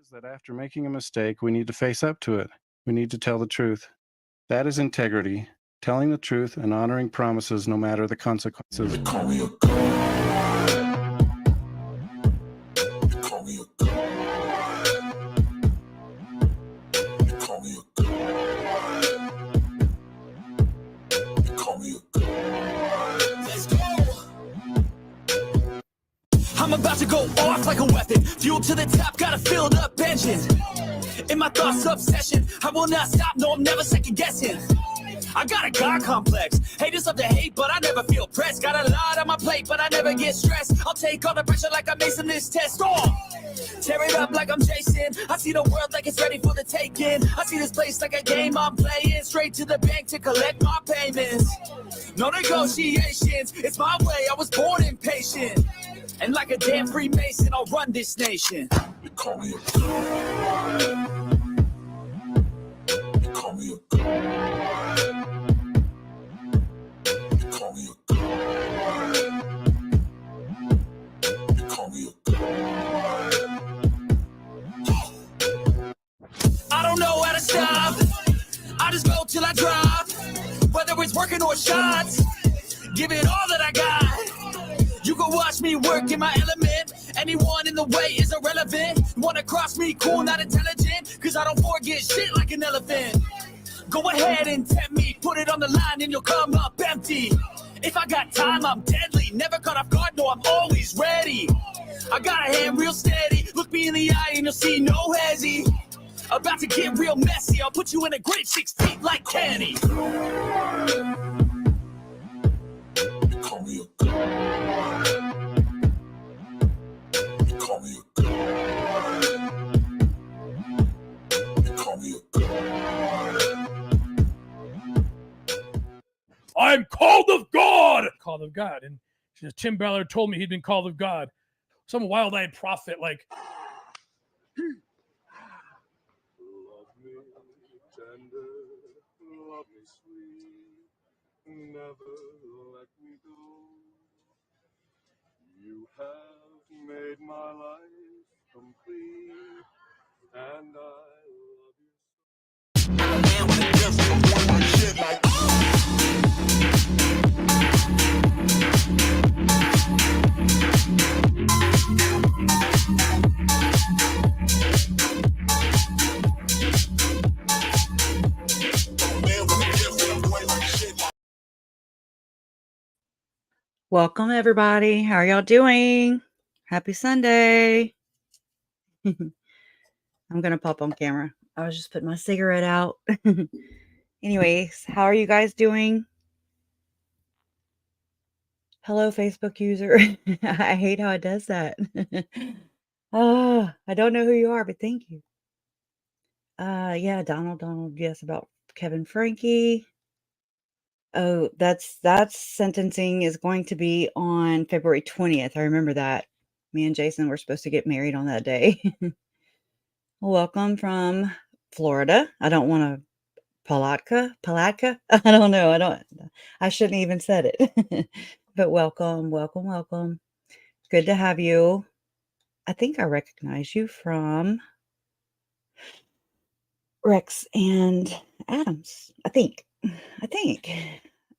is that after making a mistake, we need to face up to it. We need to tell the truth. That is integrity, telling the truth and honoring promises no matter the consequences. They call me a god. They call me a god. They call me a god. They call me a god. Let's go. I'm about to go off like a weapon. Fuel to the top, got a filled up engine. In my thoughts, obsession. I will not stop, no, I'm never second guessing. I got a God complex. Haters love to hate, but I never feel pressed. Got a lot on my plate, but I never get stressed. I'll take all the pressure like I'm acing this test. Tear it up like I'm Jason. I see the world like it's ready for the taking. I see this place like a game I'm playing. Straight to the bank to collect my payments. No negotiations, it's my way, I was born impatient. And like a damn Freemason, I'll run this nation. They call me a god. They call me a god. They call me a god. They call me a god. I don't know how to stop. I just go till I drop. Whether it's working or shots, give it all that I got. You can watch me work in my element. Anyone in the way is irrelevant. Wanna cross me, cool, not intelligent. Cause I don't forget shit like an elephant. Go ahead and tempt me. Put it on the line and you'll come up empty. If I got time, I'm deadly. Never caught off guard, no, I'm always ready. I got a hand real steady. Look me in the eye and you'll see no hezzy. About to get real messy. I'll put you in a grid 6 feet like Kenny. Call me a god. Call me a god. Call me a god. I'm called of God. Called of God. And Tim Ballard told me he'd been called of God. Some wild-eyed prophet like... Love me tender, love me sweet, never let me go. You have made my life complete, and I love you. I'm a man with a gift for boy like shit like. Welcome, everybody. How are y'all doing? Happy Sunday. I'm going to pop on camera. I was just putting my cigarette out. Anyways, how are you guys doing? Hello, Facebook user. I hate how it does that. I don't know who you are, but thank you. Yeah, Donald, yes, about Kevin Frankie. Oh, that's sentencing is going to be on February 20th. I remember that. Me and Jason were supposed to get married on that day. Welcome from Florida. I don't want to Palatka. I don't know. I shouldn't even said it. But welcome. Good to have you. I think I recognize you from Rex and Adams. I think.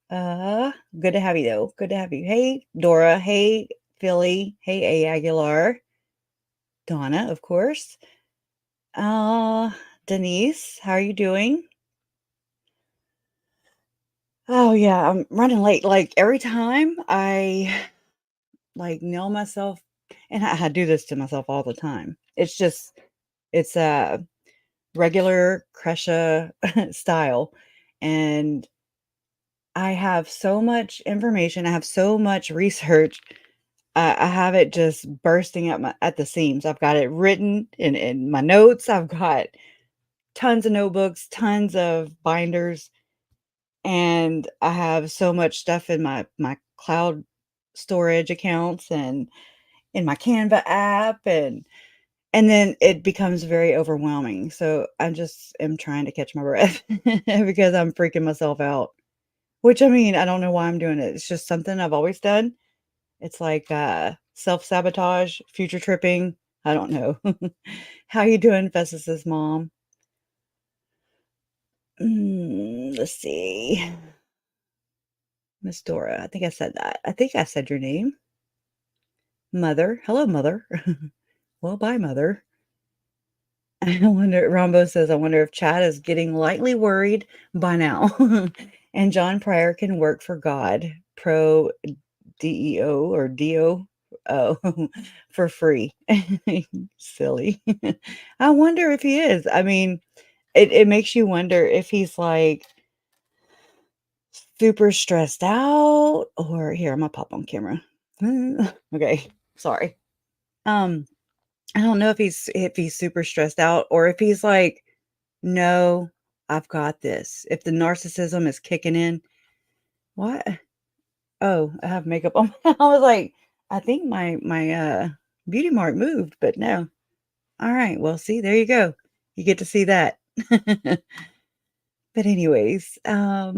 Good to have you though. Good to have you. Hey, Dora. Hey, Philly. Hey, A. Aguilar. Donna, of course. Denise, how are you doing? Oh yeah, I'm running late. Like every time I nail myself, and I do this to myself all the time. It's a regular Kresha style, and I have so much information. I have so much research. I have it just bursting at the seams. I've got it written in my notes. I've got tons of notebooks, tons of binders, and I have so much stuff in my cloud storage accounts and in my Canva app, and then it becomes very overwhelming. So I just am trying to catch my breath because I'm freaking myself out. Which, I mean, I don't know why I'm doing it. It's just something I've always done. It's like self-sabotage, future tripping, I don't know. How you doing, Festus's mom? Let's see. Miss Dora. I think I said that. I think I said your name. Mother. Hello, Mother. Well, bye, Mother. I wonder, Rambo says, I wonder if Chad is getting lightly worried by now. And John Pryor can work for God, pro DEO or DO, oh, for free. Silly. I wonder if he is. I mean, it makes you wonder if he's like super stressed out or here, I'm gonna pop on camera. Okay, sorry. I don't know if he's super stressed out or if he's like, no, I've got this. If the narcissism is kicking in, what? Oh, I have makeup on. I was like, I think my beauty mark moved, but no. All right, well, see, there you go. You get to see that. But anyways, I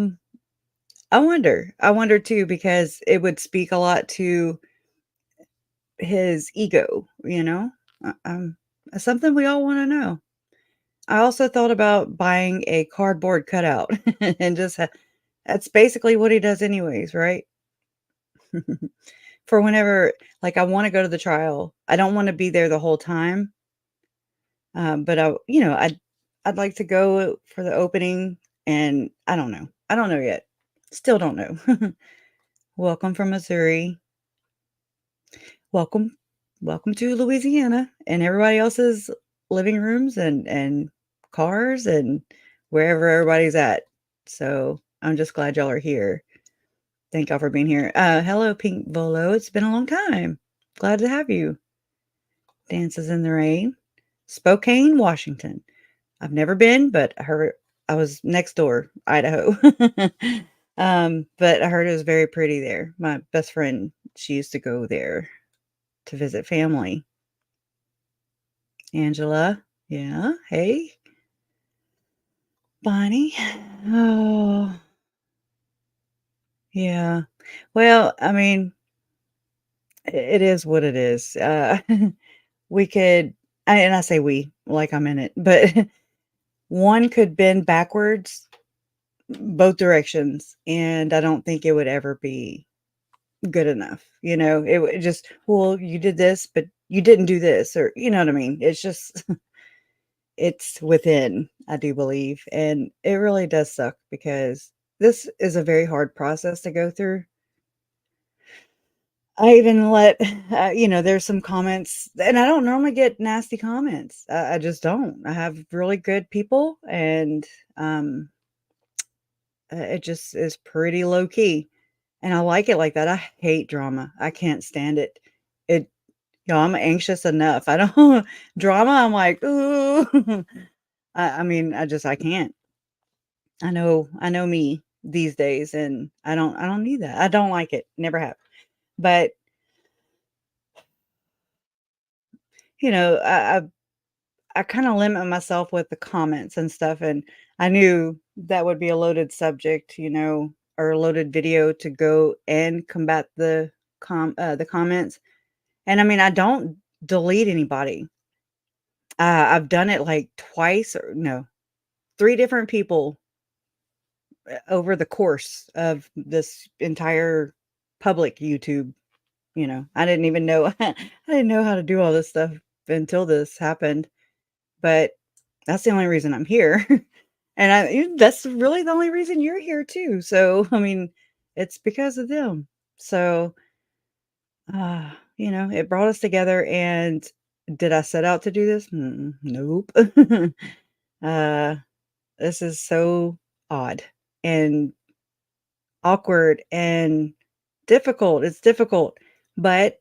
wonder too, because it would speak a lot to his ego, something we all want to know. I also thought about buying a cardboard cutout and just that's basically what he does anyways, right? For whenever, like, I want to go to the trial. I don't want to be there the whole time. But I'd like to go for the opening and I don't know. I don't know yet. Still don't know. Welcome from Missouri. Welcome. Welcome to Louisiana and everybody else's living rooms and cars and wherever everybody's at. So I'm just glad y'all are here. Thank y'all for being here. Hello, Pink Volo. It's been a long time. Glad to have you. Dances in the Rain. Spokane, Washington. I've never been, but I heard I was next door, Idaho. But I heard it was very pretty there. My best friend, she used to go there to visit family. Angela, yeah. Hey. Bonnie. Oh, yeah. Well, I mean, it is what it is. We could, and I say we, like I'm in it, but one could bend backwards both directions, and I don't think it would ever be good enough. It would just, well, you did this, but you didn't do this, or you know what I mean? It's just, it's within, I do believe. And it really does suck because this is a very hard process to go through. I even let, there's some comments, and I don't normally get nasty comments. I just don't. I have really good people, and it just is pretty low key. And I like it like that. I hate drama. I can't stand it. It, I'm anxious enough. I don't drama. I'm like, ooh. I mean, I can't. I know me these days, and I don't need that. I don't like it. Never have. But I kind of limit myself with the comments and stuff, and I knew that would be a loaded subject, or a loaded video to go and combat the comments. And I mean, I don't delete anybody. I've done it like twice or no, 3 different people over the course of this entire public YouTube. I didn't even know I didn't know how to do all this stuff until this happened. But that's the only reason I'm here. And that's really the only reason you're here too. So, I mean, it's because of them. So, it brought us together. And did I set out to do this? Nope. uh, this is so odd and awkward and difficult. It's difficult, but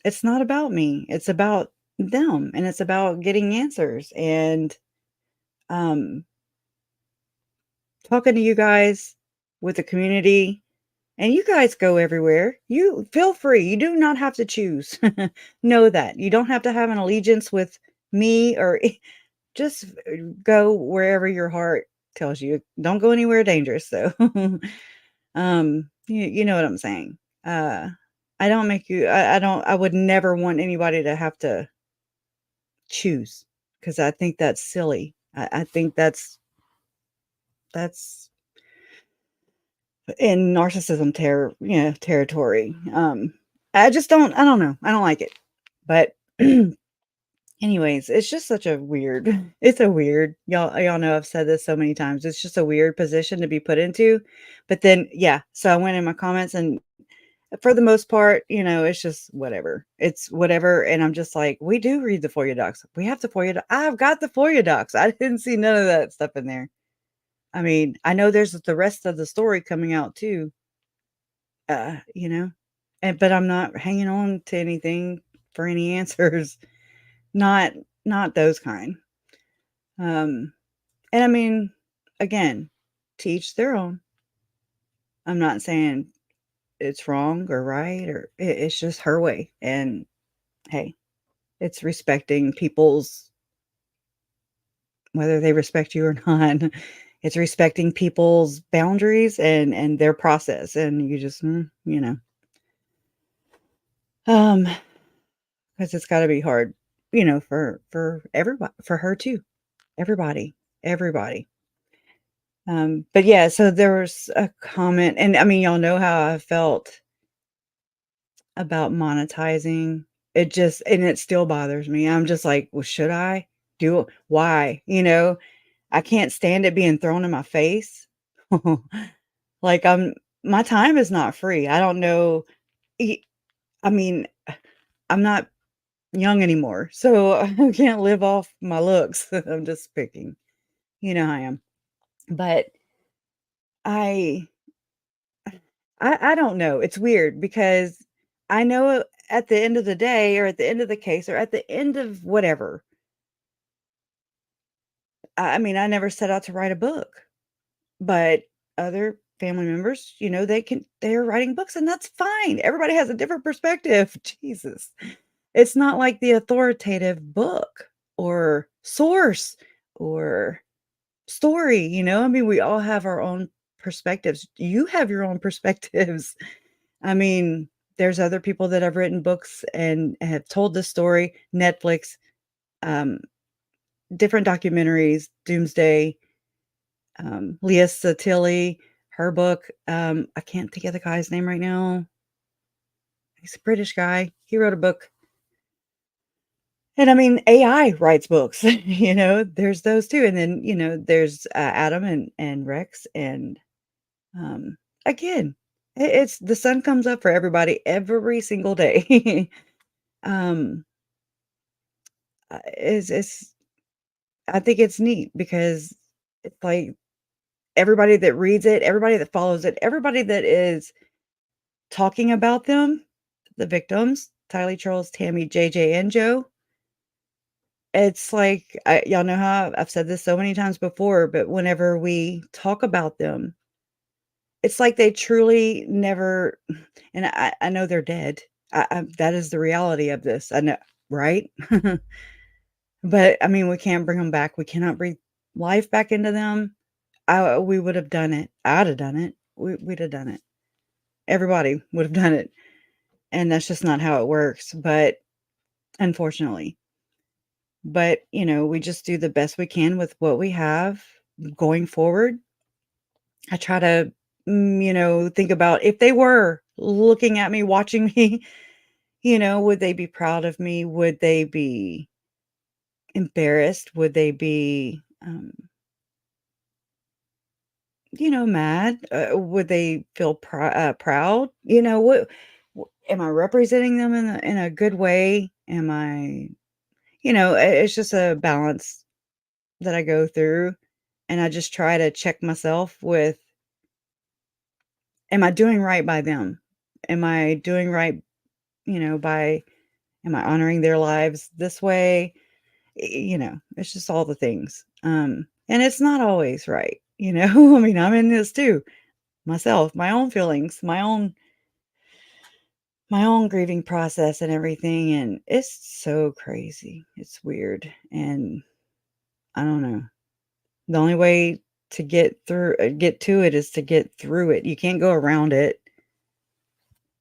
it's not about me. It's about them, and it's about getting answers and um talking to you guys with the community. And you guys go everywhere. You feel free. You do not have to choose. Know that. You don't have to have an allegiance with me or just go wherever your heart tells you. Don't go anywhere dangerous though. You know what I'm saying. I don't make you I would never want anybody to have to choose, because I think that's silly. I think that's in narcissism territory. I just I don't know. I don't like it. But anyways, it's just such a weird it's a weird, y'all know I've said this so many times. It's just a weird position to be put into. But then yeah, so I went in my comments, and for the most part, it's just whatever. It's whatever. And I'm just like, we do read the FOIA docs. We have the FOIA docs. I've got the FOIA docs. I didn't see none of that stuff in there. I mean, I know there's the rest of the story coming out too. You know, but I'm not hanging on to anything for any answers. Not not those kind. Um, and I mean, again, to each their own. I'm not saying it's wrong or right, or it's just her way. And hey, it's respecting people's, whether they respect you or not. It's respecting people's boundaries and their process. And you just, um, because it's got to be hard, for everybody, for her too, everybody. But yeah, so there was a comment, and I mean, y'all know how I felt about monetizing. And it still bothers me. I'm just like, well, should I do it? Why? I can't stand it being thrown in my face. Like, my time is not free. I don't know. I mean, I'm not young anymore, so I can't live off my looks. I'm just picking. You know how I am. But I I don't know. It's weird because I know at the end of the day, or at the end of the case, or at the end of whatever, I mean, I never set out to write a book, but other family members, they're writing books, and that's fine. Everybody has a different perspective. Jesus. It's not like the authoritative book or source or story, I mean, we all have our own perspectives. You have your own perspectives. I mean, there's other people that have written books and have told the story. Netflix, um, different documentaries, Doomsday, Leah Satilli, her book. I can't think of the guy's name right now. He's a British guy. He wrote a book. And I mean, AI writes books, there's those too. And then, there's Adam and Rex. And again, it's the sun comes up for everybody every single day. um, it's I think it's neat because it's like everybody that reads it, everybody that follows it, everybody that is talking about them, the victims, Tylee, Charles, Tammy, JJ, and Joe. It's like, y'all know how I've said this so many times before, but whenever we talk about them, it's like they truly never, and I know they're dead. That is the reality of this. I know, right? But I mean, we can't bring them back. We cannot breathe life back into them. We would have done it. I'd have done it. We'd have done it. Everybody would have done it. And that's just not how it works. But unfortunately, we just do the best we can with what we have going forward. I try to, think about if they were looking at me, watching me, would they be proud of me? Would they be embarrassed? Would they be, mad? Would they feel proud? Am I representing them in a good way? Am I, it's just a balance that I go through. And I just try to check myself with, am I doing right by them? Am I doing right, am I honoring their lives this way? It's just all the things. And it's not always right. I mean, I'm in this too, myself, my own feelings, my own grieving process and everything. And it's so crazy. It's weird. And I don't know. The only way to get to it is to get through it. You can't go around it.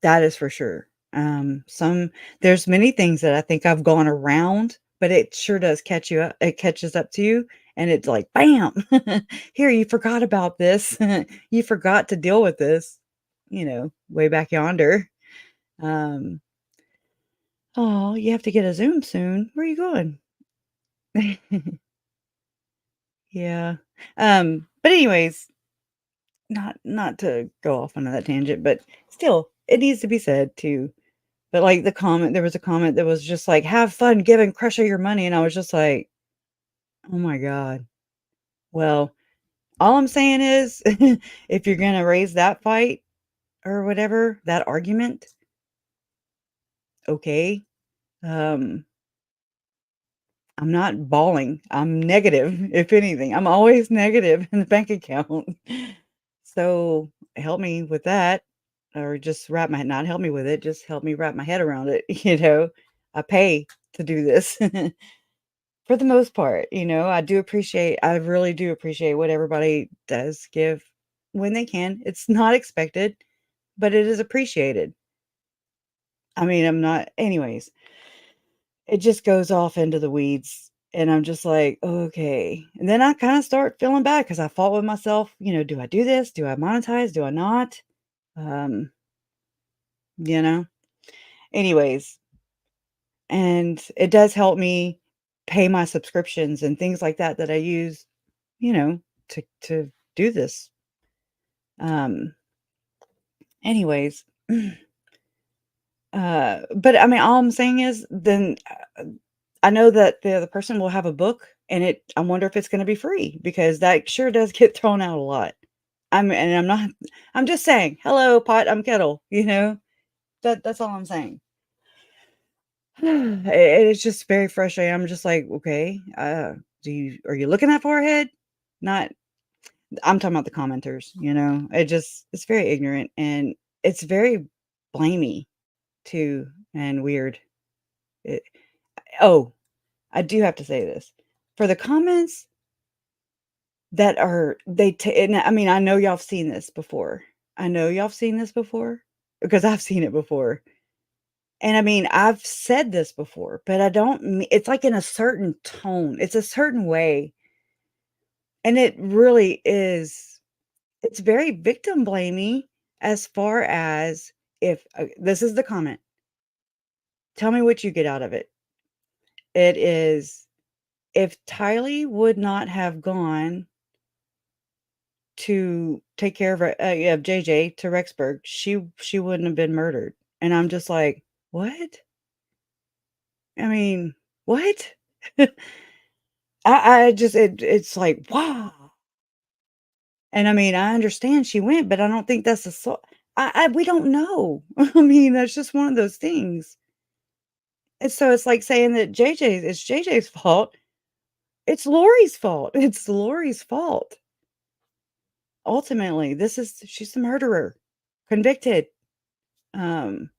That is for sure. There's many things that I think I've gone around but it sure does catch you up. It catches up to you, and it's like, bam, here, you forgot about this. You forgot to deal with this, way back yonder. Um, oh, you have to get a Zoom soon. Where are you going? Yeah. But anyways, not to go off on that tangent, but still, it needs to be said too. But like there was a comment that was just like, have fun giving Crusher your money. And I was just like, oh my God. Well, all I'm saying is if you're gonna raise that fight or whatever, that argument, okay. Um, I'm not bawling. I'm negative, if anything. I'm always negative in the bank account. So help me with that. Or just not help me with it, just help me wrap my head around it. I pay to do this for the most part. I really do appreciate what everybody does give when they can. It's not expected, but it is appreciated. I mean, anyways, it just goes off into the weeds. And I'm just like, okay. And then I kind of start feeling bad because I fought with myself. Do I do this? Do I monetize? Do I not? Um, you know, anyways, and it does help me pay my subscriptions and things like that I use, to do this. Anyways, but I mean, all I'm saying is then I know that the other person will have a book I wonder if it's going to be free because that sure does get thrown out a lot. I'm just saying, hello, pot, I'm kettle, that's all I'm saying. It's just very frustrating. I'm just like, okay, are you looking that far ahead? Not, I'm talking about the commenters, it's very ignorant and it's very blamey too and weird. It, oh, I do have to say this for the comments that are, and I mean, I know y'all have seen this before. I know y'all have seen this before because I've seen it before. And I mean, I've said this before, but I don't it's like in a certain tone. It's a certain way. And it really is it's very victim blamey as far as if this is the comment. Tell me what you get out of it. It is if Tylee would not have gone to take care of of JJ to Rexburg, she wouldn't have been murdered. And I'm just like, what? I mean, what? I just it's like, wow. And I mean, I understand she went, but I don't think that's we don't know. I mean, that's just one of those things. And so it's like saying that it's JJ's fault. It's Lori's fault. It's Lori's fault. Ultimately, she's the murderer, convicted. Um,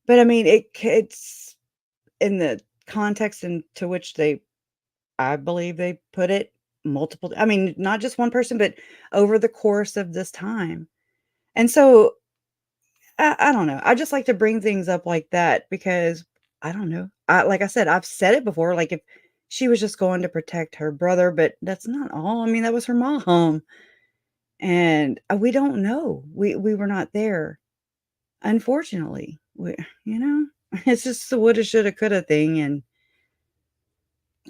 but I mean, it's in the context into which I believe they put it multiple, I mean, not just one person, but over the course of this time. And so I don't know. I just like to bring things up like that because I don't know. Like I said, I've said it before. Like if she was just going to protect her brother, but that's not all. I mean, that was her mom, and we don't know. We were not there, unfortunately. It's just the woulda, shoulda, coulda thing, and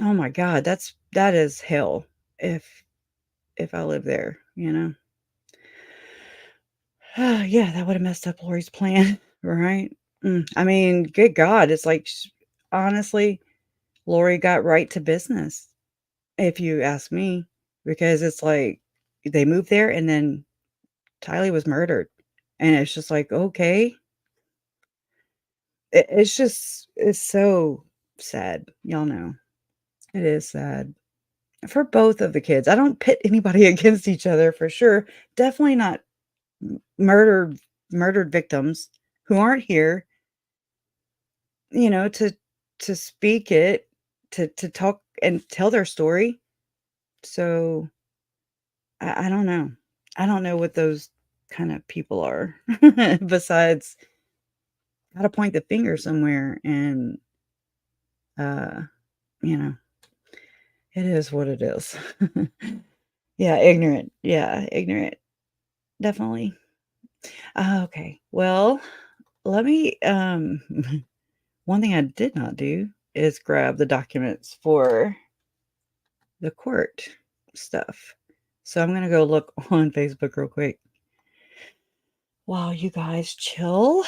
oh my God, that is hell. If I live there, yeah, that would have messed up Lori's plan, right? I mean, good God, it's like, honestly, Lori got right to business, if you ask me, because it's like they moved there and then Tylee was murdered. And it's just like, okay. It's so sad. Y'all know. It is sad for both of the kids. I don't pit anybody against each other for sure. Definitely not murdered victims who aren't here, to speak it, to talk and tell their story. So I don't know. I don't know what those kind of people are besides gotta point the finger somewhere and you know, it is what it is. Yeah, ignorant. Yeah, ignorant. Definitely. Okay. Well, let me one thing I did not do is grab the documents for the court stuff. So I'm gonna go look on Facebook real quick while you guys chill.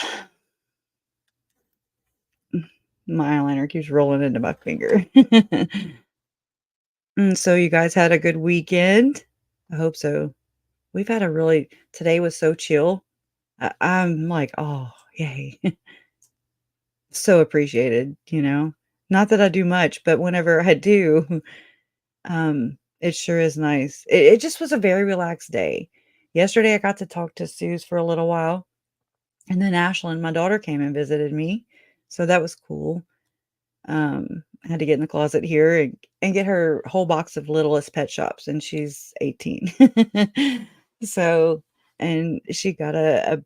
My eyeliner keeps rolling into my finger. So you guys had a good weekend? I hope so. We've had a really today was so chill. I'm like, "Oh, yay." So appreciated, you know? Not that I do much, but whenever I do, it sure is nice. It just was a very relaxed day. Yesterday, I got to talk to Suze for a little while, and then Ashlyn, my daughter, came and visited me, so that was cool. I had to get in the closet here and get her whole box of Littlest Pet Shops, and she's 18. So and she got a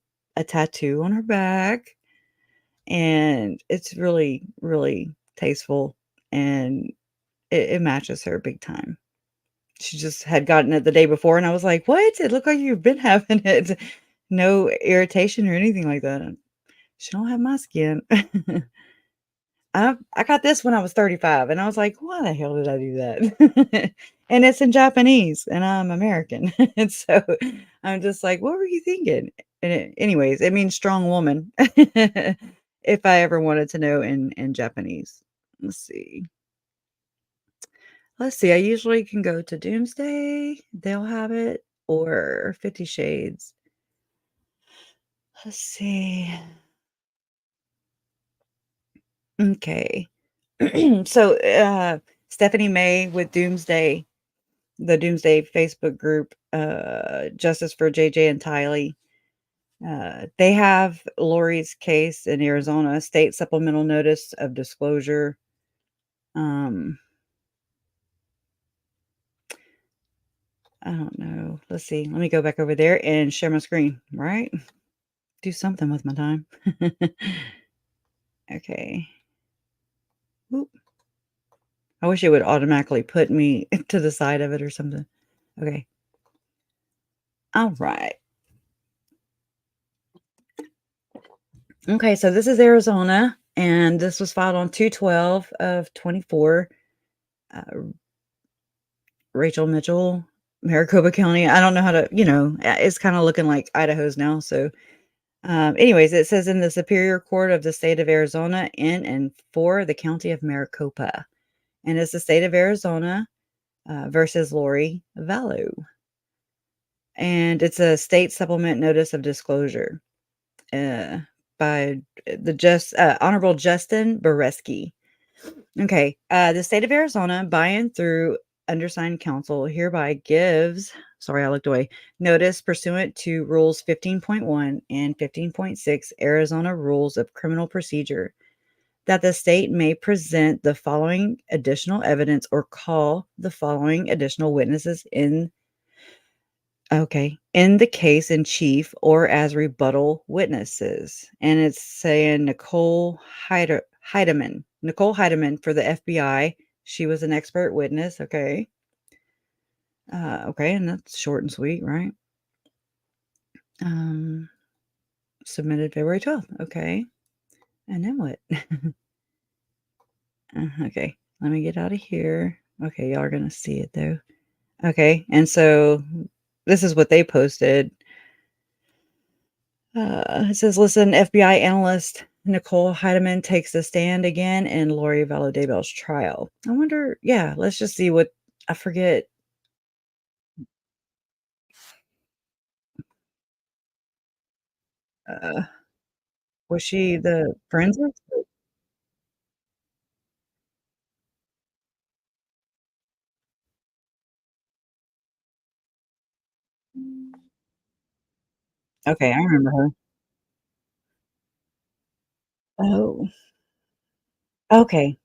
tattoo on her back, and it's really, really tasteful, and it matches her big time. She just had gotten it the day before, and I was like, "What? It looked like you've been having it." No irritation or anything like that. She don't have my skin. I got this when I was 35, and I was like, "Why the hell did I do that?" And it's in Japanese, and I'm American, and so I'm just like, "What were you thinking?" And anyways, it means strong woman. If I ever wanted to know in Japanese. Let's see. Let's see. I usually can go to Doomsday. They'll have it, or 50 Shades. Let's see. Okay. So, Stephanie May with Doomsday, the Doomsday Facebook group, Justice for JJ and Tylee. They have Lori's case in Arizona, state supplemental notice of disclosure. Um, I don't know. Let's see. Let me go back over there and share my screen, right? Do something with my time. Okay. Oop. I wish it would automatically put me to the side of it or something. Okay. All right. Okay, so this is Arizona, and this was filed on 2/12 of 24. Uh, Rachel Mitchell, Maricopa County. I don't know how to, it's kind of looking like Idaho's now. So, anyways, it says in the Superior Court of the state of Arizona in and for the county of Maricopa. And it's the state of Arizona versus Lori Vallow. And it's a state supplement notice of disclosure uh, by the Honorable Justin Bareski. Okay, the state of Arizona, by and through undersigned counsel, hereby gives, sorry, I looked away, notice pursuant to Rules 15.1 and 15.6 Arizona Rules of Criminal Procedure that the state may present the following additional evidence or call the following additional witnesses in the case in chief or as rebuttal witnesses. And it's saying Nicole Heidemann for the FBI. She was an expert witness. Okay. Okay. And that's short and sweet, right? Submitted February 12th. Okay. And then what? Okay. Let me get out of here. Okay. Y'all are going to see it though. Okay. And so this is what they posted. It says, listen, FBI analyst Nicole Heidemann takes the stand again in Lori Vallow Daybell's trial. I wonder, yeah, let's just see what, I forget. Uh, was she the forensics? Okay, I remember her. Oh, okay.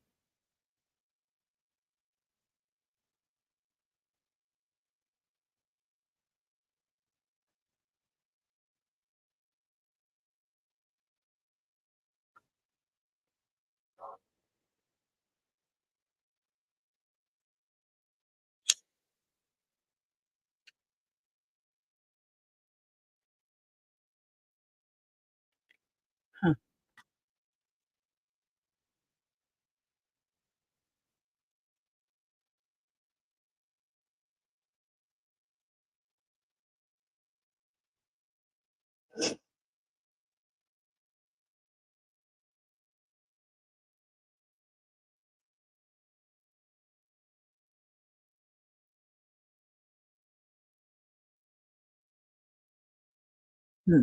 Hmm.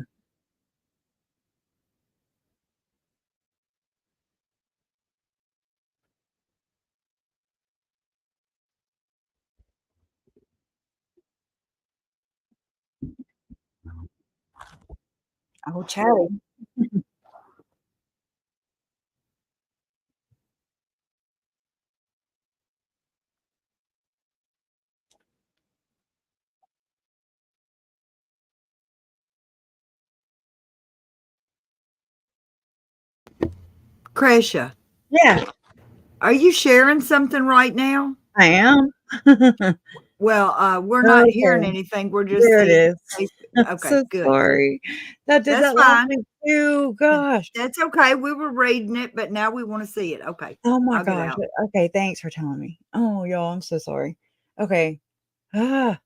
Oh, Chatty. Krisha, Yeah, are you sharing something right now? I am. Well, we're not hearing Okay, anything. We're just there it seeing is. face. I'm Okay, so good. sorry. That did That's that last fine. week too. Gosh. That's okay. We were reading it, but now we want to see it. Okay, Oh my I'll get gosh. out. Okay, thanks for telling me. Oh, y'all, I'm so sorry. Okay. Ah,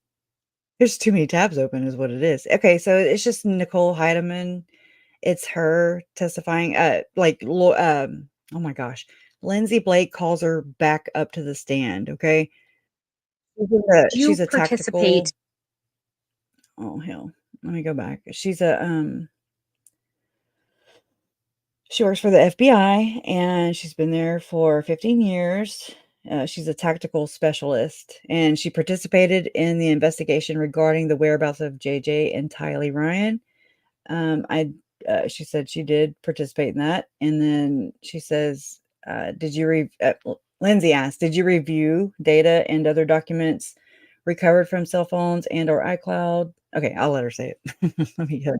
there's too many tabs open, is what it is. Okay, so it's just Nicole Heidemann. It's her testifying. Oh my gosh, Lindsay Blake calls her back up to the stand. Okay, Do you she's a participate? tactical. Oh hell, let me go back. She's a She works for the FBI, and she's been there for 15 years. She's a tactical specialist, and she participated in the investigation regarding the whereabouts of JJ and Tylee Ryan. She said she did participate in that, and then she says, "Did you Lindsay asked, "Did you review data and other documents recovered from cell phones and or iCloud?" Okay, I'll let her say it. Let me go.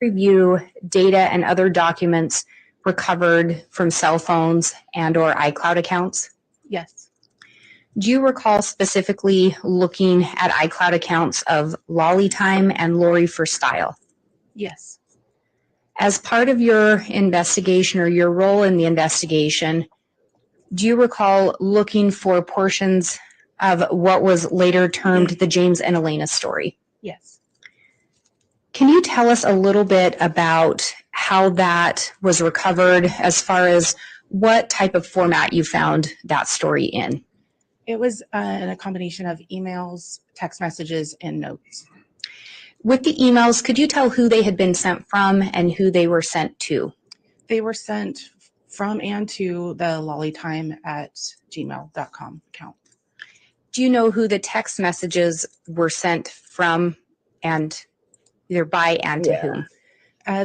Review data and other documents recovered from cell phones and or iCloud accounts? Yes. Do you recall specifically looking at iCloud accounts of Lolly Time and Lori for Style? Yes. As part of your investigation or your role in the investigation, do you recall looking for portions of what was later termed the James and Elena story? Yes. Can you tell us a little bit about how that was recovered as far as what type of format you found that story in? It was in a combination of emails, text messages, and notes. With the emails, could you tell who they had been sent from and who they were sent to? They were sent from and to the lollytime@gmail.com account. Do you know who the text messages were sent from and either by and to Yeah. whom?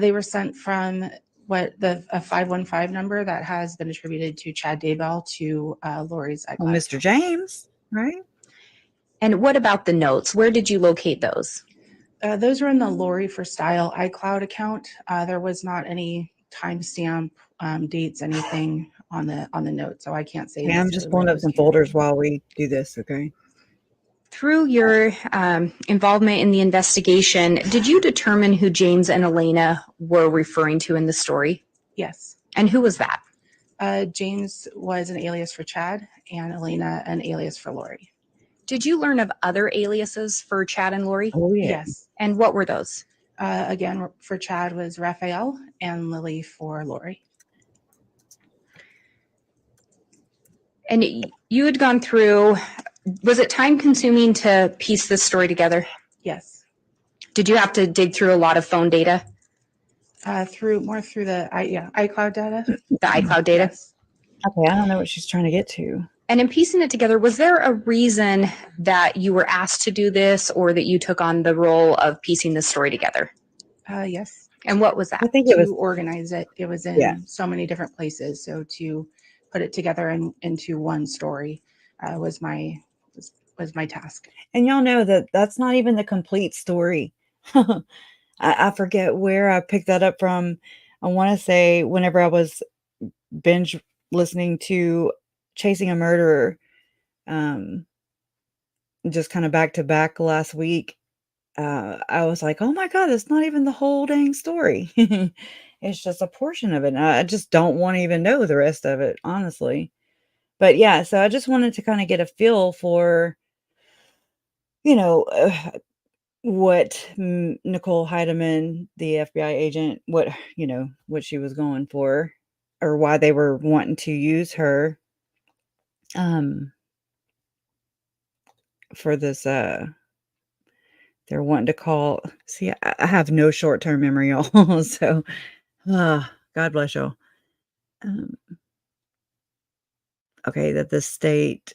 They were sent from a 515 number that has been attributed to Chad Daybell to Lori's iCloud. Well, Mr. James, right? And what about the notes? Where did you locate those? Those are in the Lori for Style iCloud account. There was not any timestamp, dates, anything on the note, so I can't say. Okay, I'm just necessarily pulling where up those some came from. folders while we do this, okay? Through your involvement in the investigation, did you determine who James and Elena were referring to in the story? Yes. And who was that? James was an alias for Chad, and Elena an alias for Lori. Did you learn of other aliases for Chad and Lori? Oh, yeah. Yes. And what were those? Again, for Chad was Raphael, and Lily for Lori. And you had gone through, was it time consuming to piece this story together? Yes. Did you have to dig through a lot of phone data, Through the iCloud data. the iCloud data? Yes. Okay, I don't know what she's trying to get to. And in piecing it together, was there a reason that you were asked to do this or that you took on the role of piecing this story together? Yes. And what was that? I think it was, To organize it. It was in yeah. so many different places. So to put it together into one story was my task. And y'all know that that's not even the complete story. I forget where I picked that up from. I want to say whenever I was binge listening to Chasing a Murderer, um, just kind of back to back last week, I was like, oh my God, that's not even the whole dang story. It's just a portion of it. And I just don't want to even know the rest of it, honestly. But yeah, so I just wanted to kind of get a feel for, you know, what Nicole Heidemann, the FBI agent, what she was going for, or why they were wanting to use her for this. They're wanting to call. See, I have no short-term memory, y'all. So, God bless y'all. Okay, that the state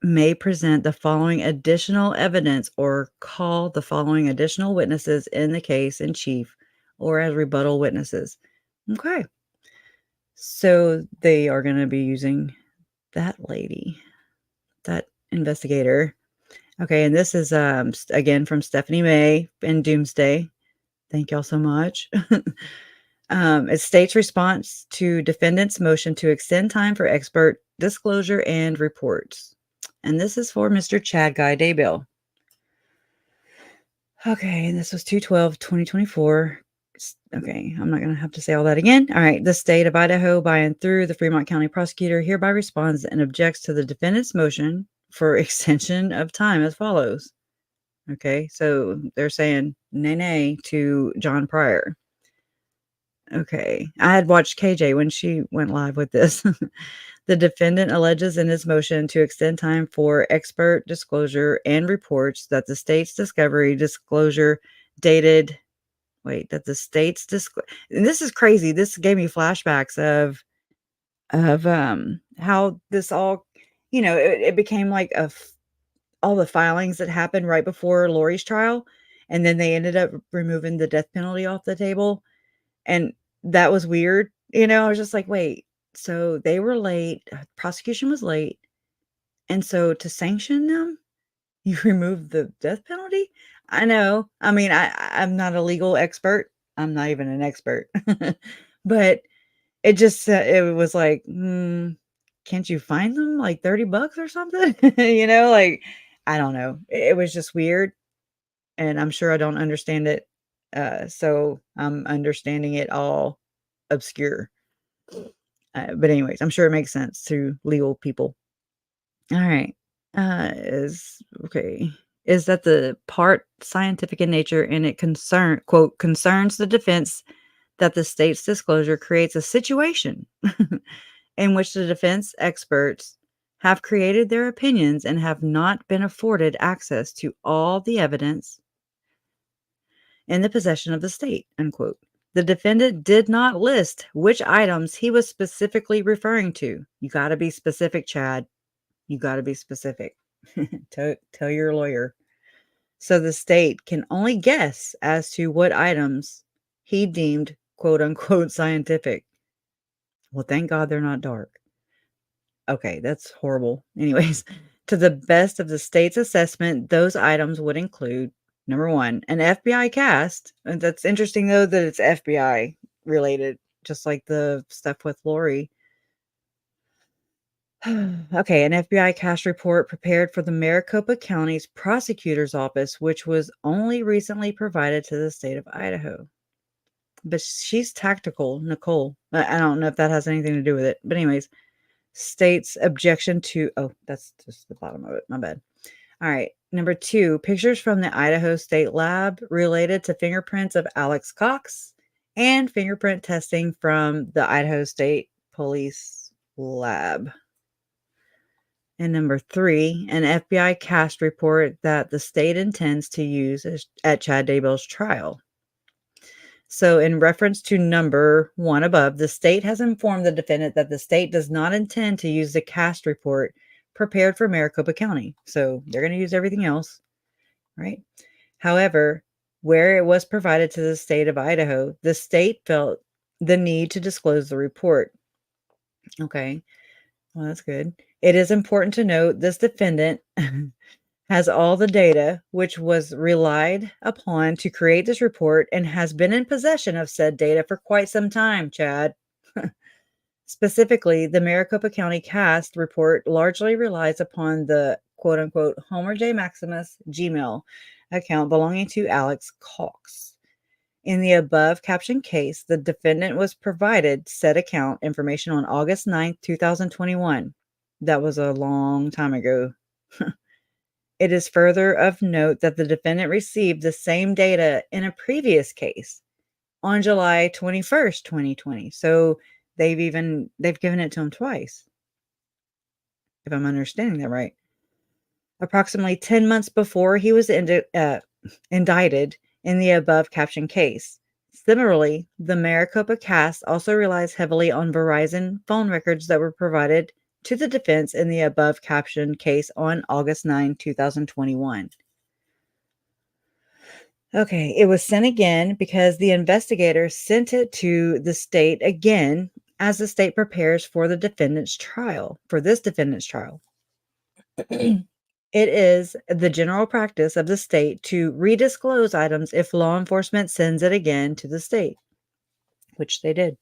may present the following additional evidence or call the following additional witnesses in the case in chief or as rebuttal witnesses. Okay. So they are going to be using that lady, that investigator. Okay, and this is again from Stephanie May in Doomsday. Thank y'all so much. It states response to defendant's motion to extend time for expert disclosure and reports. And this is for Mr. Chad Daybell. Okay, and this was 2/12/2024. Okay, I'm not going to have to say all that again. All right, the state of Idaho, by and through the Fremont County prosecutor, hereby responds and objects to the defendant's motion for extension of time as follows. Okay, so they're saying nay to John Pryor. Okay, I had watched KJ when she went live with this. The defendant alleges in his motion to extend time for expert disclosure and reports that the state's discovery disclosure dated. Wait, that the state's and this is crazy. This gave me flashbacks of how this all, it became like all the filings that happened right before Lori's trial, and then they ended up removing the death penalty off the table, and that was weird. I was just like, wait, so they were late, prosecution was late, and so to sanction them, you removed the death penalty? I know. I mean, I'm not a legal expert. I'm not even an expert. But it just it was like, can't you find them like $30 or something? Like, I don't know. It was just weird, and I'm sure I don't understand it. So I'm understanding it all obscure. But anyways, I'm sure it makes sense to legal people. All right. Is that the part scientific in nature and it concerns the defense that the state's disclosure creates a situation in which the defense experts have created their opinions and have not been afforded access to all the evidence in the possession of the state, unquote. The defendant did not list which items he was specifically referring to. You got to be specific, Chad. You got to be specific. Tell your lawyer. So the state can only guess as to what items he deemed quote unquote scientific. Well, thank God they're not dark. Okay, that's horrible. Anyways, to the best of the state's assessment, those items would include number one, an FBI cast. And that's interesting, though, that it's FBI related, just like the stuff with Lori. Okay, an FBI cast report prepared for the Maricopa County's prosecutor's office, which was only recently provided to the state of Idaho. But she's tactical, Nicole. I don't know if that has anything to do with it. But anyways, state's objection to, that's just the bottom of it. My bad. All right. Number two, pictures from the Idaho State Lab related to fingerprints of Alex Cox and fingerprint testing from the Idaho State Police Lab. And number three, an FBI cast report that the state intends to use at Chad Daybell's trial. So in reference to number one above, the state has informed the defendant that the state does not intend to use the cast report prepared for Maricopa County. So they're going to use everything else, right? However, where it was provided to the state of Idaho, the state felt the need to disclose the report. Okay, well, that's good. It is important to note this defendant has all the data which was relied upon to create this report and has been in possession of said data for quite some time, Chad. Specifically, the Maricopa County cast report largely relies upon the quote-unquote Homer J. Maximus Gmail account belonging to Alex Cox. In the above captioned case, the defendant was provided said account information on August 9th, 2021. That was a long time ago. It is further of note that the defendant received the same data in a previous case on July 21st, 2020. So they've given it to him twice, if I'm understanding that right. Approximately 10 months before he was indicted in the above captioned case. Similarly, the Maricopa cast also relies heavily on Verizon phone records that were provided to the defense in the above captioned case on August 9, 2021. Okay, it was sent again because the investigators sent it to the state again as the state prepares for this defendant's trial. It is the general practice of the state to redisclose items if law enforcement sends it again to the state, which they did.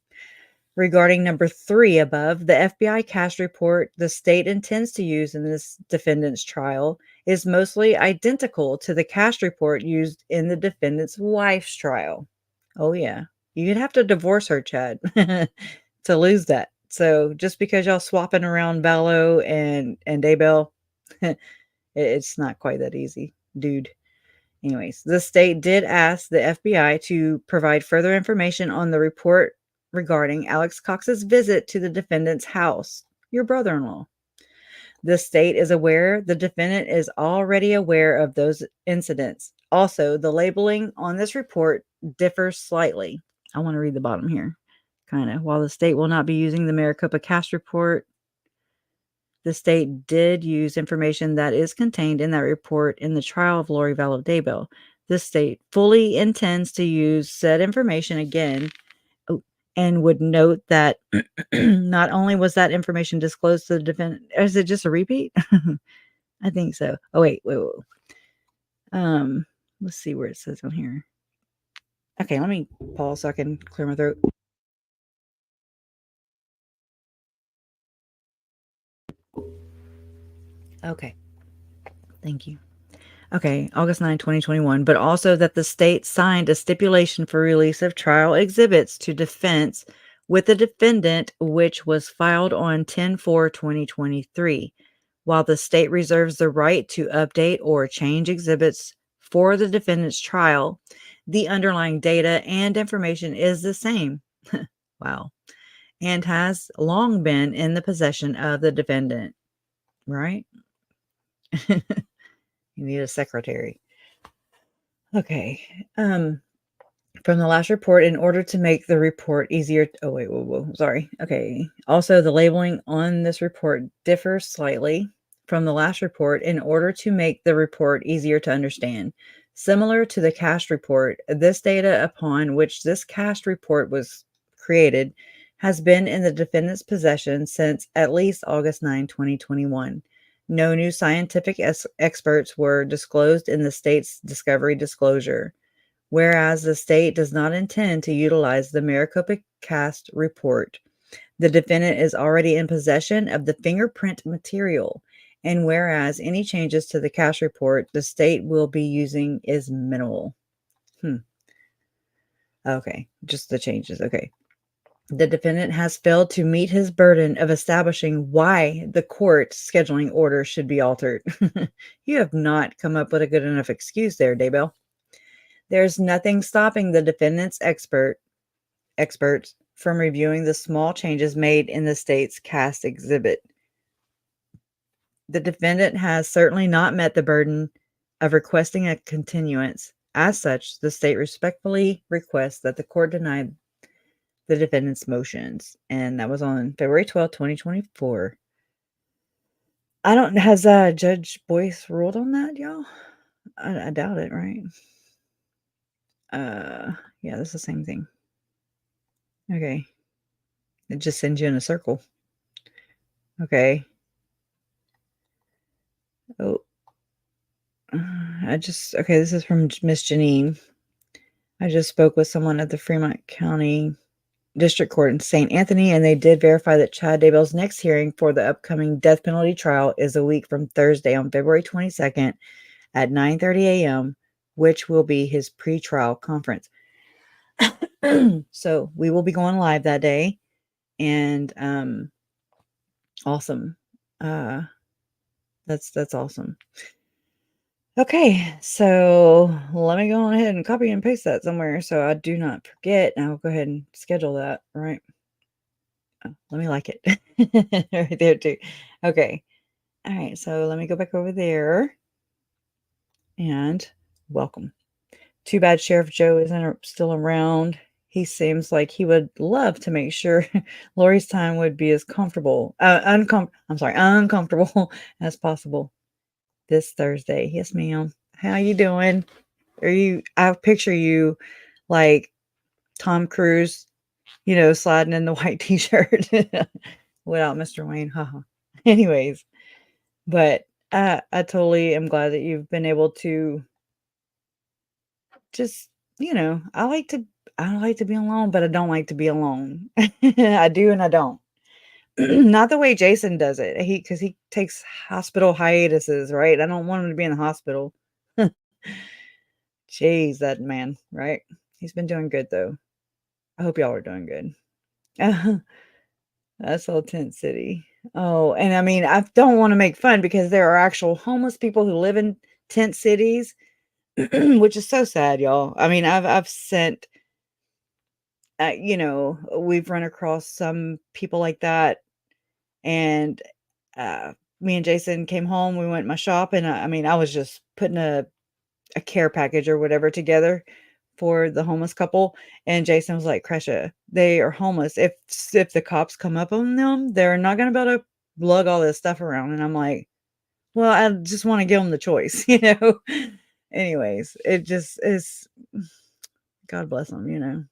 Regarding number 3 above, the FBI cast report the state intends to use in this defendant's trial is mostly identical to the cast report used in the defendant's wife's trial. Oh, yeah. You'd have to divorce her, Chad, to lose that. So just because y'all swapping around Vallow and Daybell, it's not quite that easy, dude. Anyways, the state did ask the FBI to provide further information on the report regarding Alex Cox's visit to the defendant's house, your brother-in-law. The state is aware the defendant is already aware of those incidents. Also, the labeling on this report differs slightly. I want to read the bottom here, kind of. While the state will not be using the Maricopa cast report, the state did use information that is contained in that report in the trial of Lori Vallow Daybell. The state fully intends to use said information again and would note that not only was that information disclosed to the defendant, is it just a repeat? I think so. Oh, wait. Let's see where it says on here. Okay, let me pause so I can clear my throat. Okay. Thank you. Okay, August 9, 2021, but also that the state signed a stipulation for release of trial exhibits to defense with the defendant, which was filed on 10/4/2023. While the state reserves the right to update or change exhibits for the defendant's trial, the underlying data and information is the same. Wow. And has long been in the possession of the defendant, right? You need a secretary. Okay. From the last report, in order to make the report easier. Oh, wait, whoa. Sorry. Okay. Also, the labeling on this report differs slightly from the last report in order to make the report easier to understand. Similar to the cast report, this data upon which this cast report was created has been in the defendant's possession since at least August 9, 2021. No new scientific experts were disclosed in the state's discovery disclosure, whereas the state does not intend to utilize the Maricopa cast report. The defendant is already in possession of the fingerprint material, and whereas any changes to the cast report the state will be using is minimal. Okay, just the changes. Okay. The defendant has failed to meet his burden of establishing why the court scheduling order should be altered. You have not come up with a good enough excuse there, Daybell. There's nothing stopping the defendant's experts from reviewing the small changes made in the state's cast exhibit. The defendant has certainly not met the burden of requesting a continuance. As such, the state respectfully requests that the court deny the defendant's motions. And that was on February 12, 2024. Has Judge Boyce ruled on that, y'all? I doubt it, right? Yeah, that's the same thing. Okay. It just sends you in a circle. Okay. Oh. Okay, this is from Miss Janine. I just spoke with someone at the Fremont County District Court in St. Anthony, and they did verify that Chad Daybell's next hearing for the upcoming death penalty trial is a week from Thursday on February 22nd at 9:30 a.m., which will be his pre-trial conference. So we will be going live that day, and awesome. That's awesome. Okay, so let me go on ahead and copy and paste that somewhere so I do not forget. And I'll go ahead and schedule that. Right. Oh, let me like it right there too. Okay. All right. So let me go back over there and welcome. Too bad Sheriff Joe isn't still around. He seems like he would love to make sure Lori's time would be as comfortable, uncomfortable as possible this Thursday. Yes, ma'am. How you doing? I picture you like Tom Cruise, sliding in the white t-shirt without Mr. Wayne. Haha. Anyways, but I totally am glad that you've been able to just, I like to be alone, but I don't like to be alone. I do and I don't. Not the way Jason does it. Because he takes hospital hiatuses, right? I don't want him to be in the hospital. Jeez, that man, right? He's been doing good though. I hope y'all are doing good. That's all Tent City. Oh, and I mean, I don't want to make fun because there are actual homeless people who live in tent cities, which is so sad, y'all. I mean, I've sent, we've run across some people like that, and me and Jason came home. We went in my shop, and I mean, I was just putting a care package or whatever together for the homeless couple, and Jason was like, Kresha, they are homeless. If the cops come up on them, they're not gonna be able to lug all this stuff around. And I'm like, well, I just want to give them the choice, Anyways, it just is, God bless them.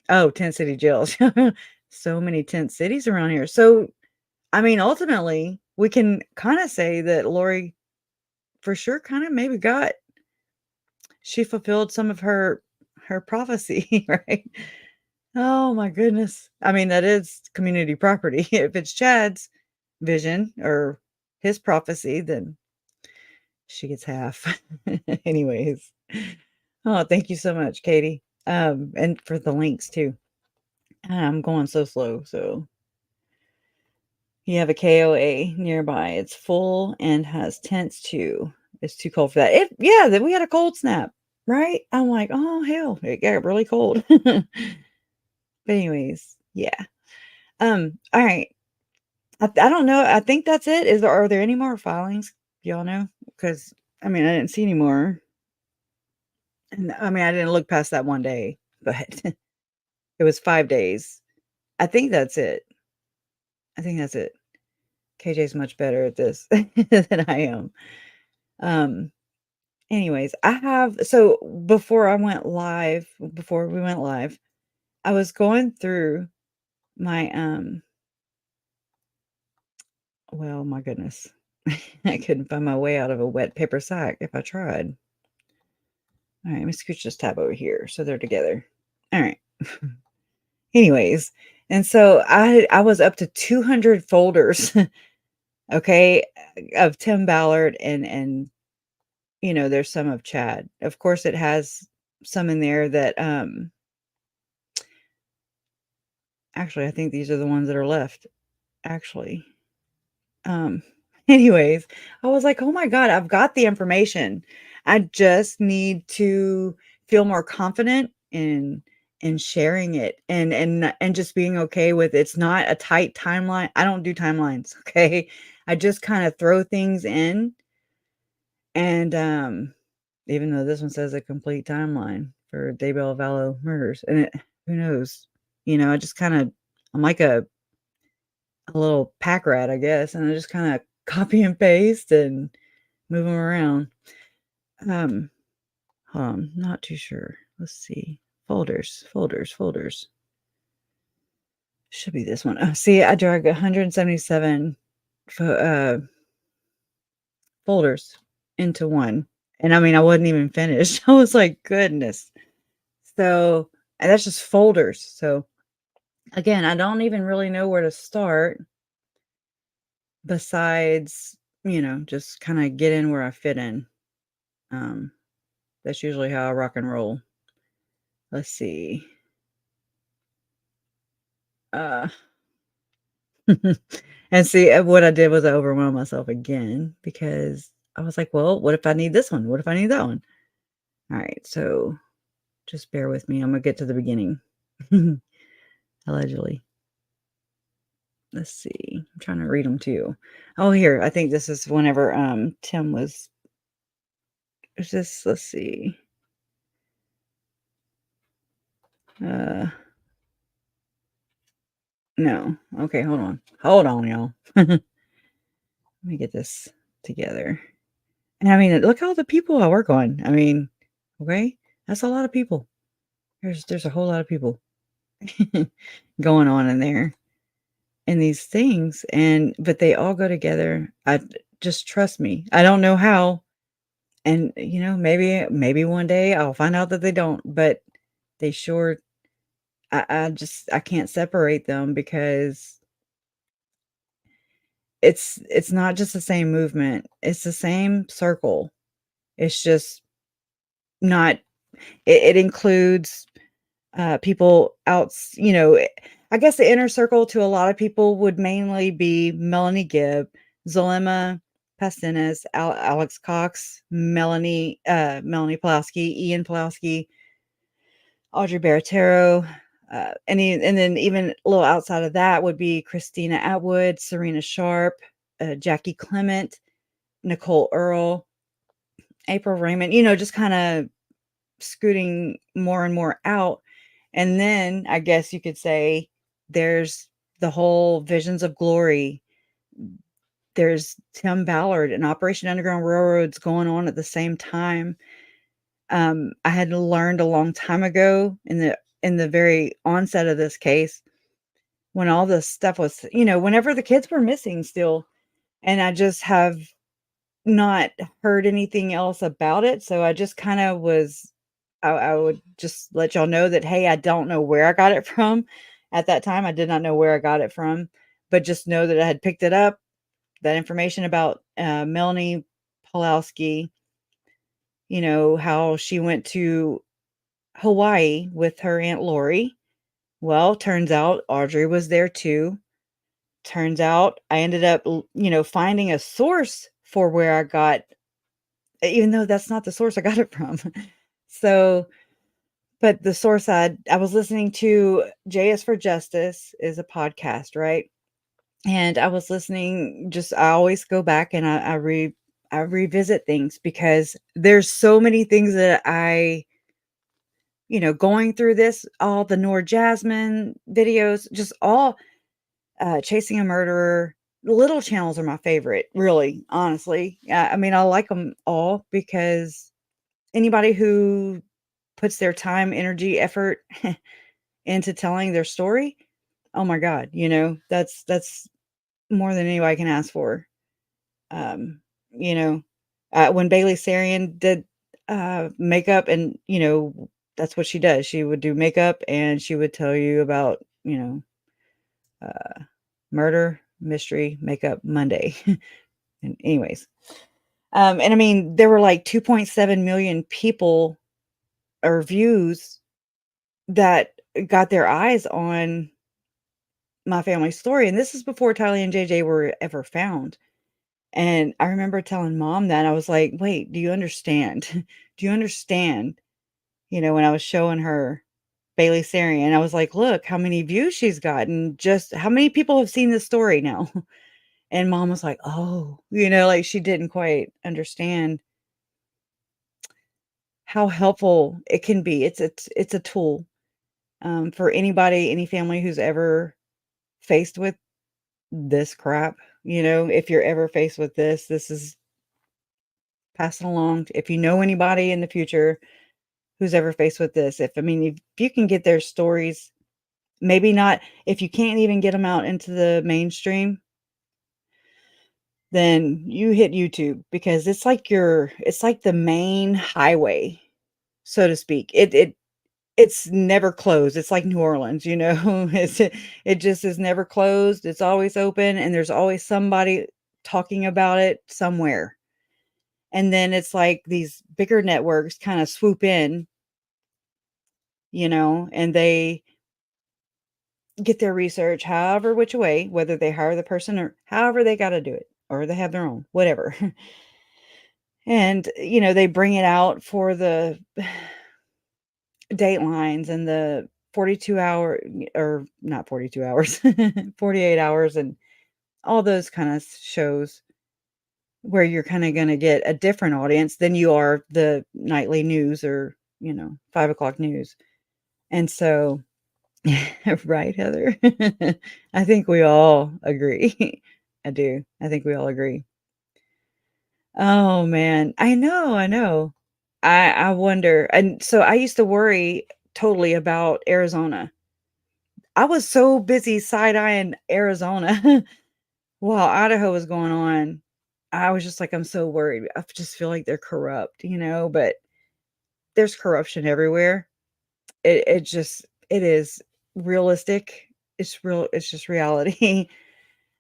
Oh, tent city jails. So many tent cities around here. So I mean, ultimately we can kind of say that Lori for sure kind of maybe she fulfilled some of her prophecy, right? Oh my goodness. I mean, that is community property. If it's Chad's vision or his prophecy, then she gets half. Anyways. Oh, thank you so much, Katie. And for the links too. I'm going so slow, so you have a KOA nearby. It's full and has tents too. It's too cold for that. Then we had a cold snap, right? I'm like, oh hell, it got really cold. But anyways, yeah. All right. I don't know. I think that's it. Are there any more filings? Y'all know? Because I mean, I didn't see any more. And I mean, I didn't look past that one day, but it was 5 days. I think that's it. KJ's much better at this than I am. Anyways, before we went live, I was going through my well, my goodness. I couldn't find my way out of a wet paper sack if I tried. All right, let me scooch this tab over here so they're together. All right. Anyways, and so I was up to 200 folders, okay, of Tim Ballard and there's some of Chad. Of course, it has some in there that actually I think these are the ones that are left. Actually. Um anyways, I was like, "Oh my god, I've got the information. I just need to feel more confident in sharing it and just being okay with it's not a tight timeline. I don't do timelines, okay? I just kind of throw things in and even though this one says a complete timeline for Daybell Vallow murders and who knows. I just kind of I'm like a little pack rat, I guess, and I just kind of copy and paste and move them around. Hold on, not too sure. Let's see. Folders. Should be this one. Oh, see, I dragged 177 folders into one. And I mean, I wasn't even finished. I was like, goodness. So, and that's just folders. So, again, I don't even really know where to start besides, just kind of get in where I fit in. That's usually how I rock and roll. Let's see. And see what I did was I overwhelmed myself again because I was like, well, what if I need this one? What if I need that one? All right, so just bear with me. I'm gonna get to the beginning. Allegedly. Let's see. I'm trying to read them too. Oh, here. I think this is whenever Tim was. Is this? Let's see. No. Okay, hold on. Hold on, y'all. Let me get this together. And I mean, look all the people I work on. I mean, okay, that's a lot of people. There's a whole lot of people going on in there and these things, but they all go together. Just trust me. I don't know how, and maybe one day I'll find out that they don't, but they sure. I can't separate them because it's not just the same movement. It's the same circle. It's just not. It includes people out. I guess the inner circle to a lot of people would mainly be Melanie Gibb, Zulema Pastinas, Alex Cox, Melanie Pulaski, Ian Pulaski, Audrey Baratero, and then even a little outside of that would be Christina Atwood, Serena Sharp, Jackie Clement, Nicole Earl, April Raymond, just kind of scooting more and more out. And then I guess you could say there's the whole Visions of Glory. There's Tim Ballard and Operation Underground Railroads going on at the same time. I had learned a long time ago in the very onset of this case, when all this stuff was, whenever the kids were missing still, and I just have not heard anything else about it. So I just kind of I would just let y'all know that, hey, I don't know where I got it from. At that time, I did not know where I got it from, but just know that I had picked it up, that information about Melanie Pulowski, how she went to Hawaii with her Aunt Lori. Well, turns out Audrey was there too. Turns out I ended up, finding a source for where I got, even though that's not the source I got it from. So, but the source I was listening to, JS for Justice is a podcast, right? And I was listening, I always go back and I revisit things because there's so many things that going through this, all the Nor Jasmine videos, just all Chasing a Murderer. Little channels are my favorite, really, honestly. I mean, I like them all because anybody who puts their time, energy, effort into telling their story, oh my God, that's more than anybody can ask for. Um, when Bailey Sarian did makeup, and that's what she does. She would do makeup and she would tell you about, murder, mystery, makeup Monday. And anyways, and I mean, there were like 2.7 million people or views that got their eyes on my family story. And this is before Tylee and JJ were ever found. And I remember telling mom that. I was like, wait, do you understand? Do you understand? When I was showing her Bailey Sarian, I was like, look how many views she's gotten. Just how many people have seen this story now? And mom was like, oh, like she didn't quite understand how helpful it can be. It's a tool for anybody, any family who's ever faced with this crap. If you're ever faced with this is pass it along. If you know anybody in the future who's ever faced with this, if you can get their stories, maybe not, if you can't even get them out into the mainstream, then you hit YouTube, because it's like the main highway, so to speak. It's never closed. It's like New Orleans, it just is never closed. It's always open, and there's always somebody talking about it somewhere. And then it's like these bigger networks kind of swoop in, and they get their research however which way, whether they hire the person or however they got to do it, or they have their own, whatever. And, you know, they bring it out for the datelines and the 42 hour, or not 42 hours, 48 hours, and all those kind of shows where you're kind of going to get a different audience than you are the nightly news or, you know, 5 o'clock news. And so, right, Heather? I think we all agree. I do. I think we all agree. Oh man, I know, I know. I wonder. And so I used to worry totally about Arizona. I was so busy side-eyeing Arizona while Idaho was going on. I was just like, I'm so worried. I just feel like they're corrupt, you know, but there's corruption everywhere. It just it is realistic. It's real, it's just reality.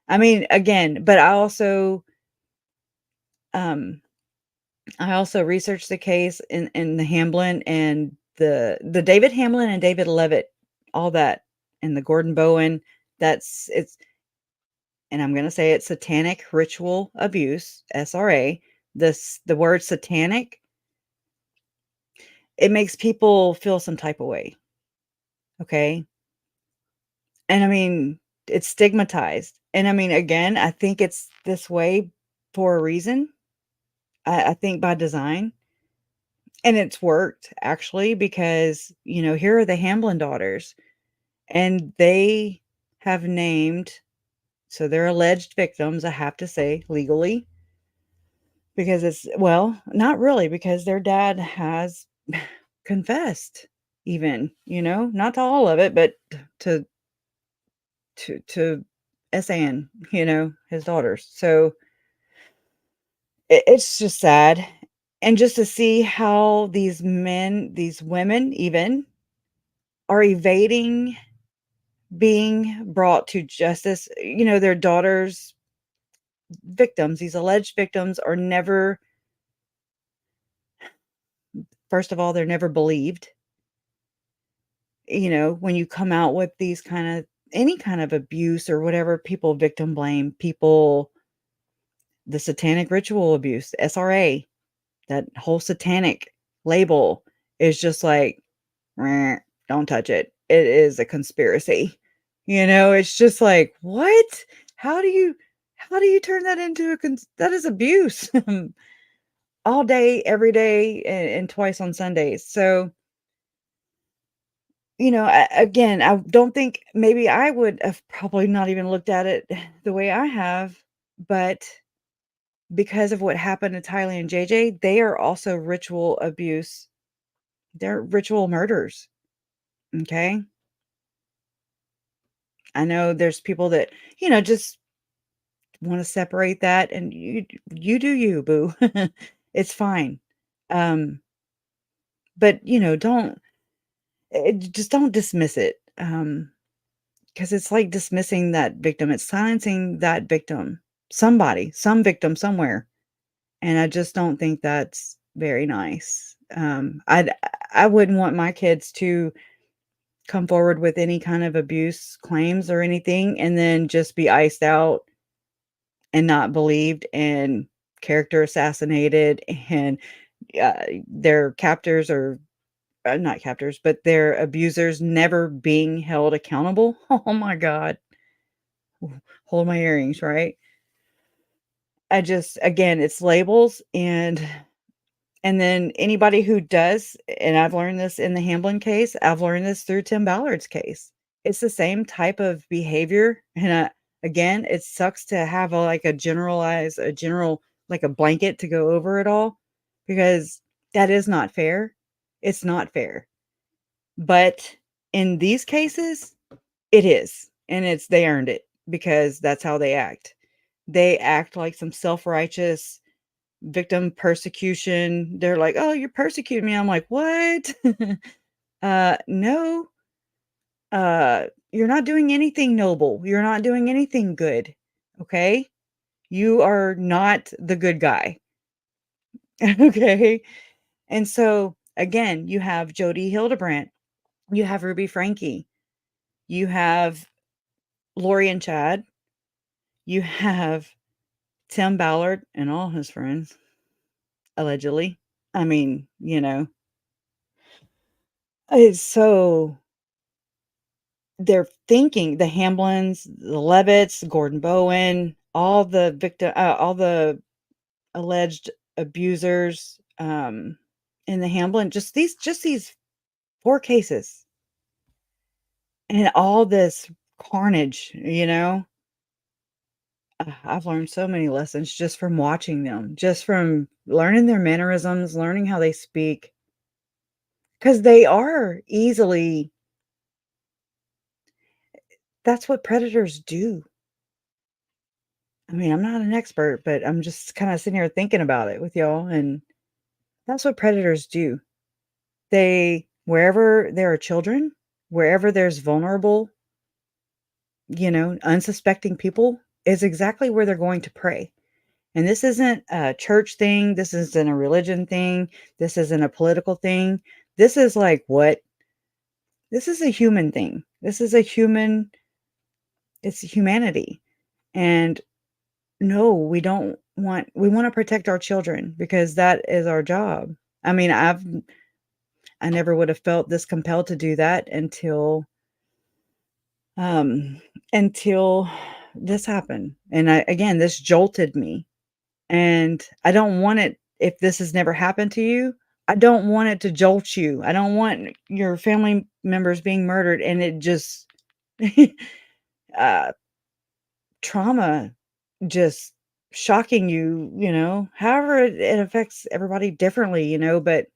I mean, again, but um I also researched the case in the Hamlin and the David Hamlin and David Levitt, all that, and the Gordon Bowen. That's it's and I'm gonna say it's satanic ritual abuse, SRA. The word satanic, it makes people feel some type of way. Okay. And I mean, it's stigmatized. And I mean, again, I think it's this way for a reason. I think by design. And it's worked actually because, you know, here are the Hamlin daughters and they have named, so they're alleged victims, I have to say, legally, because it's, well, not really, because their dad has confessed, even, you know, not to all of it, but to to SAN, you know, his daughters. So it's just sad. And just to see how these men, these women even, are evading being brought to justice. You know, their daughters, victims, these alleged victims, are never, first of all, they're never believed. You know, when you come out with these kind of, any kind of abuse or whatever, people victim blame, people, the satanic ritual abuse, SRA, that whole satanic label is just like, "Meh, don't touch it. It is a conspiracy." You know, it's just like, what? How do you how do you turn that into that is abuse all day, every day, and twice on Sundays. So, you know, again, I don't think maybe I would have probably not even looked at it the way I have, but because of what happened to Tylee and JJ, they are also ritual abuse. They're ritual murders. Okay. I know there's people that, you know, just want to separate that, and you do you, boo. It's fine. Um, but you know, just don't dismiss it. Because it's like dismissing that victim. It's silencing that victim. Somebody, some victim somewhere. And I just don't think that's very nice. I wouldn't want my kids to come forward with any kind of abuse claims or anything and then just be iced out and not believed and character assassinated, and their captors, or not captors, but their abusers never being held accountable. Oh my God. Hold my earrings, right? I just, again, it's labels, and then anybody who does, and I've learned this in the Hamlin case, I've learned this through Tim Ballard's case. It's the same type of behavior. And again, it sucks to have like a general, like a blanket to go over it all, because that is not fair. It's not fair. But in these cases, it is. And they earned it because that's how they act. They act like some self-righteous victim persecution. They're like, "Oh, you're persecuting me." I'm like, "What?" No. You're not doing anything noble. You're not doing anything good. Okay? You are not the good guy. Okay? And so, again, you have Jody Hildebrandt, you have Ruby Frankie, you have Lori and Chad, you have Tim Ballard and all his friends. allegedly. I mean, it's so they're thinking the Hamblins, the Levitts, Gordon Bowen, all the alleged abusers, in the Hamblin, just these 4 cases and all this carnage, I've learned so many lessons just from watching them, just from learning their mannerisms, learning how they speak, because they are easily that's what predators do. I mean, I'm not an expert, but I'm just kinda sitting here thinking about it with y'all, and that's what predators do. They wherever there are children, wherever there's vulnerable, unsuspecting people is exactly where they're going to prey. And this isn't a church thing, this isn't a religion thing, this isn't a political thing. This is like what this is a human thing. This is a human it's humanity. And no, we want to protect our children because that is our job. I mean, I never would have felt this compelled to do that um until this happened. And again, this jolted me. And I don't want it if this has never happened to you, I don't want it to jolt you. I don't want your family members being murdered and it just uh trauma just shocking you, however it affects everybody differently, but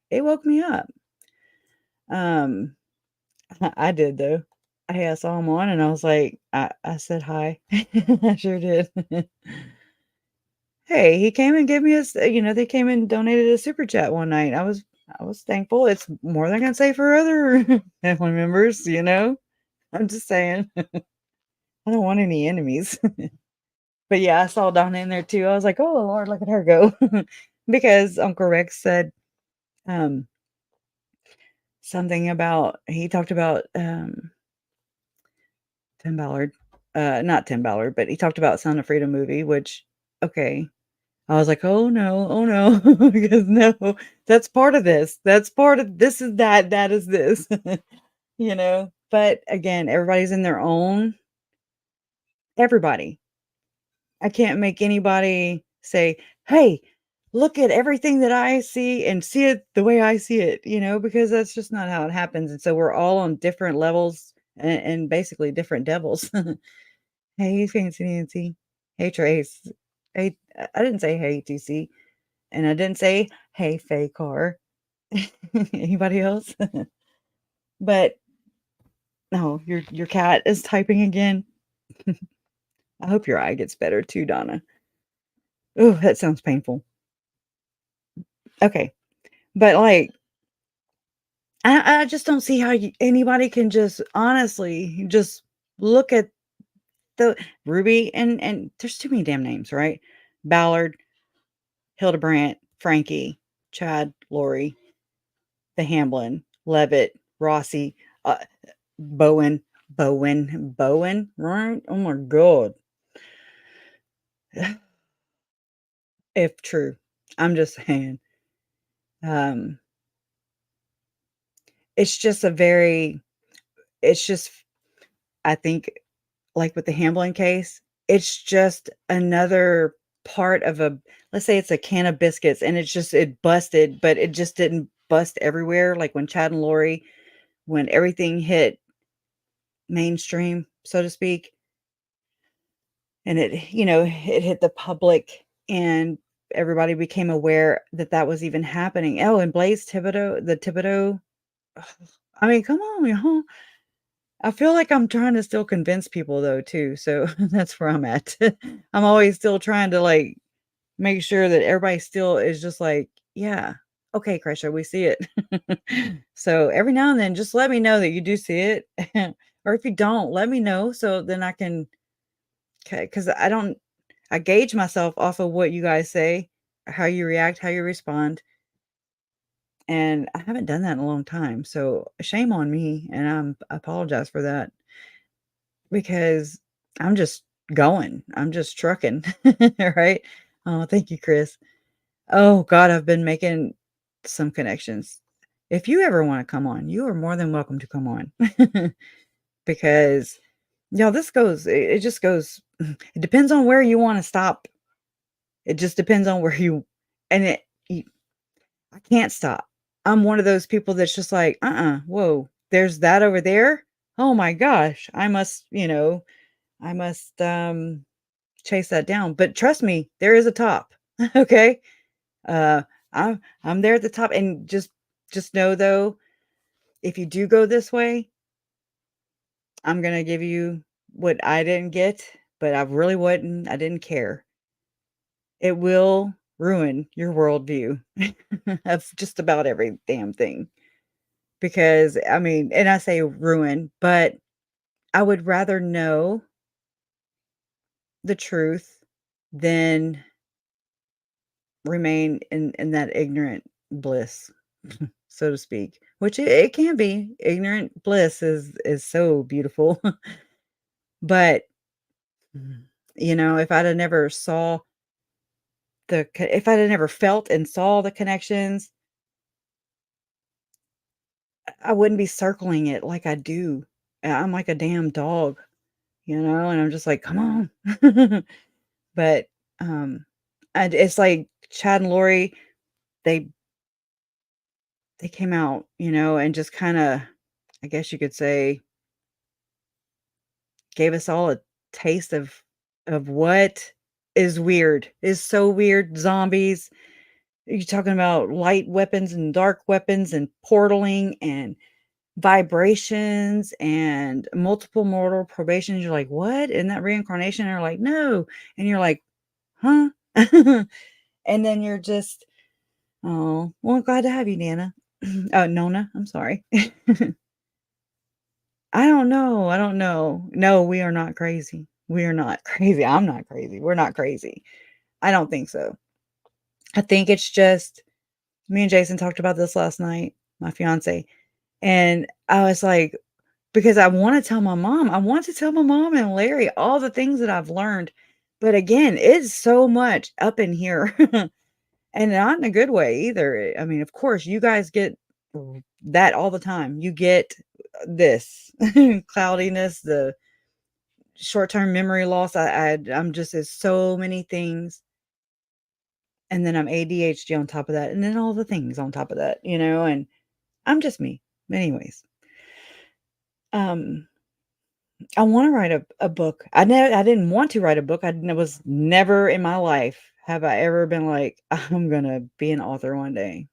it woke me up. Um, I did though. Hey, I saw him on and I was like, I said hi. I sure did. Hey, he came and gave me they came and donated a super chat one night. I was thankful. It's more than I can say for other family members, I'm just saying. I don't want any enemies. But yeah, I saw Donna in there too. I was like, "Oh Lord, look at her go." Because Uncle Rex said, um, something about he talked about, Tim Ballard. Not Tim Ballard, but he talked about Sound of Freedom movie, which okay. I was like, "Oh no, oh no." Because no, that's part of this. That's part of this is that, that is this. But again, everybody's in their own everybody. I can't make anybody say, "Hey, look at everything that I see and see it the way I see it," because that's just not how it happens. And so we're all on different levels and basically different devils. Hey, Fancy Nancy. Hey, Trace. Hey, I didn't say hey, TC. And I didn't say hey, Faye Car. Anybody else? But no, your cat is typing again. I hope your eye gets better too, Donna. Oh, that sounds painful. Okay. But like I just don't see how anybody can just honestly just look at the Ruby and there's too many damn names, right? Ballard, Hildebrandt, Frankie, Chad, Lori, the Hamblin, Levitt, Rossi, uh, Bowen, right? Oh my God. If true, I'm just saying. Um, it's just a very, it's just, I think like with the Hamblin case, it's just another part of let's say it's a can of biscuits and it busted, but it just didn't bust everywhere. Like when Chad and Lori, when everything hit mainstream, so to speak, and it hit the public and everybody became aware that that was even happening. Oh, and Blaze Thibodeau, the Thibodeau, I mean, come on, I feel like I'm trying to still convince people though too, so that's where I'm at. I'm always still trying to, like, make sure that everybody still is just like, "Yeah, okay, Krisha, we see it." So, every now and then, just let me know that you do see it, or if you don't, let me know so then I can 'cause I gauge myself off of what you guys say, how you react, how you respond, and I haven't done that in a long time, so shame on me, and I apologize for that. Because I'm just going. I'm just trucking, right? Oh, thank you, Chris. Oh God, I've been making some connections. If you ever want to come on, you are more than welcome to come on. Because this goes, it just goes, it depends on where you want to stop. It just depends on where and I can't stop. I'm one of those people that's just like, whoa, there's that over there. Oh my gosh, I must chase that down. But trust me, there is a top. Okay. Uh I'm there at the top, and just know though, if you do go this way, I'm gonna give you what I didn't get, but I didn't care. It will ruin your worldview of just about every damn thing. Because I mean, and I say ruin, but I would rather know the truth than remain in that ignorant bliss, so to speak. Which it can be. Ignorant bliss is so beautiful. But if I'd have never if I'd have never felt and saw the connections, I wouldn't be circling it like I do. I'm like a damn dog, and I'm just like, come on. But and it's like Chad and Lori, they came out, and just kind of, I guess you could say, gave us all a taste of what is so weird. Zombies. You're talking about light weapons and dark weapons and portaling and vibrations and multiple mortal probations. You're like, what? Isn't that reincarnation? And you're like, no. And you're like, huh? And then you're just, oh, well, glad to have you, Nana. Oh, Nona, I'm sorry. I don't know. I don't know. No, we are not crazy. We are not crazy. I'm not crazy. We're not crazy. I don't think so. I think it's just me and Jason talked about this last night, my fiance. And I was like, because I want to tell my mom, I want to tell my mom and Larry all the things that I've learned. But again, it's so much up in here. And not in a good way either. I mean, of course, you guys get that all the time. You get this cloudiness, the short-term memory loss. I'm just, there's so many things. And then I'm ADHD on top of that. And then all the things on top of that, and I'm just me. Anyways, I want to write a book. I didn't want to write a book. I was never in my life have I ever been like, I'm going to be an author one day.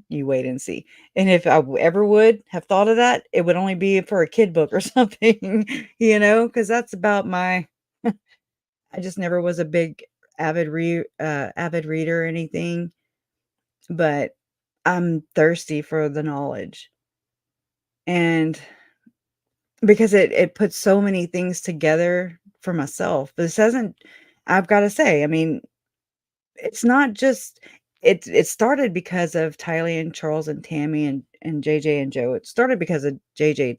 You wait and see. And if I ever would have thought of that, it would only be for a kid book or something, because that's about my, I just never was a big avid reader or anything, but I'm thirsty for the knowledge. And because it puts so many things together for myself. This hasn't, I've got to say, I mean, it's not just, it started because of Tylee and Charles and Tammy and JJ and Joe. It started because of JJ,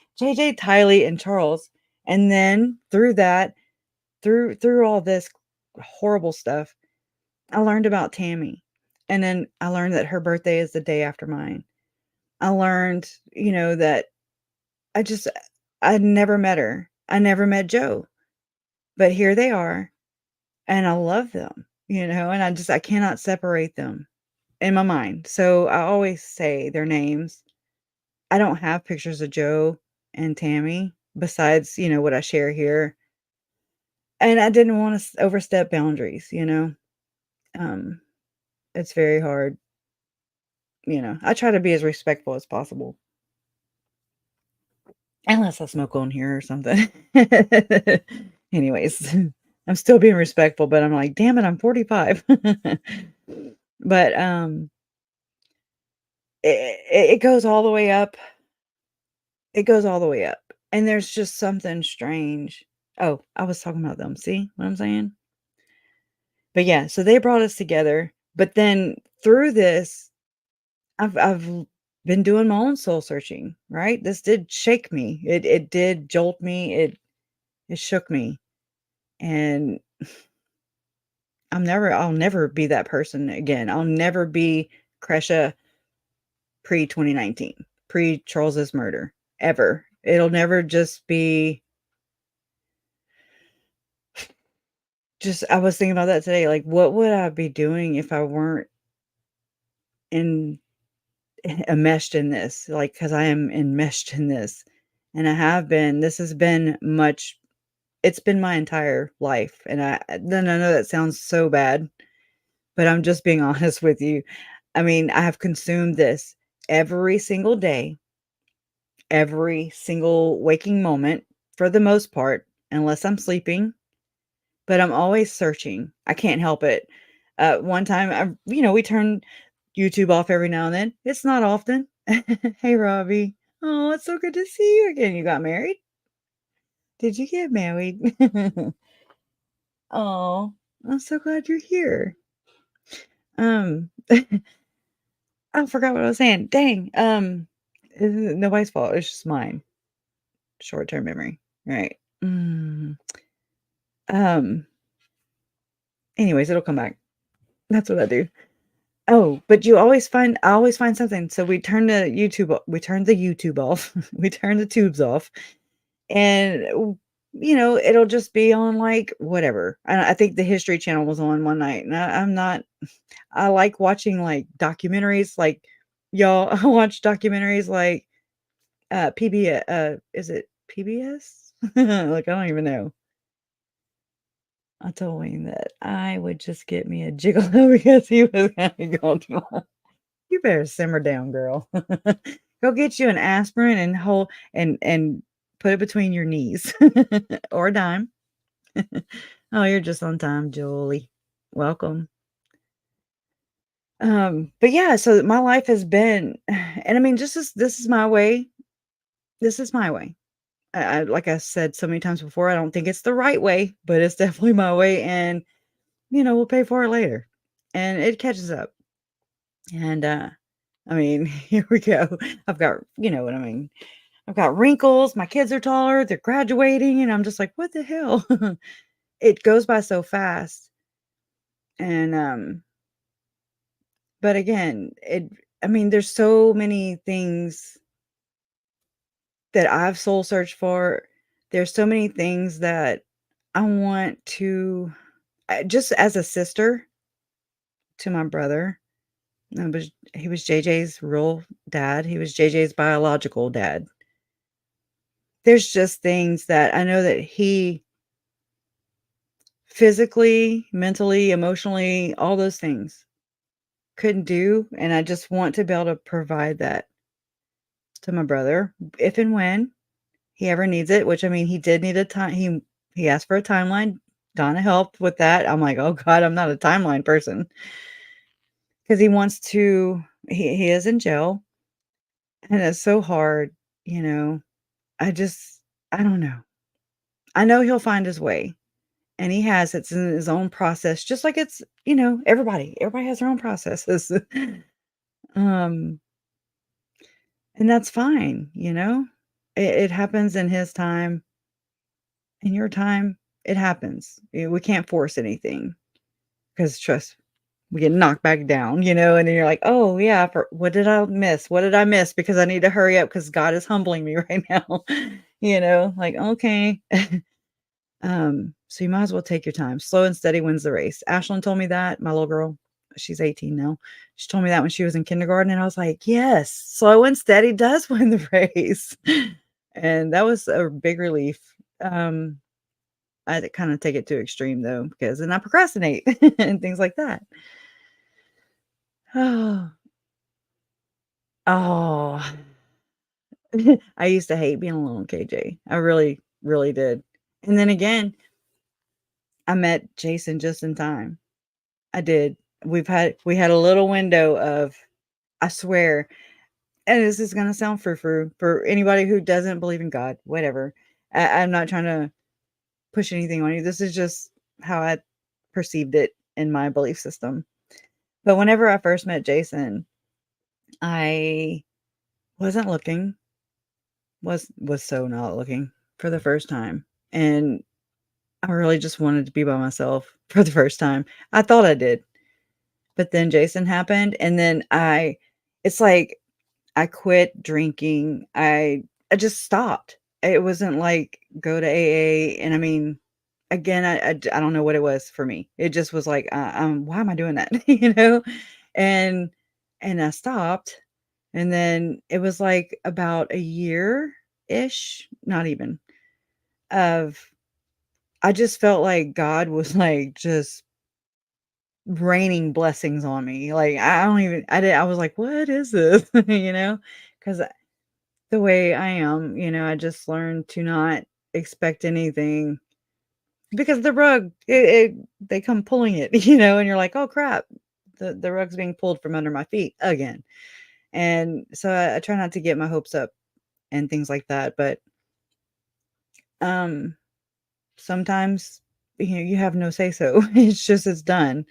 Tylee and Charles. And then through that, through all this horrible stuff, I learned about Tammy. And then I learned that her birthday is the day after mine. I learned, that I never met her. I never met Joe. But here they are, and I love them, and I cannot separate them in my mind. So I always say their names. I don't have pictures of Joe and Tammy besides, what I share here. And I didn't want to overstep boundaries, Um, it's very hard. I try to be as respectful as possible. Unless I smoke on here or something. Anyways, I'm still being respectful, but I'm like, damn it, I'm 45. But it goes all the way up. It goes all the way up. And there's just something strange. Oh, I was talking about them. See what I'm saying? But yeah, so they brought us together. But then through this, I've been doing my own soul searching, right? This did shake me. It did jolt me. It shook me. And I'll never be that person again. I'll never be Kresha pre 2019, pre Charles's murder, ever. It'll never just be just, I was thinking about that today. Like, what would I be doing if I weren't in enmeshed in this? Like, because I am enmeshed in this, and I have been. This has been much. It's been my entire life, and then I know that sounds so bad, but I'm just being honest with you. I mean, I have consumed this every single day, every single waking moment, for the most part, unless I'm sleeping. But I'm always searching. I can't help it. One time, we turn YouTube off every now and then. It's not often. Hey, Robbie. Oh, it's so good to see you again. You got married? Did you get married? Oh, I'm so glad you're here. Um, I forgot what I was saying. Dang. It's nobody's fault. It's just mine. Short-term memory. Right. Um. Anyways, it'll come back. That's what I do. Oh, but I always find something. So we turn the YouTube off. We turn the tubes off. And it'll just be on like whatever. I think the History Channel was on one night, and I like watching like documentaries, like y'all. I watch documentaries like PBS, is it PBS? Like, I don't even know. I told him that I would just get me a gigolo because he was kind of going too long. You better simmer down, girl. Go get you an aspirin and put it between your knees or a dime. Oh, you're just on time, Julie. Welcome. But yeah, so my life has been, and I mean, this is my way. This is my way. Like I said so many times before, I don't think it's the right way, but it's definitely my way, and we'll pay for it later, and it catches up. And I mean, here we go. I've got, you know what I mean. I've got wrinkles. My kids are taller. They're graduating, and I'm just like, what the hell? It goes by so fast. And but again, I mean, there's so many things that I've soul searched for. There's so many things that I want to, just as a sister to my brother. He was JJ's real dad. He was JJ's biological dad. There's just things that I know that he physically, mentally, emotionally, all those things couldn't do, and I just want to be able to provide that to my brother if and when he ever needs it, which, I mean, he did need a time. He asked for a timeline. Donna helped with that. I'm like, "Oh god, I'm not a timeline person." 'Cause he wants to, he is in jail, and it's so hard, you know? I just I don't know. I know he'll find his way, and he has. It's in his own process, just like it's, everybody. Everybody has their own processes. Um, and that's fine, you know? It happens in his time. In your time, it happens. We can't force anything, because trust, we get knocked back down, and then you're like, "Oh, yeah, for what did I miss? What did I miss? Because I need to hurry up because God is humbling me right now." Like, okay. So you might as well take your time. Slow and steady wins the race. Ashlyn told me that, my little girl. She's 18 now. She told me that when she was in kindergarten, and I was like, "Yes, slow and steady does win the race." And that was a big relief. I had to kind of take it to extreme though, because then I procrastinate and things like that. Oh, oh, I used to hate being alone, KJ. I really, really did. And then again, I met Jason just in time. I did. We had a little window of, I swear, and this is gonna sound frou-frou for anybody who doesn't believe in God, whatever. I'm not trying to push anything on you. This is just how I perceived it in my belief system. But whenever I first met Jason, I wasn't looking, was so not looking for the first time. And I really just wanted to be by myself for the first time. I thought I did. But then Jason happened, and then it's like I quit drinking. I just stopped. It wasn't like go to AA, and I mean, again, I don't know what it was for me. It just was like, why am I doing that? You know? And I stopped, and then it was like about a year-ish, not even, of I just felt like God was like just raining blessings on me. Like I don't even I was like, what is this? You know? Because the way I am, I just learned to not expect anything because the rug, they come pulling it, and you're like, oh crap, the rug's being pulled from under my feet again. And so I try not to get my hopes up and things like that. But um sometimes you have no say so. It's done.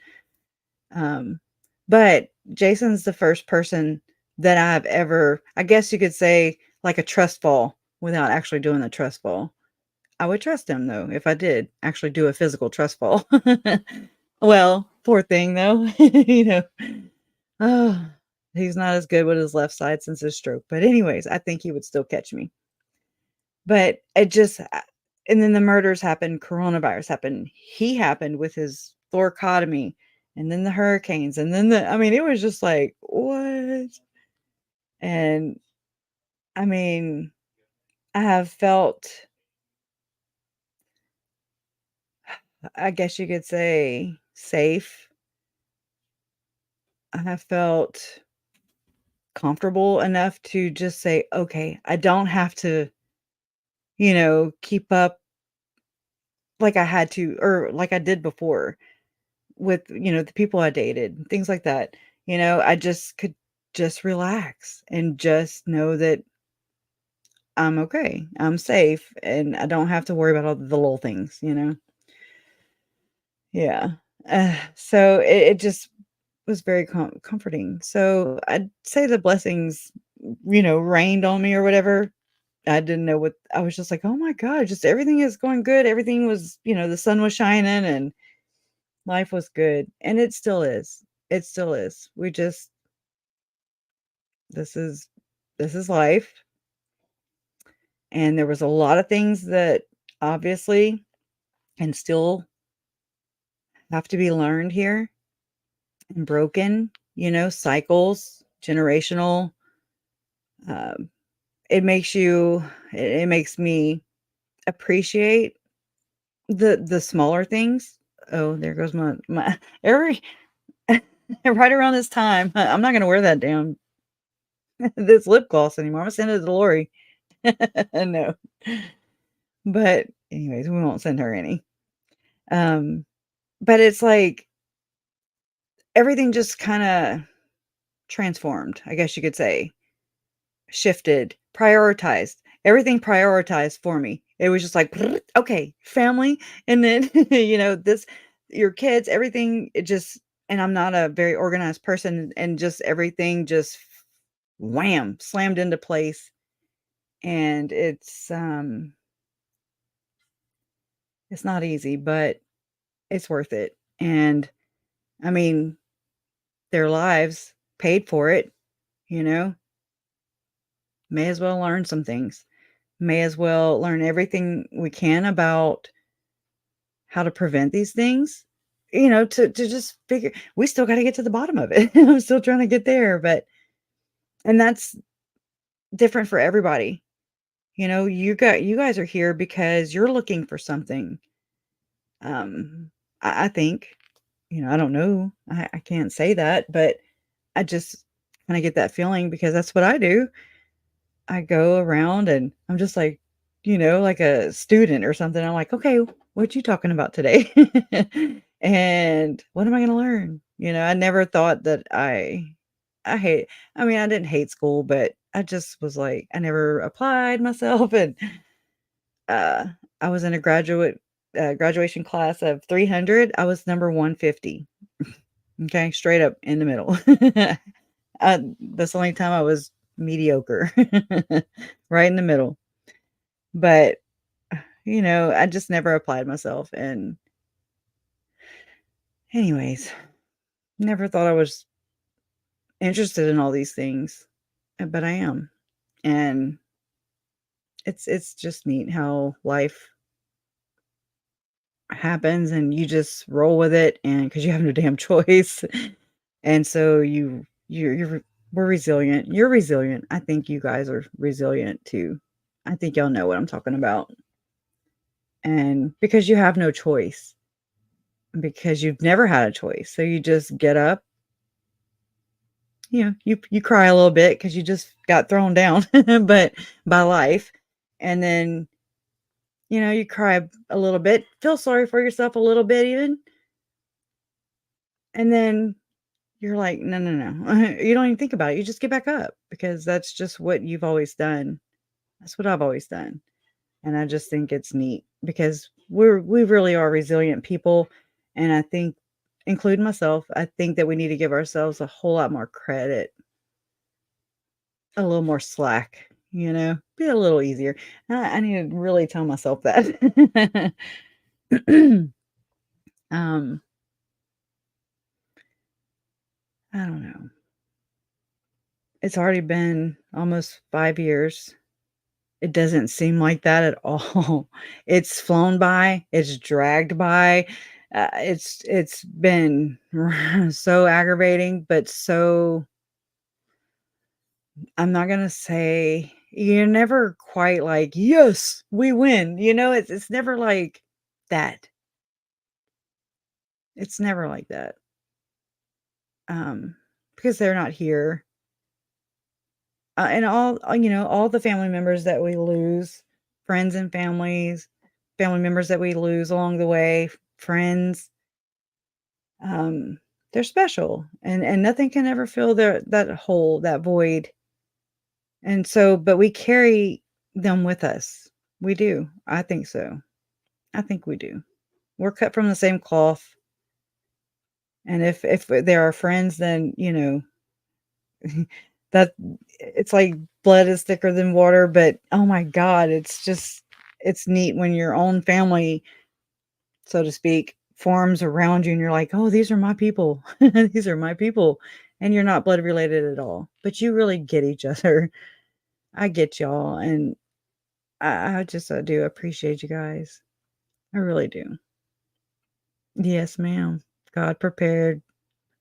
Um, but Jason's the first person that I've ever, I guess you could say, like a trust fall without actually doing the trust fall. I would trust him though if I did actually do a physical trust fall. Well, poor thing though, Oh, he's not as good with his left side since his stroke. But anyways, I think he would still catch me. But and then the murders happened, coronavirus happened. He happened with his thoracotomy, and then the hurricanes, and then I mean, it was just like, what? And I mean, I have felt, I guess you could say, safe. I have felt comfortable enough to just say, okay, I don't have to, keep up like I had to or like I did before with, the people I dated, things like that. I just could just relax and just know that I'm okay. I'm safe and I don't have to worry about all the little things. Yeah. So it just was very comforting. So I'd say the blessings, rained on me or whatever. I didn't know what I was just like, oh my God, just everything is going good. Everything was, the sun was shining and life was good. And it still is. It still is. This is life. And there was a lot of things that obviously and still have to be learned here and broken, cycles, generational. Um, it makes me appreciate the smaller things. Oh, there goes my every right around this time. I'm not gonna wear that damn this lip gloss anymore. I'm gonna send it to Lori. No. But anyways, we won't send her any. But it's like everything just kind of transformed, I guess you could say, shifted, prioritized. Everything prioritized for me. It was just like, okay, family. And then, this, your kids, everything, and I'm not a very organized person, and just everything just wham, slammed into place. And it's not easy, but it's worth it. And I mean, their lives paid for it, you know? May as well learn some things. May as well learn everything we can about how to prevent these things, to just figure we still got to get to the bottom of it. I'm still trying to get there, and that's different for everybody. You guys are here because you're looking for something. I think, I don't know. I can't say that, but I just kind of get that feeling because that's what I do. I go around and I'm just like, like a student or something. I'm like, okay, what you talking about today? And what am I going to learn? I never thought that I mean, I didn't hate school, but I just was like, I never applied myself. And uh, I was in a graduation class of 300. I was number 150. Okay, straight up in the middle. That's the only time I was mediocre. Right in the middle. But I just never applied myself. And anyways, never thought I was interested in all these things, but I am. And it's just neat how life happens and you just roll with it, and because you have no damn choice. And so we're resilient. You're resilient. I think you guys are resilient too. I think y'all know what I'm talking about. And because you have no choice, because you've never had a choice. So you just get up, you cry a little bit because you just got thrown down, but by life. And then, you cry a little bit, feel sorry for yourself a little bit even. And then you're like, no, no, no. You don't even think about it. You just get back up because that's just what you've always done. That's what I've always done. And I just think it's neat because we really are resilient people. And I think, including myself, I think that we need to give ourselves a whole lot more credit, a little more slack, be a little easier. I need to really tell myself that. um, I don't know. It's already been almost 5 years. It doesn't seem like that at all. It's flown by, it's dragged by. It's been so aggravating, but so I'm not gonna say you're never quite like, yes, we win. It's never like that. It's never like that. Because they're not here. And all the family members that we lose, friends and family members that we lose along the way, friends, they're special, and nothing can ever fill that hole, that void. And so, but we carry them with us. We do. I think so. I think we do. We're cut from the same cloth. And if there are friends, then that it's like blood is thicker than water. But oh my God, it's neat when your own family, so to speak, forms around you and you're like, oh, these are my people. These are my people. And you're not blood related at all, but you really get each other. I get y'all. And I do appreciate you guys. I really do. Yes, ma'am. God prepared,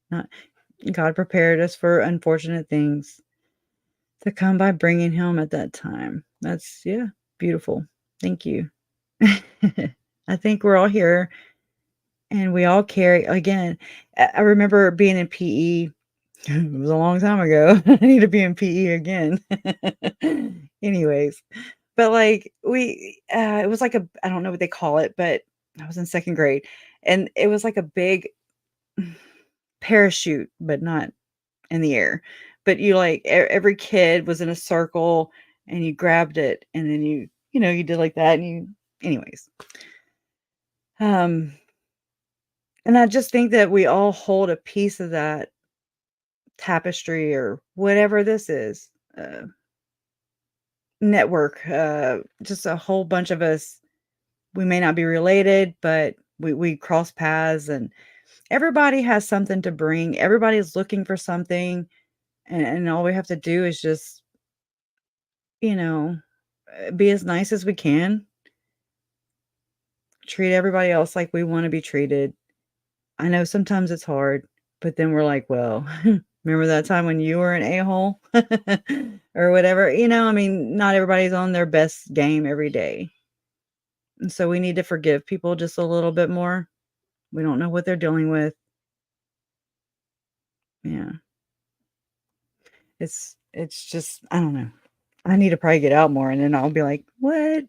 not God prepared us for unfortunate things to come by bringing him at that time. That's, yeah, beautiful. Thank you. I think we're all here and we all carry, again, I remember being in PE. It was a long time ago. I need to be in PE again. Anyways, but like it was like I don't know what they call it, but I was in second grade and it was like a big parachute, but not in the air. But you every kid was in a circle and you grabbed it and then you did like that and anyways. And I just think that we all hold a piece of that tapestry or whatever this is, network, just a whole bunch of us. We may not be related, but we cross paths and everybody has something to bring. Everybody's looking for something. And all we have to do is just, be as nice as we can. Treat everybody else like we want to be treated. I know sometimes it's hard, but then we're like, well, remember that time when you were an a-hole or whatever, I mean, not everybody's on their best game every day. And so we need to forgive people just a little bit more. We don't know what they're dealing with. Yeah. It's just, I don't know. I need to probably get out more and then I'll be like, what?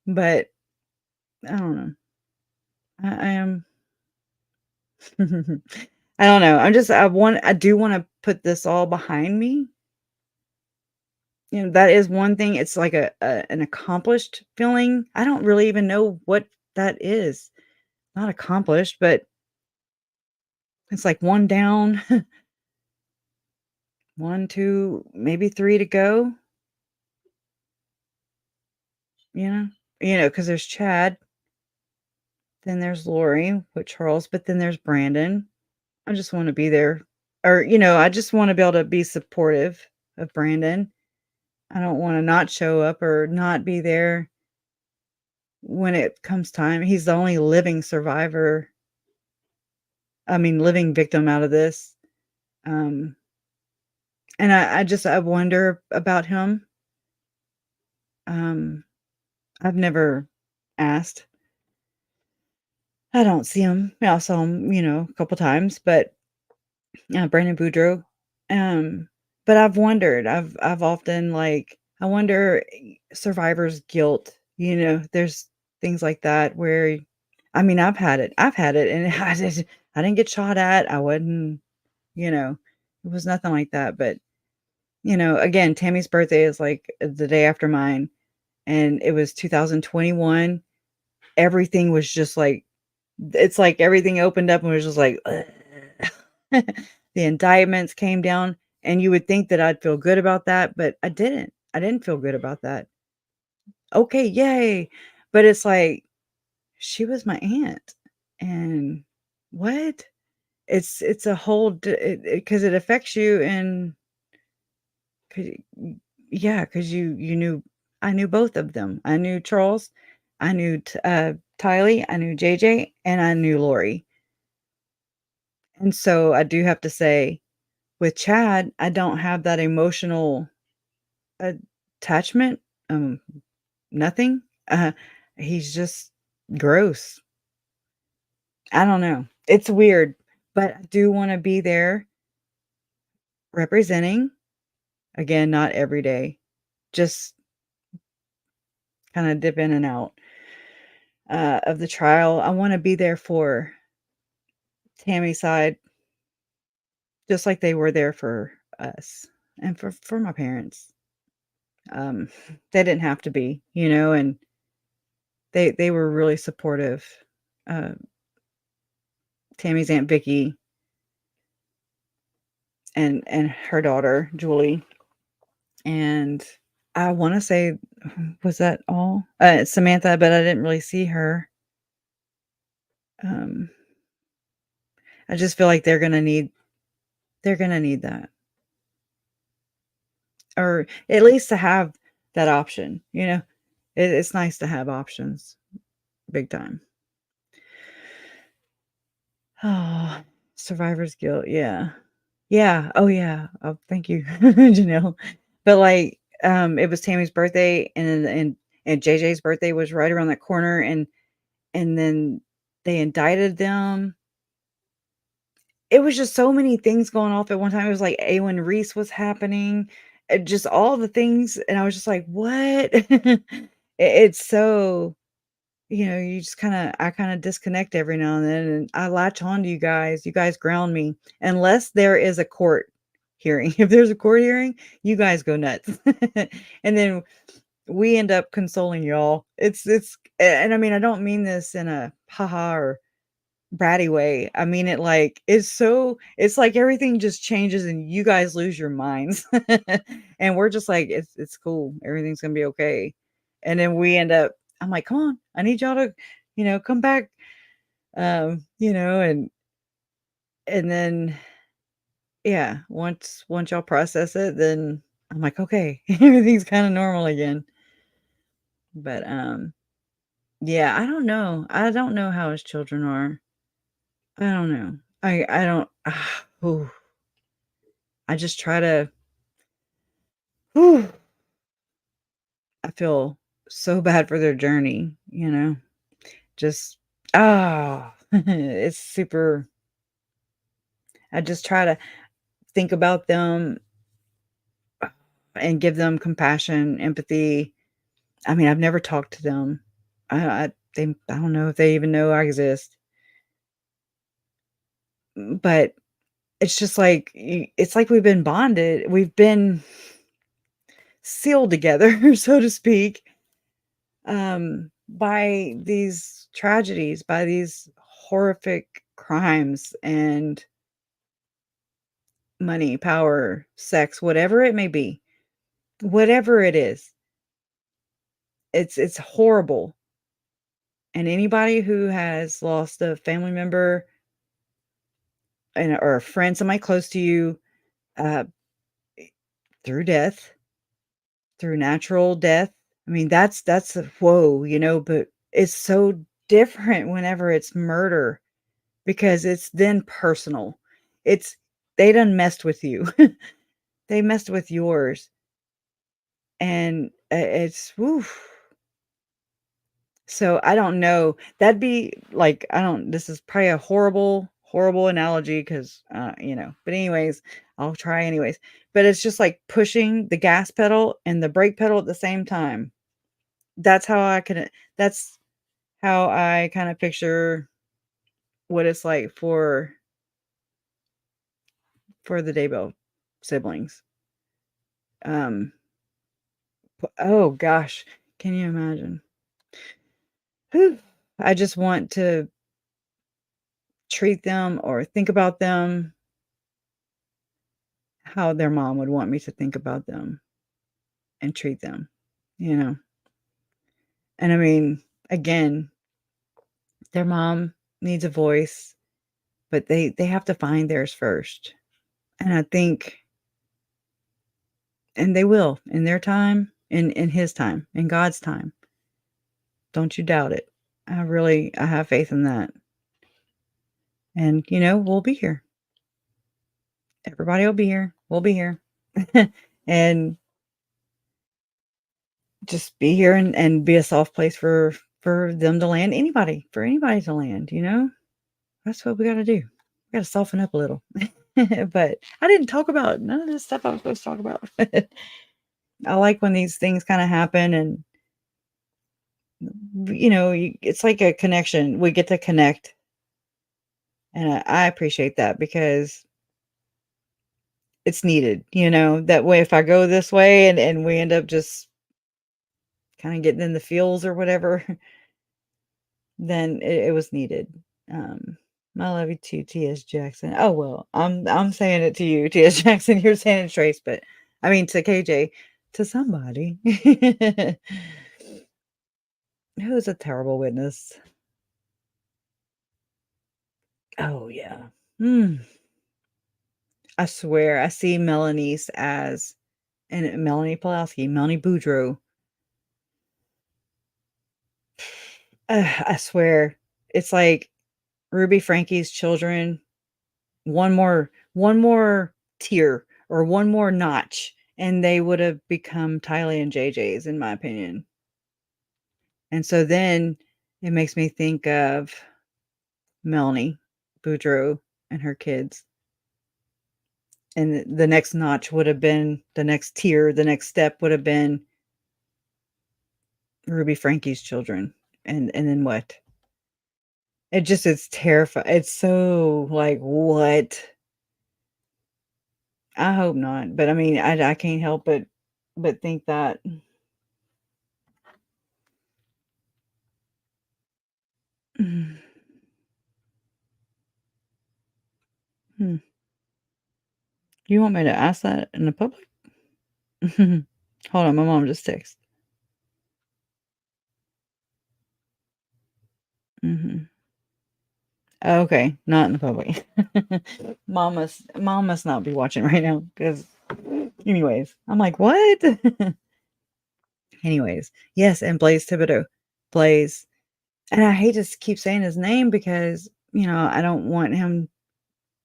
But I don't know. I am I don't know. I do want to put this all behind me. That is one thing. It's like an accomplished feeling. I don't really even know what that is. Not accomplished, but it's like one down, 1, 2, maybe 3 to go. you know? Because there's Chad, then there's Lori with Charles, but then there's Brandon. I just wanna be there, or, I just wanna be able to be supportive of Brandon. I don't wanna not show up or not be there when it comes time. He's the only living survivor, I mean, living victim out of this. Um, and I wonder about him. Um, I've never asked. I don't see him. I saw him, a couple times, but Brandon Boudreaux. Um, but I've wondered. I've often I wonder survivor's guilt. There's things like that where, I mean, I've had it. I've had it, and I didn't get shot at. I wasn't. It was nothing like that. But again, Tammy's birthday is like the day after mine, and it was 2021. Everything was just like, it's like everything opened up and was just like, the indictments came down, and you would think that I'd feel good about that, but I didn't. I didn't feel good about that. Okay, yay. But it's like, she was my aunt. And what? It's a whole, because it affects you, and 'cause yeah, because you knew, I knew both of them. I knew Charles, I knew Tylee, I knew JJ, and I knew Lori. And so I do have to say, with Chad, I don't have that emotional attachment. Um, Nothing. He's just gross. I don't know. It's weird, but I do want to be there representing. Again, not every day. Just kind of dip in and out of the trial. I want to be there for Tammy's side, just like they were there for us and for my parents. Um, they didn't have to be, and they were really supportive. Uh, Tammy's Aunt Vicky and her daughter Julie, and I want to say, was that all? Samantha, but I didn't really see her. Um, I just feel like they're gonna need that, or at least to have that option. It's nice to have options, big time. Oh, survivor's guilt. Yeah. Yeah. Oh, yeah. Oh, thank you, Janelle. But it was Tammy's birthday, and JJ's birthday was right around that corner, and then they indicted them. It was just so many things going off at one time. It was like Awen Reese was happening, just all the things, and I was just like, "What?" It's so, you just I kinda disconnect every now and then, and I latch on to you guys. You guys ground me, unless there is a court hearing. If there's a court hearing, you guys go nuts. And then we end up consoling y'all. And I mean, I don't mean this in a haha or bratty way. I mean it like, it's like everything just changes and you guys lose your minds. And we're just like, it's cool. Everything's gonna be okay. And then we end up, I'm like, come on, I need y'all to, come back. And then yeah, once y'all process it, then I'm like, okay, everything's kind of normal again. But yeah, I don't know. I don't know how his children are. I don't know. I don't. Ooh, I just try to. Whew, I feel so bad for their journey. Just it's super. I just try to think about them and give them compassion, empathy. I mean, I've never talked to them. I don't know if they even know I exist. But it's just like it's like we've been bonded. We've been sealed together, so to speak, by these tragedies, by these horrific crimes and money, power, sex, whatever it may be, whatever it is. It's horrible. And anybody who has lost a family member and or a friend, somebody close to you, uh, through death, through natural death. I mean, that's a whoa, but it's so different whenever it's murder because it's then personal. It's they done messed with you. They messed with yours. And it's woo. So I don't know. That'd be like I don't. This is probably a horrible, horrible analogy because But anyways, I'll try anyways. But it's just like pushing the gas pedal and the brake pedal at the same time. That's how I can. That's how I kind of picture what it's like for the Daybell siblings. Oh gosh, can you imagine? Whew. I just want to treat them or think about them how their mom would want me to think about them and treat them, you know? And I mean, again, their mom needs a voice, but they have to find theirs first. And I think and they will in their time, in his time, in God's time. Don't you doubt it. I have faith in that. And we'll be here. Everybody will be here. We'll be here. And just be here and be a soft place for them to land, for anybody to land, That's what we gotta do. We gotta soften up a little. But I didn't talk about none of this stuff I was supposed to talk about. I like when these things kinda happen and, it's like a connection. We get to connect. And I appreciate that because it's needed, That way if I go this way and we end up just kinda getting in the feels or whatever, then it was needed. I love you too, T.S. Jackson. Oh, well, I'm saying it to you, T.S. Jackson. You're saying it, Trace, but I mean to KJ, to somebody who's a terrible witness. Oh yeah. I swear I see Melanie's as and Melanie Pulaski, Melanie Boudreaux. I swear it's like Ruby Frankie's children. One more tier or one more notch, and they would have become Tylee and JJ's, in my opinion. And so then it makes me think of Melanie Boudreaux and her kids. And the next notch would have been the next tier, the next step would have been Ruby Frankie's children. And then what? It's terrifying. It's so like, what? I hope not. But I mean, I can't help but think that. Hmm. You want me to ask that in the public? Hold on, my mom just texted. Okay, not in the public. Mom must not be watching right now because anyways, I'm like, what? Anyways, yes, and Blaze Thibodeau. Blaze. And I hate to keep saying his name because, I don't want him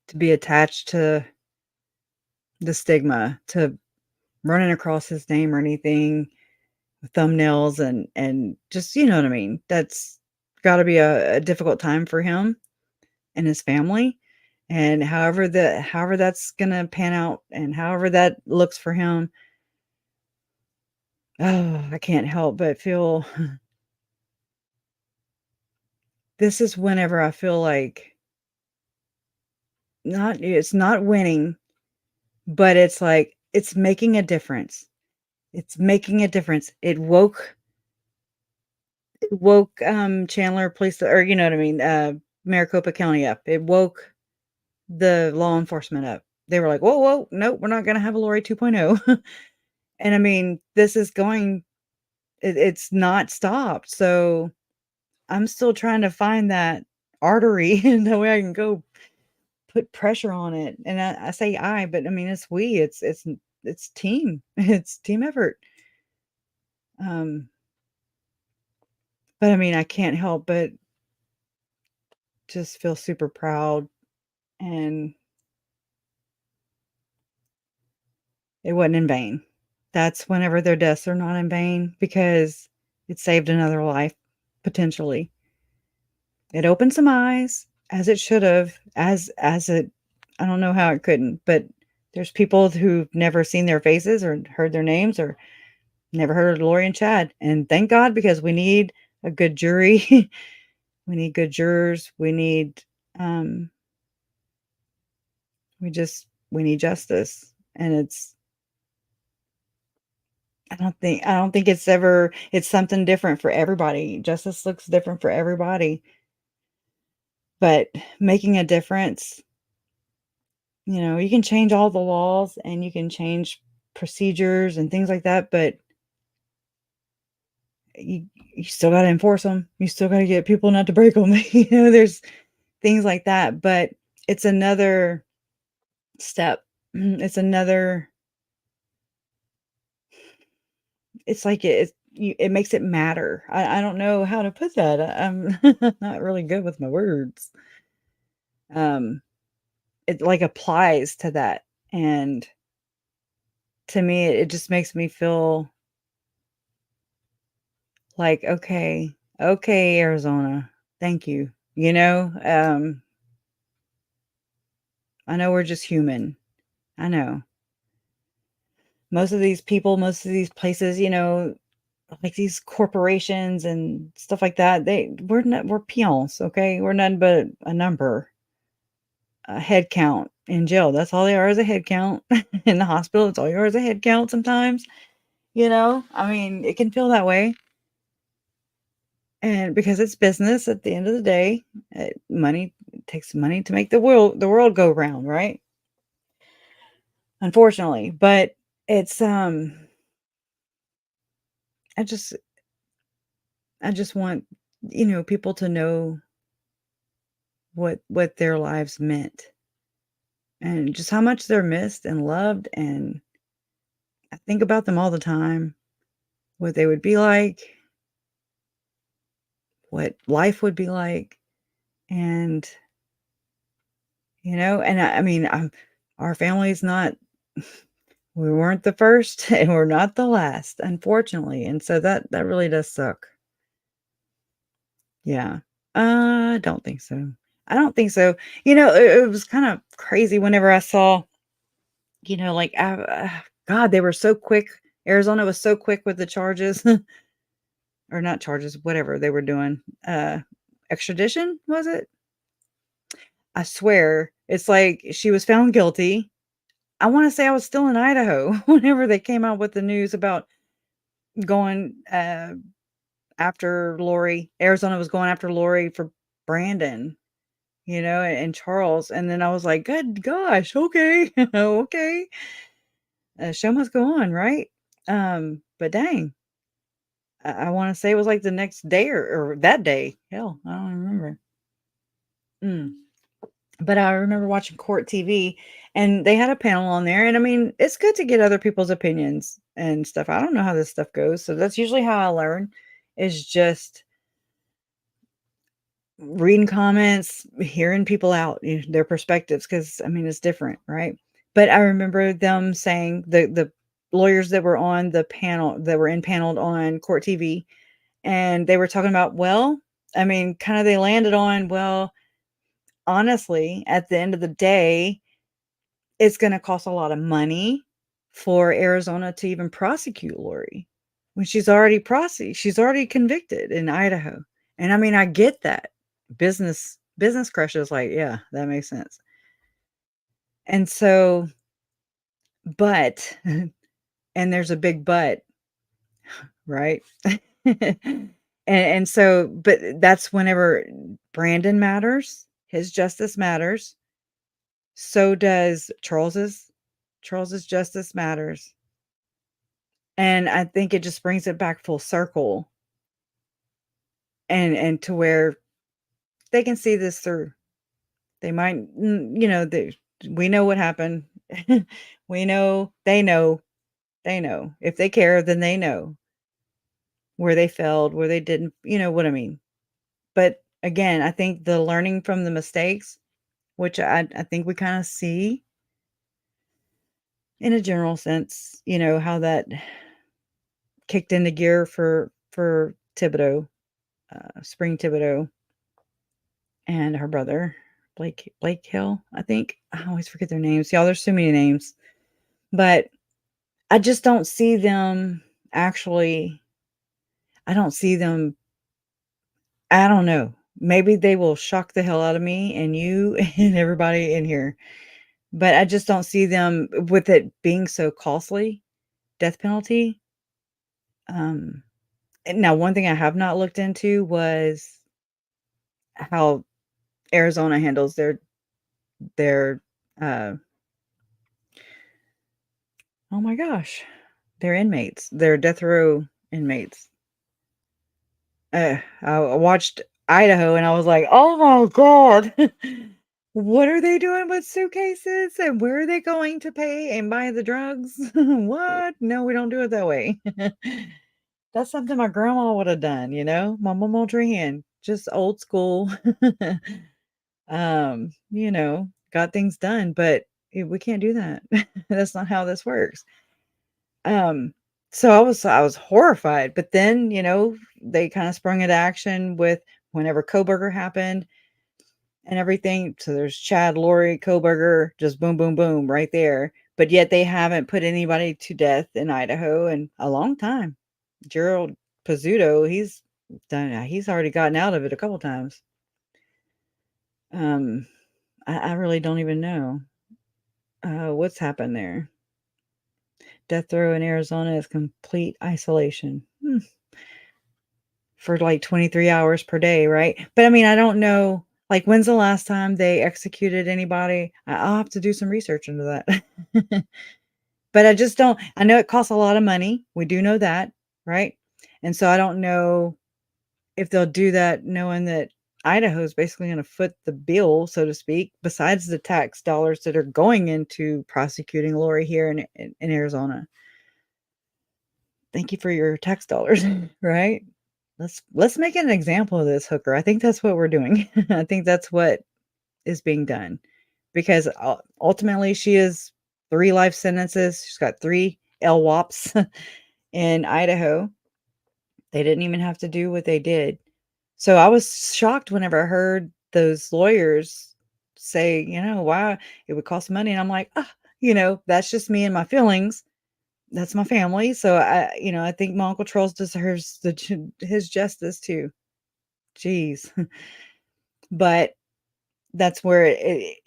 to be attached to the stigma, to running across his name or anything, with thumbnails and just, you know what I mean? That's got to be a difficult time for him and his family. And however that's gonna pan out and however that looks for him, oh, I can't help but feel this is whenever I feel like it's not winning, but it's like it's making a difference. It's making a difference. It woke Chandler Police, or you know what I mean, Maricopa County up. It woke the law enforcement up. They were like, whoa, nope, we're not gonna have a Lori 2.0. And I mean, this is going it's not stopped. So I'm still trying to find that artery and the way I can go put pressure on it. And I say I, but I mean it's we. It's team. It's team effort. Um, but I mean I can't help but just feel super proud, and it wasn't in vain. That's whenever their deaths are not in vain, because it saved another life potentially. It opened some eyes, as it should have, as it, I don't know how it couldn't, but there's people who've never seen their faces or heard their names or never heard of Lori and Chad. And thank God, because we need a good jury. We need good jurors. We need um we need justice. And I don't think it's something different for everybody. Justice looks different for everybody. But making a difference, you can change all the laws and you can change procedures and things like that, but you still got to enforce them. You still got to get people not to break them. There's things like that, but it's another step. It's another, it's like it makes it matter. I don't know how to put that. I'm not really good with my words. It like applies to that. And to me, it just makes me feel like, okay, Arizona, thank you. I know we're just human. I know. Most of these people, most of these places, like these corporations and stuff like that, we're peons, okay? We're nothing but a number, a head count in jail. That's all they are, is a head count. In the hospital, it's all you are, is a head count sometimes. I mean, it can feel that way. And because it's business at the end of the day, money, it takes money to make the world go round, right? Unfortunately, but it's I just I just want, people to know what their lives meant, and just how much they're missed and loved. And I think about them all the time, what they would be like, what life would be like. And and I mean, our family's not, we weren't the first and we're not the last, unfortunately. And so that really does suck. Yeah. I don't think so. I don't think so. It was kind of crazy whenever I saw, like, God, they were so quick. Arizona was so quick with the charges, or not charges, whatever they were doing. Extradition, was it? I swear, it's like she was found guilty. I want to say I was still in Idaho whenever they came out with the news about going after Lori. Arizona was going after Lori for Brandon, and Charles. And then I was like, good gosh, okay, okay. Show must go on, right? But dang, I want to say it was like the next day or that day. Hell, I don't remember. Mm. But I remember watching court TV, and they had a panel on there. And I mean, it's good to get other people's opinions and stuff. I don't know how this stuff goes. So that's usually how I learn, is just reading comments, hearing people out, their perspectives, because I mean, it's different, right? But I remember them saying, the lawyers that were on the panel, that were impaneled on court TV, and they were talking about, well, I mean, kind of they landed on, well, honestly, at the end of the day, it's going to cost a lot of money for Arizona to even prosecute Lori when she's already convicted in Idaho. And I mean, I get that. Business crushes, like, yeah, that makes sense. And so, but and there's a big but, right? And so, but that's whenever Brandon matters, his justice matters. So does Charles's justice matters. And I think it just brings it back full circle, and to where they can see this through. They might, we know what happened. We know, they know, they know. If they care, then they know where they failed, where they didn't, you know what I mean? But again, I think the learning from the mistakes, which I think we kind of see in a general sense, how that kicked into gear for Thibodeau, Spring Thibodeau, and her brother, Blake Hill, I think. I always forget their names. Y'all, there's so many names. But I just don't see them actually, I don't see them, I don't know. Maybe they will shock the hell out of me and you and everybody in here. But I just don't see them with it being so costly, death penalty. And now, one thing I have not looked into was how Arizona handles their oh my gosh, their inmates, their death row inmates. I watched Idaho and I was like, oh my God, what are they doing with suitcases and where are they going to pay and buy the drugs? What? No, we don't do it that way. That's something my grandma would have done, my mama Tran, just old school. Got things done, but we can't do that. That's not how this works. So I was horrified, but then, they kind of sprung into action with whenever Koberger happened and everything. So there's Chad, Lori, Koberger, just boom, boom, boom right there. But yet they haven't put anybody to death in Idaho in a long time. Gerald Pizzuto, he's already gotten out of it a couple times. I really don't even know what's happened there. Death row in Arizona is complete isolation for like 23 hours per day, right? But I mean, I don't know. Like, when's the last time they executed anybody? I'll have to do some research into that. But I just don't. I know it costs a lot of money. We do know that, right? And so I don't know if they'll do that knowing that Idaho is basically going to foot the bill, so to speak, besides the tax dollars that are going into prosecuting Lori here in Arizona. Thank you for your tax dollars, right? Let's make an example of this hooker. I think that's what we're doing. I think that's what is being done, because ultimately she is 3 life sentences. She's got 3 LWOPs in Idaho. They didn't even have to do what they did. So I was shocked whenever I heard those lawyers say, why it would cost money. And I'm like, that's just me and my feelings. That's my family. So I think my Uncle Charles deserves his justice too. Jeez. But that's where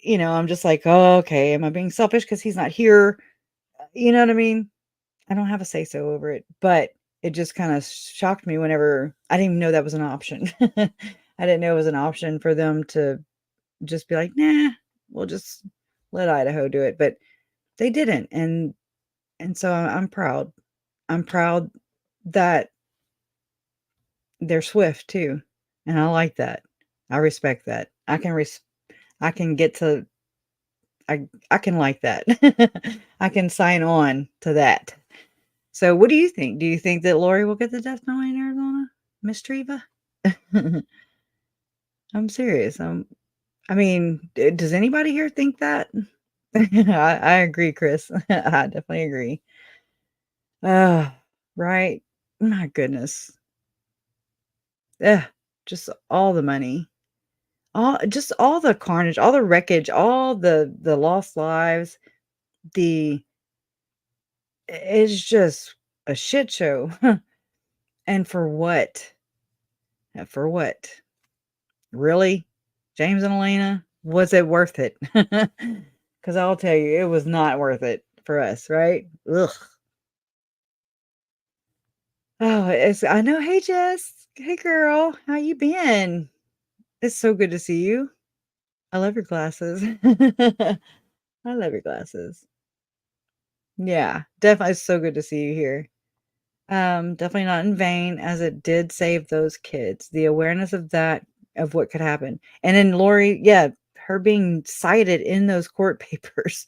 I'm just like, oh, okay. Am I being selfish because he's not here? You know what I mean? I don't have a say so over it, but it just kind of shocked me whenever I didn't even know that was an option. I didn't know it was an option for them to just be like, nah, we'll just let Idaho do it. But they didn't. And so I'm proud. I'm proud that they're swift too. And I like that. I respect that. I can get to, I can like that. I can sign on to that. So what do you think? Do you think that Lori will get the death penalty in Arizona? Miss Treva? I'm serious. I mean, does anybody here think that? I agree, Chris. I definitely agree. Right. My goodness. Just all the money. Just all the carnage, all the wreckage, all the lost lives. It's just a shit show. And for what? For what? Really? James and Elena? Was it worth it? Because I'll tell you, it was not worth it for us, right? Ugh. Oh, I know. Hey, Jess. Hey, girl. How you been? It's so good to see you. I love your glasses. I love your glasses. Yeah, definitely so good to see you here. Definitely not in vain, as it did save those kids. The awareness of that, of what could happen. And then Lori, yeah, her being cited in those court papers,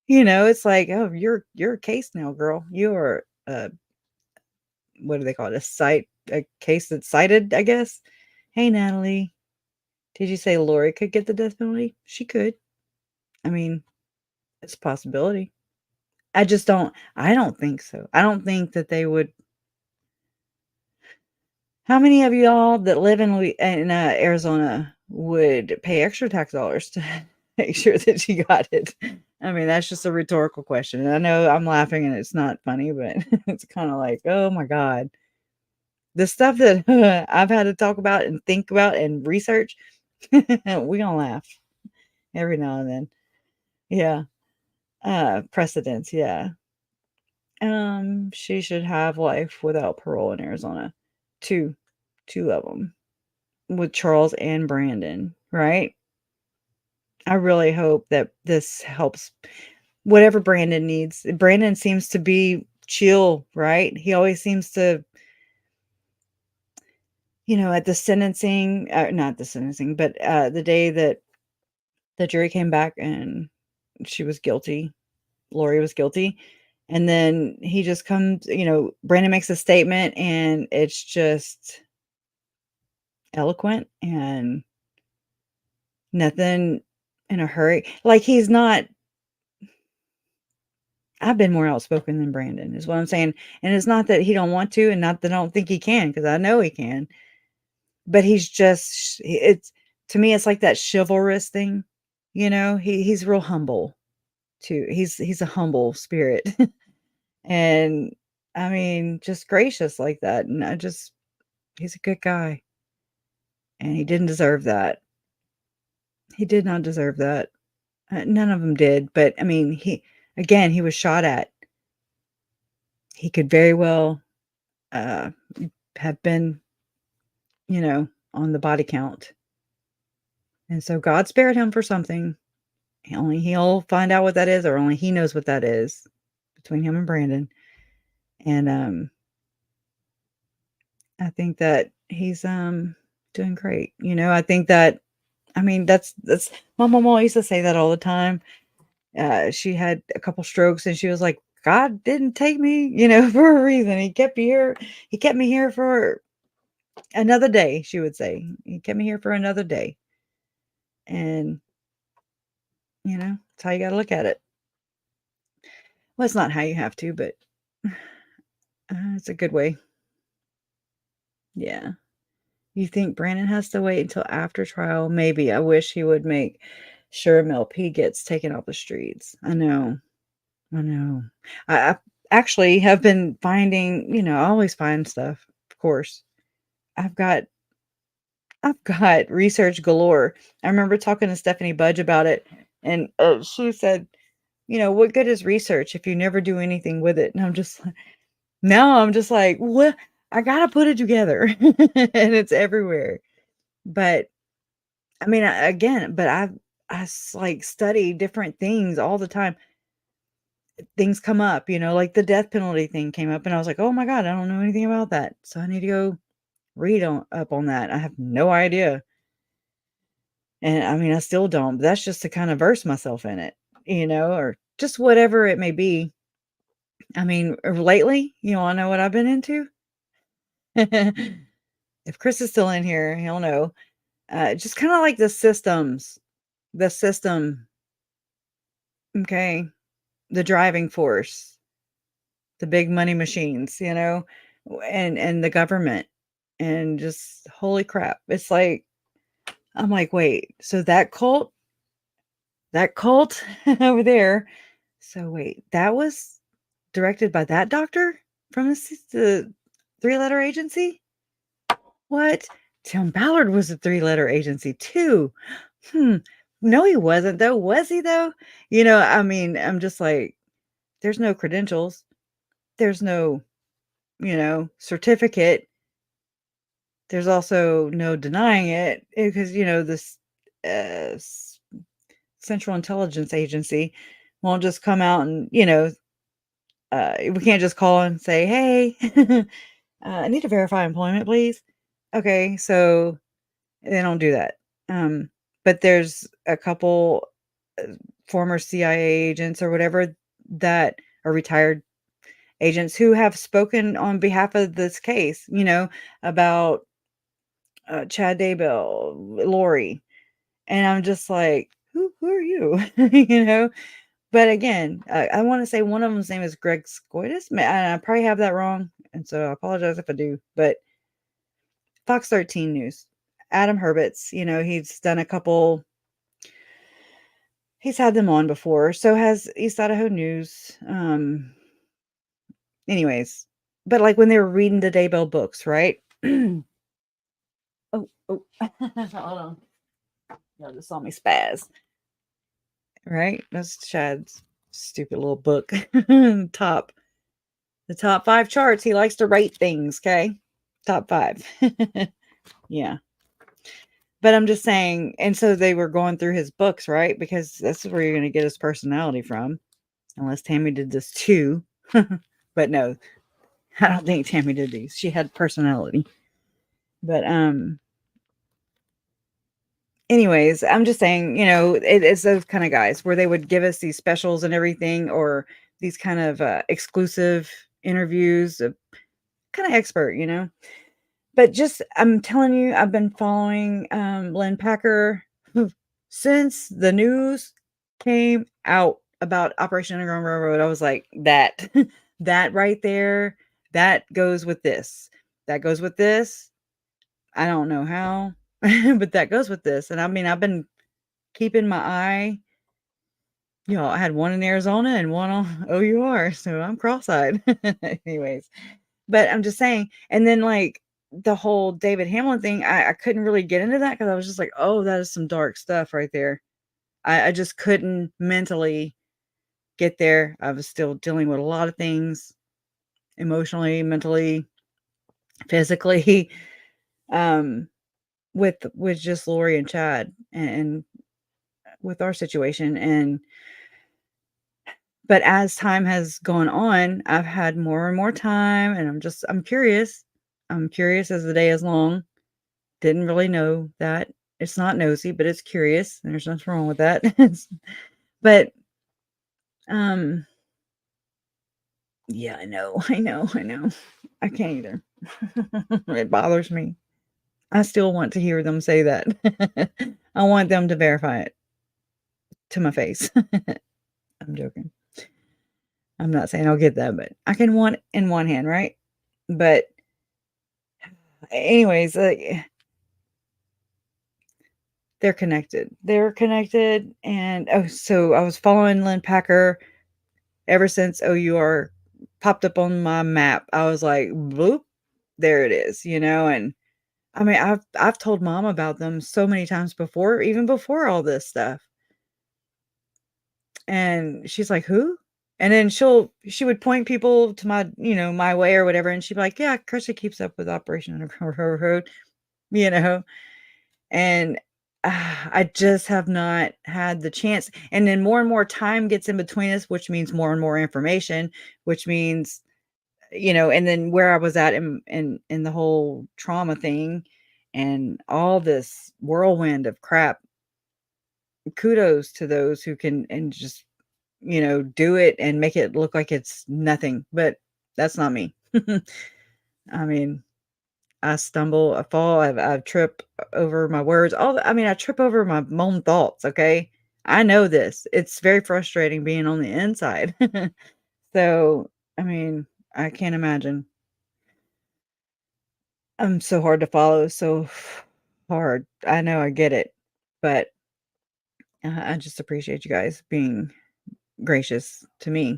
it's like, oh, you're a case now, girl. You're what do they call it? A case that's cited, I guess. Hey, Natalie, did you say Lori could get the death penalty? She could. I mean, it's a possibility. I don't think so. I don't think that they would. How many of y'all that live in Arizona would pay extra tax dollars to make sure that you got it? I mean, that's just a rhetorical question. And I know I'm laughing and it's not funny, but it's kind of like, oh my God. The stuff that I've had to talk about and think about and research, we gonna laugh every now and then. Yeah. Precedents, yeah. She should have life without parole in Arizona. Two of them with Charles and Brandon, right? I really hope that this helps whatever Brandon needs. Brandon seems to be chill, right? He always seems to, at the sentencing, not the sentencing, but the day that the jury came back and she was guilty, Lori was guilty. And then he just comes, Brandon makes a statement and it's just eloquent and nothing in a hurry. Like he's not. I've been more outspoken than Brandon is what I'm saying. And it's not that he don't want to and not that I don't think he can, because I know he can. But it's to me, it's like that chivalrous thing. He's real humble too. He's a humble spirit. And I mean, just gracious like that. And he's a good guy. And he didn't deserve that. He did not deserve that. None of them did. But I mean, he was shot at. He could very well have been, on the body count. And so God spared him for something. Only he'll find out what that is, or only he knows what that is between him and Brandon. And I think that he's doing great. I think that, I mean, that's my mom always used to say that all the time. She had a couple strokes and she was like, God didn't take me, for a reason. He kept me here. He kept me here for another day, she would say. He kept me here for another day. And, that's how you got to look at it. Well, it's not how you have to, but it's a good way. Yeah. You think Brandon has to wait until after trial? Maybe. I wish he would make sure MLP gets taken off the streets. I know. I actually have been finding, I always find stuff, of course. I've got research galore. I remember talking to Stephanie Budge about it, and she said, what good is research if you never do anything with it? And I'm just like, what? I gotta put it together, and it's everywhere. But I mean, I like study different things all the time. Things come up, like the death penalty thing came up, and I was like, oh my God, I don't know anything about that. So I need to go read up on that. I have no idea. And I mean, I still don't, but that's just to kind of verse myself in it, or just whatever it may be. I mean, lately, you want to know what I've been into? If Chris is still in here, he'll know. Just kind of like the system, okay? The driving force, the big money machines, and the government, and just holy crap. It's like, I'm like, wait, so that cult over there. So wait, that was directed by that doctor from the 3-letter agency? What? Tim Ballard was a 3-letter agency too. No, he wasn't though. Was he though? I mean, I'm just like, there's no credentials. There's no, certificate. There's also no denying it because, this Central Intelligence Agency won't just come out and, we can't just call and say, hey, I need to verify employment, please. Okay, so they don't do that. But there's a couple former CIA agents or whatever that are retired agents who have spoken on behalf of this case, about Chad Daybell, Lori. And I'm just like, who are you? But again, I want to say one of them's name is Greg Scoitus. I probably have that wrong. And so I apologize if I do. But Fox 13 News, Adam Herbets, he's done a couple. He's had them on before. So has East Idaho News. Anyways, but like when they were reading the Daybell books, right? oh, hold on. Y'all just saw me spaz. Right? That's Chad's stupid little book. The top 5 charts. He likes to rate things, okay? Top 5. Yeah. But I'm just saying, and so they were going through his books, right? Because this is where you're going to get his personality from. Unless Tammy did this too. But no, I don't think Tammy did these. She had personality. But anyways, I'm just saying, it's those kind of guys where they would give us these specials and everything, or these kind of exclusive interviews, kind of expert, But just, I'm telling you, I've been following Lynn Packer since the news came out about Operation Underground Railroad. I was like, that right there, that goes with this. That goes with this. I don't know how, but that goes with this. And I mean, I've been keeping my eye. I had one in Arizona and one on OUR, so I'm cross-eyed. Anyways, but I'm just saying. And then like the whole David Hamlin thing, I couldn't really get into that because I was just like, oh, that is some dark stuff right there. I just couldn't mentally get there. I was still dealing with a lot of things emotionally, mentally, physically, with just Lori and Chad and with our situation. But as time has gone on, I've had more and more time, and I'm curious. I'm curious as the day is long. Didn't really know that. It's not nosy, but it's curious. There's nothing wrong with that. But yeah, I know. I can't either. It bothers me. I still want to hear them say that. I want them to verify it to my face. I'm joking. I'm not saying I'll get that, but I can want in one hand, right? But anyways, they're connected. And so I was following Lynn Packer ever since OUR popped up on my map. I was like, bloop, there it is, and I mean, I've told mom about them so many times before, even before all this stuff. And she's like, who? And then she would point people to my, my way or whatever. And she'd be like, yeah, Kirsty keeps up with Operation Underground Road, and I just have not had the chance. And then more and more time gets in between us, which means more and more information, which means, and then where I was at in the whole trauma thing and all this whirlwind of crap. Kudos to those who can and just, do it and make it look like it's nothing, but that's not me. I mean, I stumble, I fall, I trip over my words. I trip over my own thoughts. Okay. I know this. It's very frustrating being on the inside. So, I mean, I can't imagine. I'm so hard to follow. So hard. I know I get it, but I just appreciate you guys being gracious to me,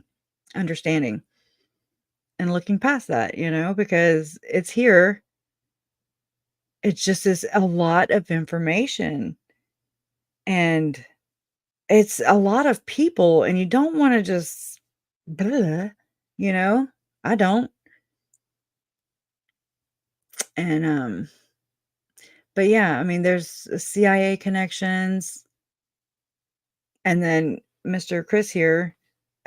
understanding and looking past that, because it's here. It's just is a lot of information and it's a lot of people and you don't want to just, blah, I don't. And, but yeah, I mean, there's CIA connections and then Mr. Chris here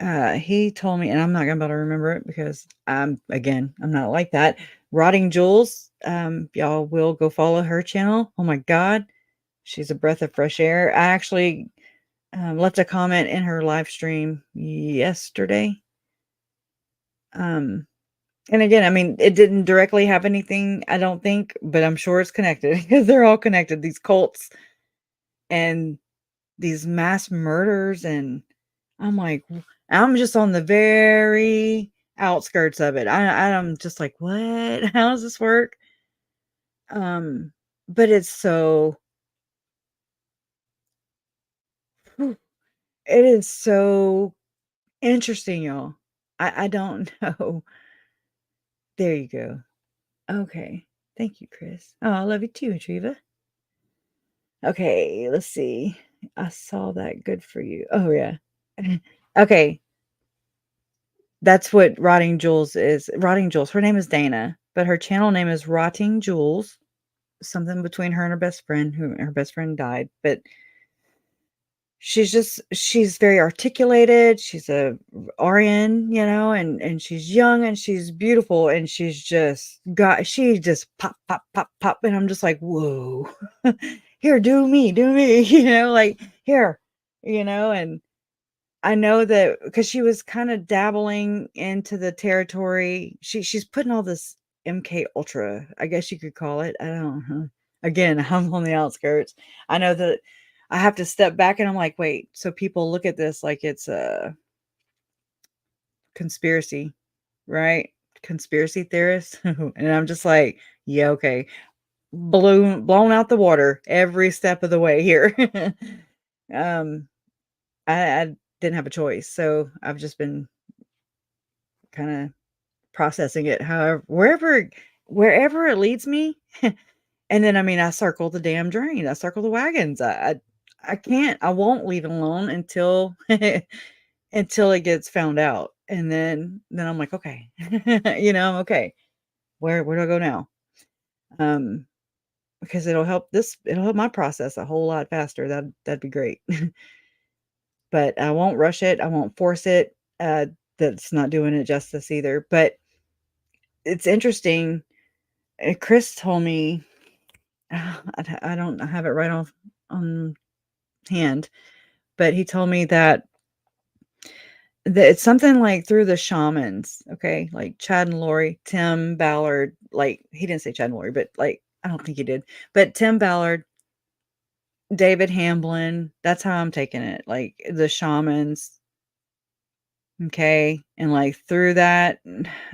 he told me, and I'm not gonna be able to remember it because I'm not like that. Rotting Jules, y'all will go follow her channel. Oh my God, she's a breath of fresh air. I actually left a comment in her live stream yesterday. And again, I mean, it didn't directly have anything, I don't think, but I'm sure it's connected because they're all connected. These cults and these mass murders, and I'm like, I'm just on the very outskirts of it. I'm just like, what? How does this work? But it's so, whew, it is so interesting, y'all. I don't know. There you go. Okay. Thank you, Chris. Oh, I love you too, Retrieva. Okay, let's see. I saw that. Good for you. Oh, yeah. Okay. That's what Rotting Jules is. Rotting Jules. Her name is Dana, but her channel name is Rotting Jules. Something between her and her best friend, who her best friend died. But she's very articulated. She's a RN, and she's young and she's beautiful and she just pop, pop, pop, pop. And I'm just like, whoa, here, do me, like here, and I know that because she was kind of dabbling into the territory. She's putting all this MK Ultra, I guess you could call it. I don't know. Again, I'm on the outskirts. I know that I have to step back and I'm like, wait, so people look at this like it's a conspiracy, right? Conspiracy theorists. And I'm just like, yeah, okay. Blown out the water every step of the way here. um I didn't have a choice. So I've just been kind of processing it however wherever it leads me. And then I mean I circle the damn drain. I circle the wagons. I won't leave it alone until until it gets found out. And then I'm like, okay. I'm okay. Where do I go now? Because it'll help my process a whole lot faster. That'd be great. But I won't rush it. I won't force it. That's not doing it justice either. But it's interesting. Chris told me, I don't have it right off on hand, but he told me that it's something like through the shamans, okay? Like Chad and Lori, Tim Ballard, like he didn't say Chad and Lori, but like I don't think he did. But Tim Ballard, David Hamblin, that's how I'm taking it. Like the shamans, okay? And like through that,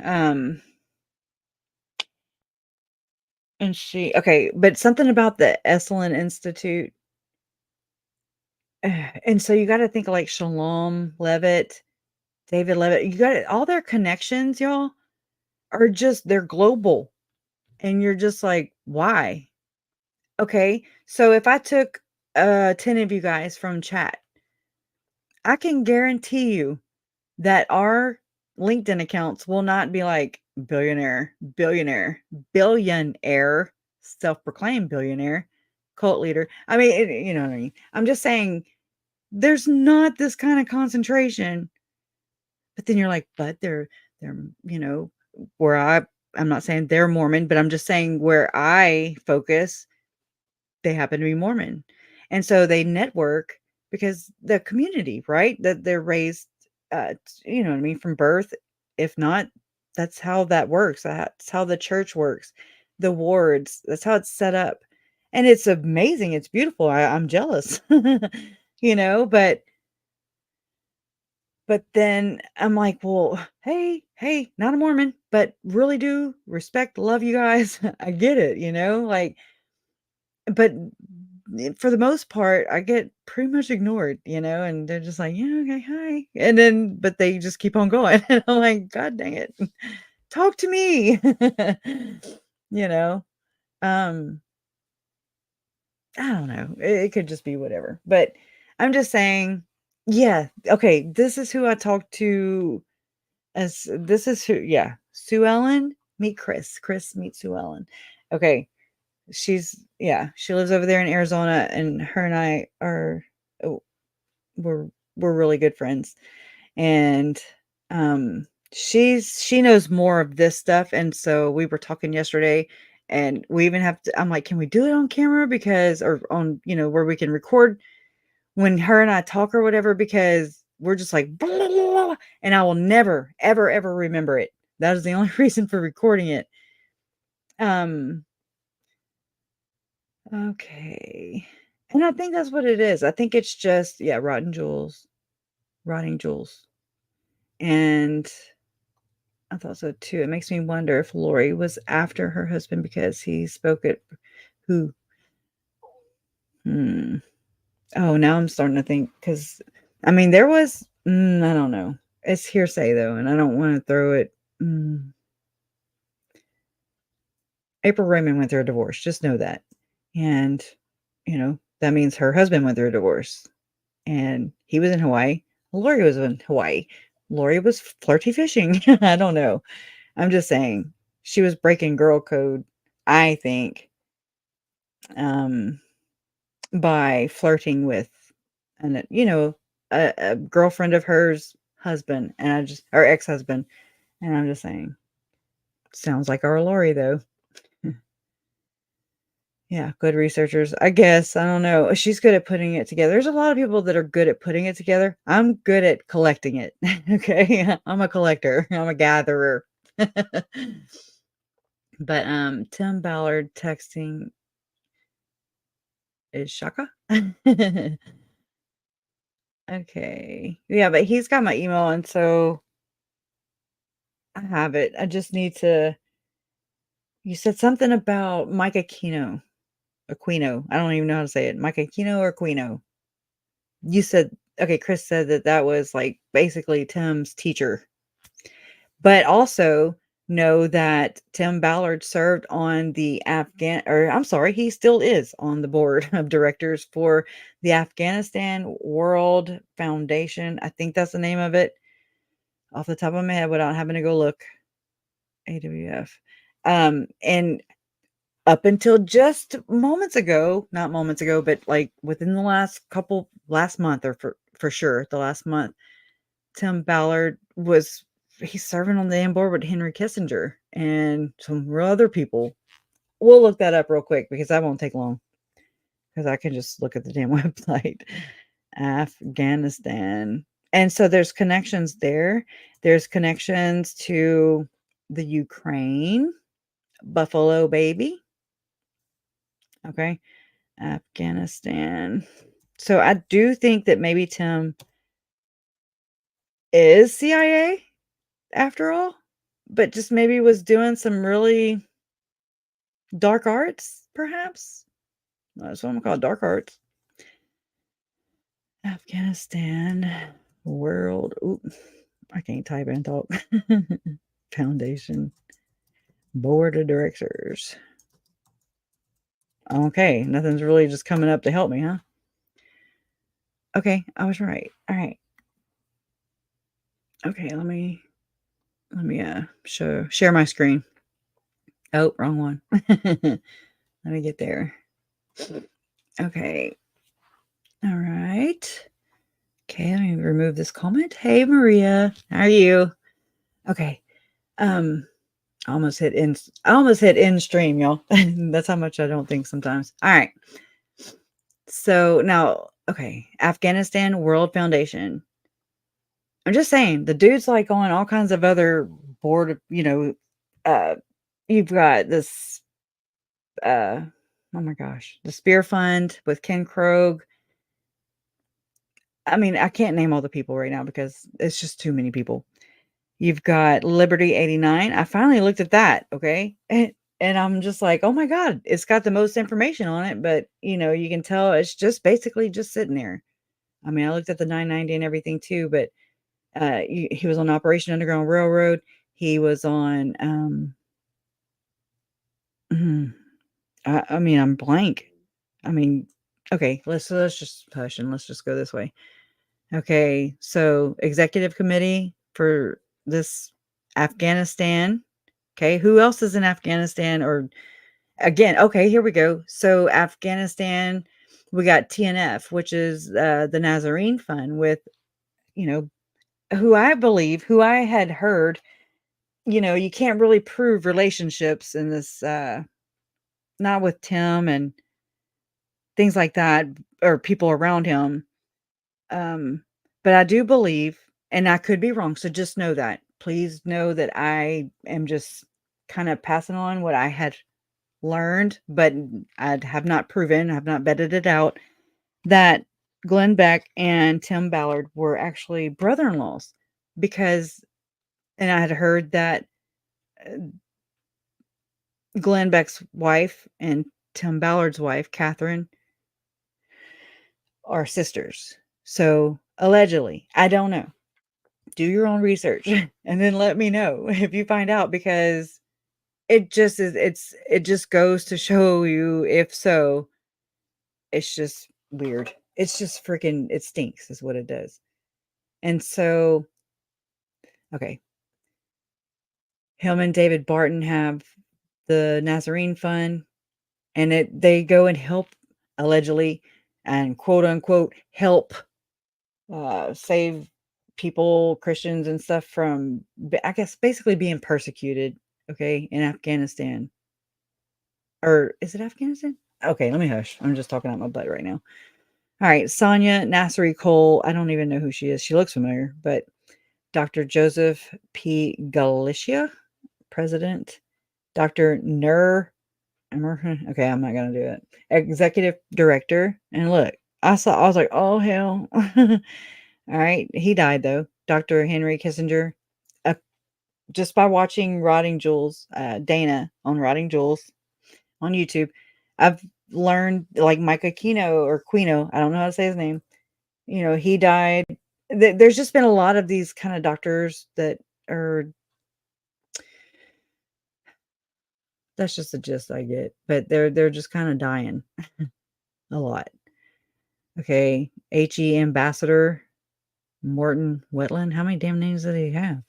um and okay, but something about the Esalen Institute. And so you got to think of like Shalom Levitt, David Levitt. You got all their connections, y'all, are just they're global. And you're just like, why? Okay. So if I took 10 of you guys from chat, I can guarantee you that our LinkedIn accounts will not be like billionaire, self-proclaimed billionaire, cult leader. I mean, you know what I mean? I'm just saying there's not this kind of concentration. But then you're like, but they're, where I'm not saying they're Mormon, but I'm just saying where I focus, they happen to be Mormon. And so they network because the community, right? That they're raised, you know what I mean, from birth. If not, that's how that works. That's how the church works. The wards, that's how it's set up. And it's amazing. It's beautiful. I'm jealous, but then I'm like, well, hey, not a Mormon, but really do respect, love you guys. I get it, like, but for the most part, I get pretty much ignored, and they're just like, yeah, okay, hi. And then, but they just keep on going. And I'm like, God dang it. Talk to me. you know, um, I don't know. It could just be whatever, but I'm just saying, yeah, okay, this is who I talked to. As this is who, yeah, Sue Ellen, meet Chris. Chris, meet Sue Ellen. Okay, she lives over there in Arizona, and her and I are, oh, we're really good friends. And she knows more of this stuff, and so we were talking yesterday, and we even have to, I'm like, can we do it on camera, because, or on, where we can record when her and I talk or whatever, because we're just like blah, blah, blah, blah, and I will never ever ever remember it. That is the only reason for recording it. Okay. And I think that's what it is. I think it's just, yeah, rotting jewels. And I thought so too. It makes me wonder if Lori was after her husband because he spoke at who. Oh, now I'm starting to think, because there was, I don't know. It's hearsay though, and I don't want to throw it. April Raymond went through a divorce. Just know that. And, that means her husband went through a divorce. And he was in Hawaii. Lori was in Hawaii. Lori was flirty fishing. I don't know. I'm just saying she was breaking girl code, I think, by flirting with a girlfriend of hers husband, or ex-husband. And I'm just saying, sounds like our Lori though. Yeah, good researchers, I guess. I don't know. She's good at putting it together. There's a lot of people that are good at putting it together. I'm good at collecting it. Okay. I'm a collector. I'm a gatherer. But Tim Ballard texting is Shaka. Okay. Yeah, but he's got my email, and so I have it. I just need to. You said something about Mike Aquino. Aquino. I don't even know how to say it. Mike Aquino or Aquino. You said, okay, Chris said that was like basically Tim's teacher. But also know that Tim Ballard served on the he still is on the board of directors for the Afghanistan World Foundation. I think that's the name of it, off the top of my head without having to go look. AWF. And up until just moments ago, not moments ago, but like within the last month, or for sure the last month, Tim Ballard he's serving on the damn board with Henry Kissinger and some real other people. We'll look that up real quick because that won't take long, because I can just look at the damn website. Afghanistan. And so there's connections there. There's connections to the Ukraine, Buffalo Baby. Okay. Afghanistan. So I do think that maybe Tim is CIA after all, but just maybe was doing some really dark arts, perhaps. That's what I'm gonna call dark arts. Afghanistan World. Ooh, I can't type and talk. Foundation Board of Directors. Okay, nothing's really just coming up to help me, huh? Okay, I was right. All right. Okay, let me share my screen. Oh, wrong one. Let me get there. Okay. All right. Okay, let me remove this comment. Hey Maria, how are you? Okay. I almost hit end stream, y'all. That's how much I don't think sometimes. All right. So now, okay, Afghanistan World Foundation. I'm just saying, the dude's like on all kinds of other board, you've got this, oh my gosh, the Spear Fund with Ken Krogh. I can't name all the people right now because it's just too many people. You've got Liberty 89. I finally looked at that. Okay. And I'm just like, oh my God, it's got the most information on it, but you can tell it's just basically just sitting there. I looked at the 990 and everything too, but he was on Operation Underground Railroad. He was on, I'm blank. Okay, let's just hush and let's just go this way. Okay, so executive committee for this Afghanistan. Okay, who else is in Afghanistan? Or again, okay, here we go. So Afghanistan, we got TNF, which is the Nazarene Fund with, who I believe, who I had heard, you can't really prove relationships in this, not with Tim and things like that, or people around him. But I do believe, and I could be wrong, so just know that. Please know that I am just kind of passing on what I had learned, but I have not proven, I have not vetted it out, that Glenn Beck and Tim Ballard were actually brother-in-laws because, and I had heard that uh, Glenn Beck's wife and Tim Ballard's wife, Catherine, are sisters. So allegedly, I don't know. Do your own research and then let me know if you find out, because it just goes to show you, if so, it's just weird. It's just freaking, it stinks is what it does. And so, okay. Him and David Barton have the Nazarene Fund, and they go and help, allegedly, and quote unquote help save people, Christians and stuff, from, I guess, basically being persecuted, okay, in Afghanistan. Or is it Afghanistan? Okay, let me hush. I'm just talking out my butt right now. All right, Sonia Nasseri Cole. I don't even know who she is. She looks familiar, but Dr. Joseph P. Galicia, President. Dr. Okay, I'm not gonna do it. Executive Director. And look, I was like, oh hell. All right, he died though. Dr. Henry Kissinger. Uh, just by watching Rotting Jewels, Dana on Rotting Jewels on YouTube, I've learned, like, Micah Kino or Quino, I don't know how to say his name. He died. There's just been a lot of these kind of doctors that are, that's just the gist I get, but they're just kind of dying a lot. Okay, HE Ambassador Morton Wetland. How many damn names did he have?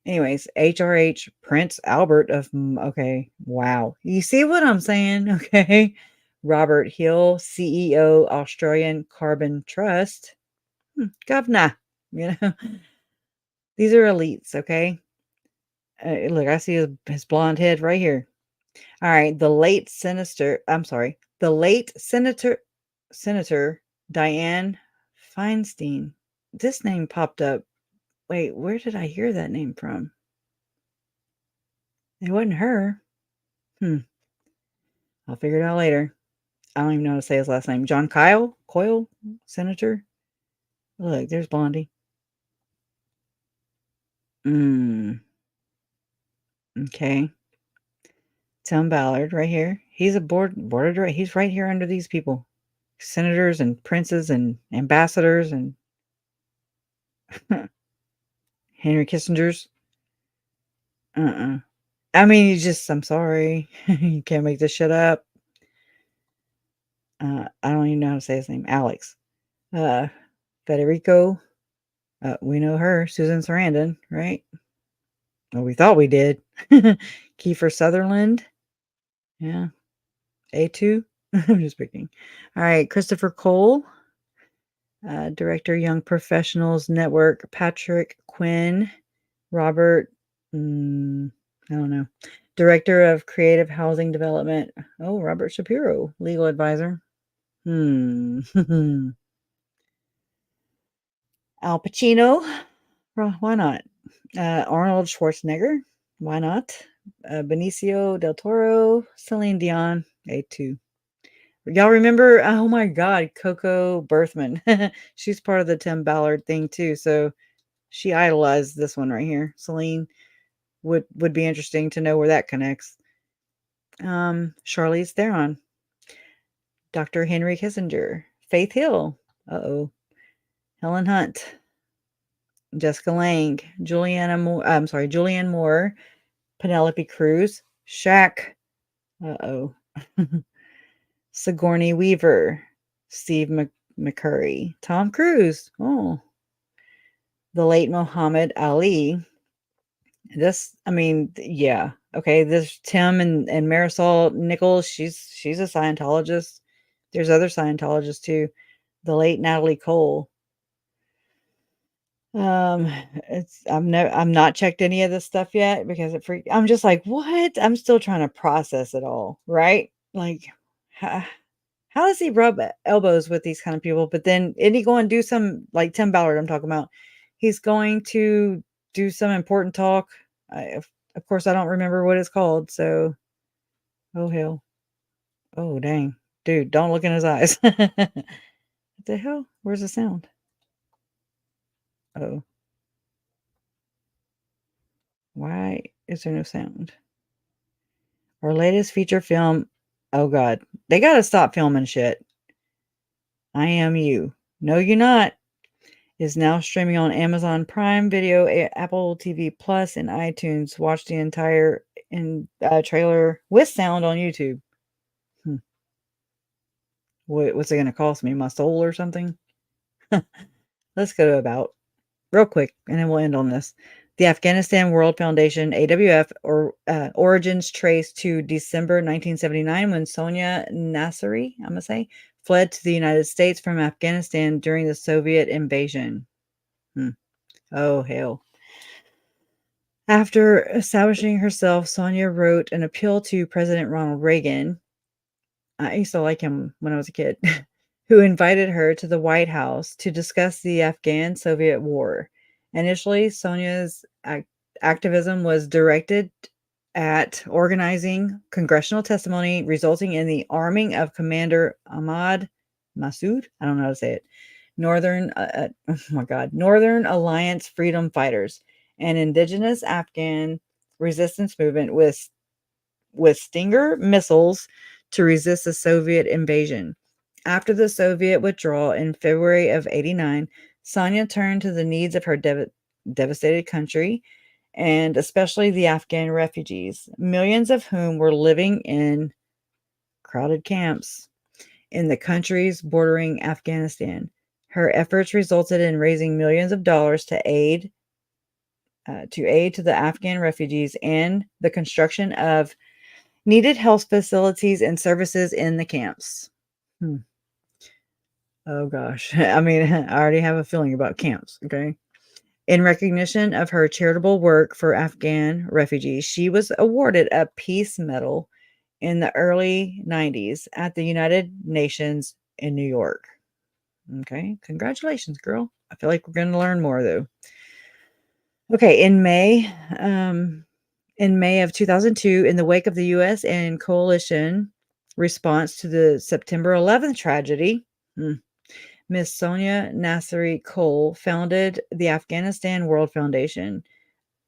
Anyways, HRH Prince Albert of, okay, wow. You see what I'm saying? Okay. Robert Hill, CEO, Australian Carbon Trust. Governor, these are elites, okay? Look, I see his blonde head right here. All right, the late Senator Dianne Feinstein. This name popped up. Wait, where did I hear that name from? It wasn't her. I'll figure it out later. I don't even know how to say his last name. John Coyle, Senator. Look, there's Blondie. Okay. Tim Ballard right here. He's a board of director. He's right here under these people. Senators and princes and ambassadors and Henry Kissinger's. I mean, I'm sorry. You can't make this shit up. I don't even know how to say his name. Alex. Federico. We know her. Susan Sarandon, right? Well, we thought we did. Kiefer Sutherland. Yeah. A2. I'm just picking. All right. Christopher Cole. Director, Young Professionals Network. Patrick Quinn. Robert. I don't know. Director of Creative Housing Development. Oh, Robert Shapiro. Legal advisor. Al Pacino. Well, why not? Arnold Schwarzenegger. Why not? Benicio del Toro. Celine Dion. A2. Y'all remember? Oh my God, Coco Berthman. She's part of the Tim Ballard thing too. So she idolized this one right here. Celine would be interesting to know where that connects. Charlize Theron. Dr. Henry Kissinger. Faith Hill. Helen Hunt. Jessica Lange. Julianne Moore. Penelope Cruz. Shaq. Sigourney Weaver. Steve McCurry. Tom Cruise. Oh. The late Muhammad Ali. Yeah. Okay, this Tim and Marisol Nichols, she's a Scientologist. There's other Scientologists too. The late Natalie Cole. I'm not checked any of this stuff yet because I'm just like, what? I'm still trying to process it all, right? Like, how, how does he rub elbows with these kind of people? But then isn't he going to do some like Tim Ballard I'm talking about? He's going to do some important talk. Of course, I don't remember what it's called. So, oh hell, oh dang, dude, don't look in his eyes. What the hell? Where's the sound? Oh, why is there no sound? Our latest feature film. Oh God, they got to stop filming shit. I Am You. No, you're not. Is now streaming on Amazon Prime Video, Apple TV Plus, and iTunes. Watch the entire trailer with sound on YouTube. What's it going to cost me? My soul or something? Let's go to about real quick, and then we'll end on this. The Afghanistan World Foundation, AWF, origins trace to December 1979 when Sonia Nasseri, I'm going to say, fled to the United States from Afghanistan during the Soviet invasion. Oh, hell. After establishing herself, Sonia wrote an appeal to President Ronald Reagan. I used to like him when I was a kid, who invited her to the White House to discuss the Afghan-Soviet war. Initially, Sonia's activism was directed at organizing congressional testimony, resulting in the arming of Commander Ahmad Massoud. I don't know how to say it. Northern Alliance Freedom Fighters, an indigenous Afghan resistance movement with Stinger missiles to resist the Soviet invasion. After the Soviet withdrawal in February of 89, Sonia turned to the needs of her devastated country, and especially the Afghan refugees, millions of whom were living in crowded camps in the countries bordering Afghanistan. Her efforts resulted in raising millions of dollars to aid to the Afghan refugees and the construction of needed health facilities and services in the camps. Oh gosh. I mean, I already have a feeling about camps, okay? In recognition of her charitable work for Afghan refugees, she was awarded a Peace Medal in the early 90s at the United Nations in New York. Okay, congratulations, girl. I feel like we're going to learn more though. Okay, in May of 2002, in the wake of the U.S. and coalition response to the September 11th tragedy, Miss Sonia Nasseri Cole founded the Afghanistan World Foundation,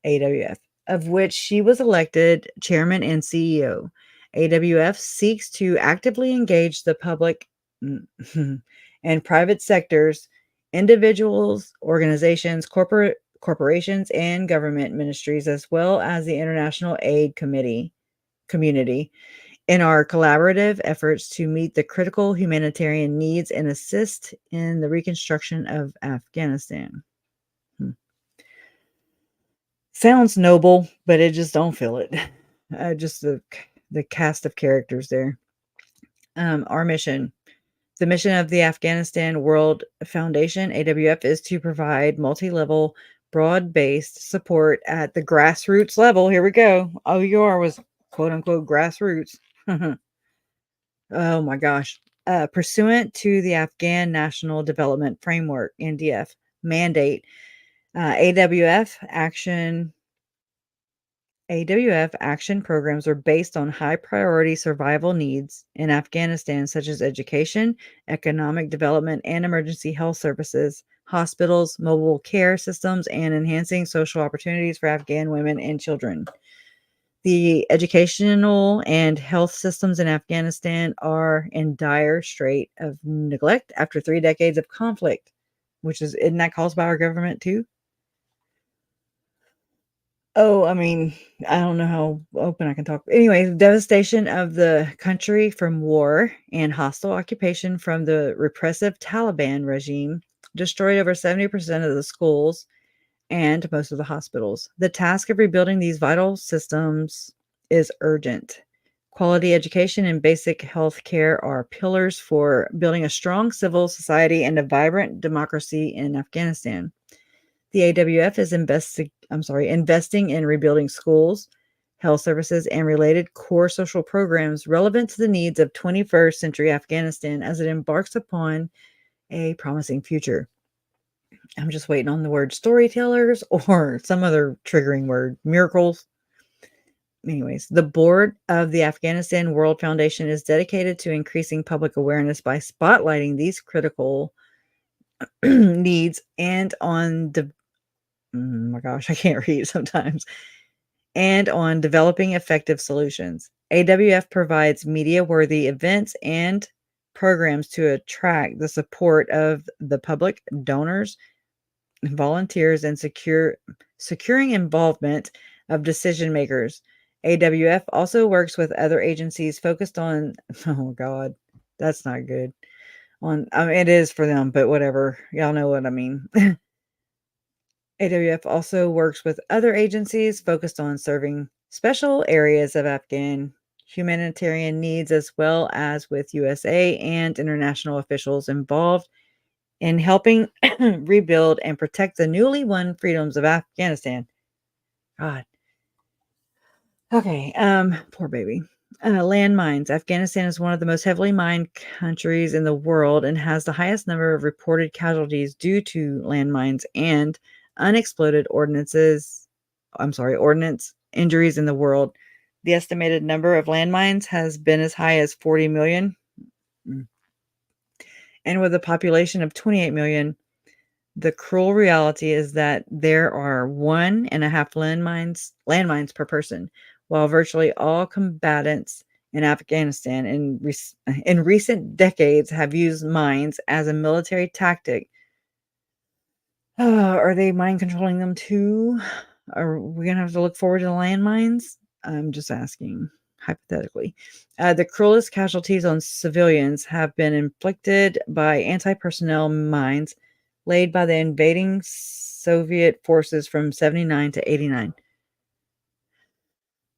AWF, of which she was elected chairman and CEO. AWF seeks to actively engage the public and private sectors, individuals, organizations, corporations, and government ministries, as well as the international aid community in our collaborative efforts to meet the critical humanitarian needs and assist in the reconstruction of Afghanistan. Sounds noble, but it just don't feel it. Just the cast of characters there. Our mission. The mission of the Afghanistan World Foundation, AWF, is to provide multi-level, broad-based support at the grassroots level. Here we go. OUR was quote-unquote grassroots. Oh my gosh. Pursuant to the Afghan National Development Framework, NDF, mandate, AWF action programs are based on high priority survival needs in Afghanistan, such as education, economic development, and emergency health services, hospitals, mobile care systems, and enhancing social opportunities for Afghan women and children. The educational and health systems in Afghanistan are in dire strait of neglect after 3 decades of conflict, isn't that caused by our government too? Oh, I mean, I don't know how open I can talk. Anyway, devastation of the country from war and hostile occupation from the repressive Taliban regime destroyed over 70% of the schools and most of the hospitals. The task of rebuilding these vital systems is urgent. Quality education and basic health care are pillars for building a strong civil society and a vibrant democracy in Afghanistan. The AWF is investing in rebuilding schools, health services, and related core social programs relevant to the needs of 21st century Afghanistan as it embarks upon a promising future. I'm just waiting on the word storytellers or some other triggering word, miracles. Anyways, the board of the Afghanistan World Foundation is dedicated to increasing public awareness by spotlighting these critical needs and on oh my gosh, I can't read sometimes, and on developing effective solutions. AWF provides media-worthy events and programs to attract the support of the public, donors, volunteers, and securing involvement of decision makers. AWF also works with other agencies focused on, oh God, that's not good. It is for them, but whatever. Y'all know what I mean. AWF also works with other agencies focused on serving special areas of Afghan humanitarian needs, as well as with USA and international officials involved in helping rebuild and protect the newly won freedoms of Afghanistan. God. Okay, poor baby. Landmines. Afghanistan is one of the most heavily mined countries in the world and has the highest number of reported casualties due to landmines and unexploded ordnance injuries in the world. The estimated number of landmines has been as high as 40 million. And with a population of 28 million, the cruel reality is that there are 1.5 landmines per person, while virtually all combatants in Afghanistan in recent decades have used mines as a military tactic. Are they mind controlling them too? Are we going to have to look forward to landmines? I'm just asking, hypothetically. The cruelest casualties on civilians have been inflicted by anti-personnel mines laid by the invading Soviet forces from 79 to 89.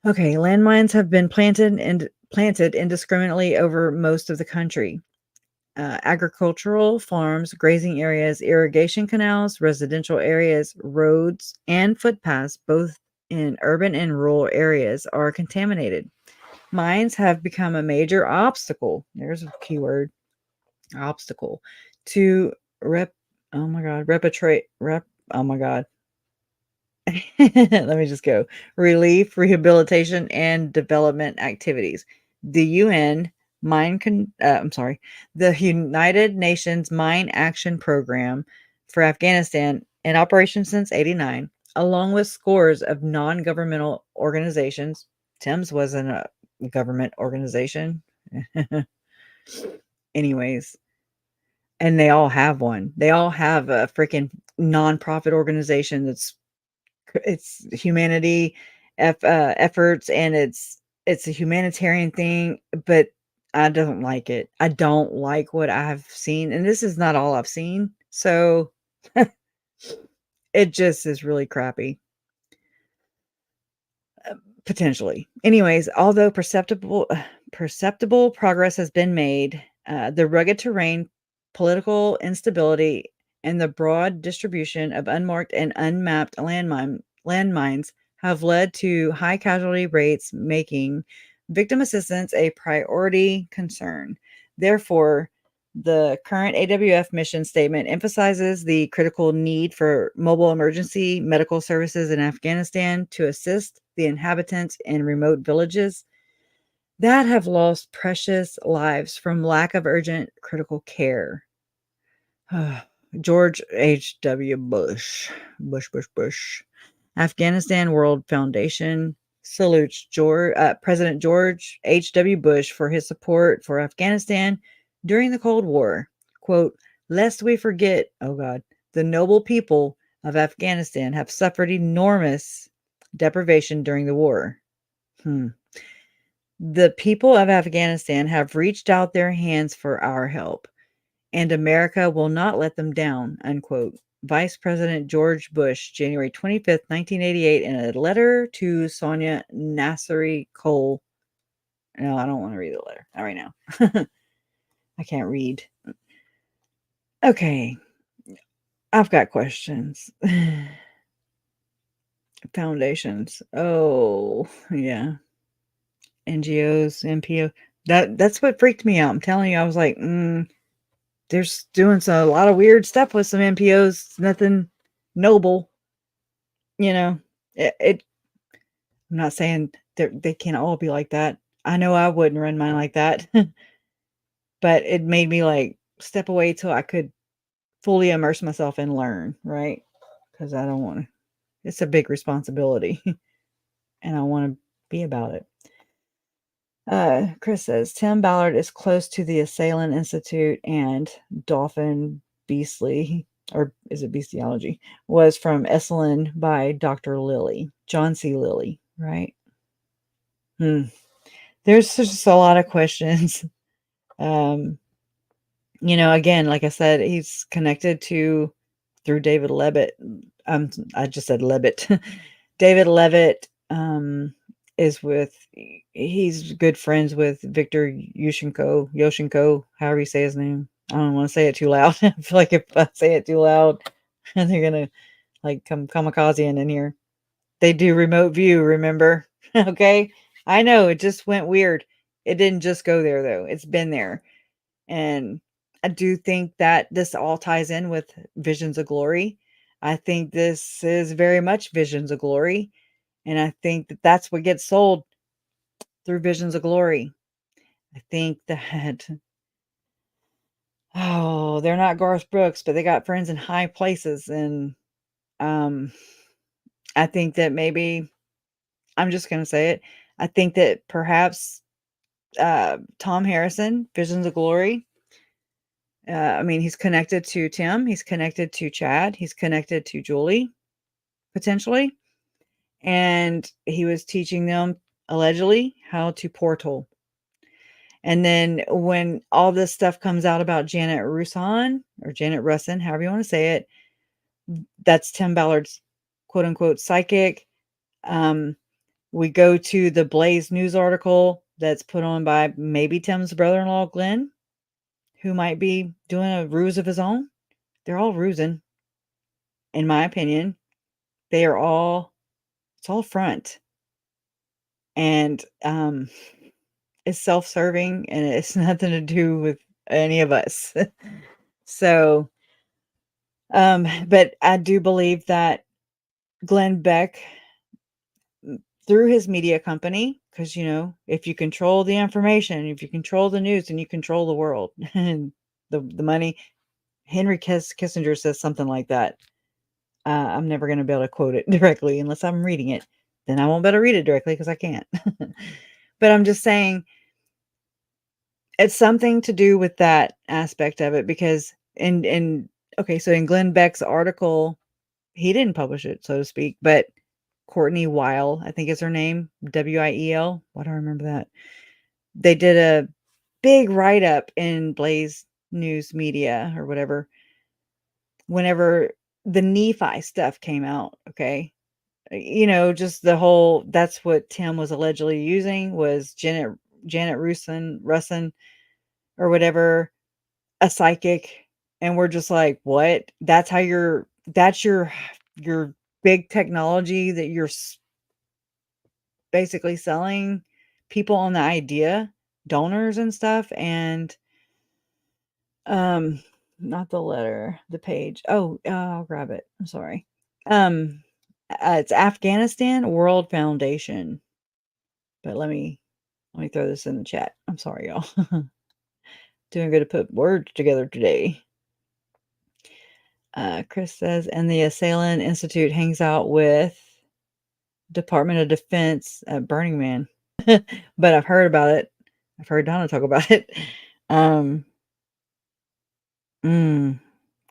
Okay, landmines have been planted indiscriminately over most of the country. Agricultural farms, grazing areas, irrigation canals, residential areas, roads, and footpaths, both in urban and rural areas, are contaminated. Mines have become a major obstacle. There's a keyword, obstacle, to oh my God, let me just go. Relief, rehabilitation, and development activities. The the United Nations Mine Action Program for Afghanistan, in operation since '89, along with scores of non-governmental organizations. Tim's wasn't a government organization. Anyways, and they all have one. They all have a freaking nonprofit organization it's humanity efforts, and it's a humanitarian thing, but I don't like it. I don't like what I've seen, and this is not all I've seen, so it just is really crappy. Potentially. Anyways, although perceptible progress has been made, the rugged terrain, political instability, and the broad distribution of unmarked and unmapped landmines have led to high casualty rates, making victim assistance a priority concern. Therefore, the current AWF mission statement emphasizes the critical need for mobile emergency medical services in Afghanistan to assist the inhabitants in remote villages that have lost precious lives from lack of urgent critical care. George H.W. Bush. Afghanistan World Foundation salutes President George H.W. Bush for his support for Afghanistan during the Cold War. Quote, lest we forget, oh God, the noble people of Afghanistan have suffered enormous deprivation during the war. The people of Afghanistan have reached out their hands for our help, and America will not let them down, unquote. Vice President George Bush, January 25th, 1988, in a letter to Sonia Nasseri Cole. No, I don't want to read the letter. Not right now. I can't read. Okay. I've got questions. Foundations. Oh, yeah. NGOs, NPO. That's what freaked me out. I'm telling you, I was like, they're doing a lot of weird stuff with some NPOs. Nothing noble, you know. I'm not saying they can't all be like that. I know I wouldn't run mine like that, but it made me like step away till I could fully immerse myself and learn, right? Because I don't want to. It's a big responsibility, and I want to be about it. Chris says Tim Ballard is close to the Assailant Institute, and Dolphin Beastly, or is it Bestiology, was from Esalen by Dr. Lilly, John C. Lilly, right? There's just a lot of questions. Again, like I said, he's connected through David Levitt. I just said Levitt. David Levitt he's good friends with Victor Yoshenko, however you say his name. I don't want to say it too loud. I feel like if I say it too loud, they're gonna like come kamikaze in here. They do remote view, remember? Okay. I know it just went weird. It didn't just go there though. It's been there. And I do think that this all ties in with Visions of Glory. I think this is very much Visions of Glory. And I think that that's what gets sold through Visions of Glory. I think that, they're not Garth Brooks, but they got friends in high places. And I think that maybe, I'm just going to say it. I think that perhaps Tom Harrison, Visions of Glory, he's connected to Tim. He's connected to Chad. He's connected to Julie, potentially. And he was teaching them, allegedly, how to portal. And then when all this stuff comes out about Janet Russin, or Janet Russin, however you want to say it, that's Tim Ballard's quote-unquote psychic. We go to the Blaze News article that's put on by maybe Tim's brother-in-law, Glenn, who might be doing a ruse of his own. They're all rusing, in my opinion. It's all front. And it's self-serving, and it's nothing to do with any of us. So, but I do believe that Glenn Beck, through his media company, because, if you control the information, if you control the news, then you control the world and the money. Henry Kissinger says something like that. I'm never going to be able to quote it directly unless I'm reading it. Then I won't be able to read it directly because I can't. But I'm just saying it's something to do with that aspect of it, because okay, so in Glenn Beck's article, he didn't publish it, so to speak, but Courtney Weil, I think is her name, Wiel. Why do I remember that? They did a big write-up in Blaze News Media or whatever, whenever the Nephi stuff came out, okay? Just the whole, that's what Tim was allegedly using, was Janet Russin or whatever, a psychic. And we're just like, what? That's your big technology that you're basically selling people on the idea, donors and stuff. And not the letter, the page. I'll grab it. I'm sorry. It's Afghanistan World Foundation. But let me throw this in the chat. I'm sorry, y'all. Doing good to put words together today. Chris says, and the Assailant Institute hangs out with Department of Defense at Burning Man. But I've heard about it. I've heard Donna talk about it.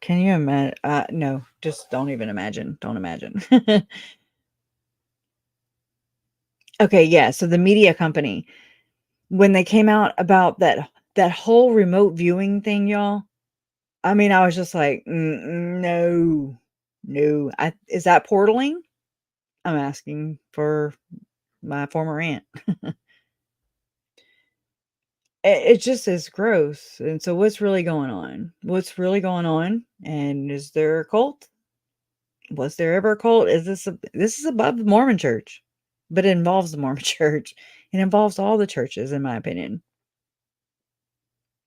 Can you imagine? No, just don't even imagine. Don't imagine. Okay, yeah. So the media company, when they came out about that whole remote viewing thing, y'all, I was just like, no. Is that portaling? I'm asking for my former aunt. It just is gross. And so what's really going on? And is there a cult? Was there ever a cult? This is above the Mormon church, but it involves the Mormon church. It involves all the churches, in my opinion.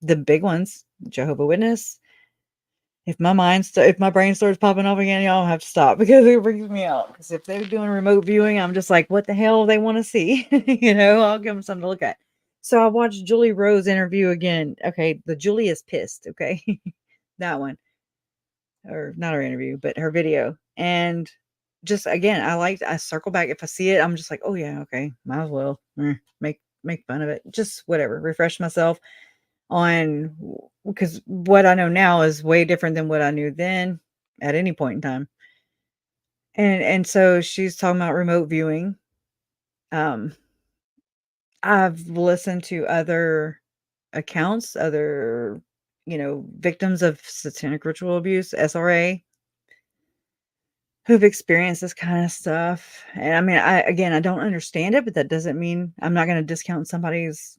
The big ones, Jehovah Witness. If my brain starts popping off again, y'all have to stop because it freaks me out. Because if they're doing remote viewing, I'm just like, what the hell they want to see? I'll give them something to look at. So I watched Julie Rose interview again. Okay, the Julie is pissed. Okay, that one, or not her interview, but her video. And just again, I circle back if I see it. I'm just like, oh yeah, okay, might as well make fun of it. Just whatever, refresh myself on, because what I know now is way different than what I knew then at any point in time. And so she's talking about remote viewing. I've listened to other accounts, other, victims of satanic ritual abuse, SRA, who've experienced this kind of stuff. And I mean, I don't understand it, but that doesn't mean I'm not going to discount somebody's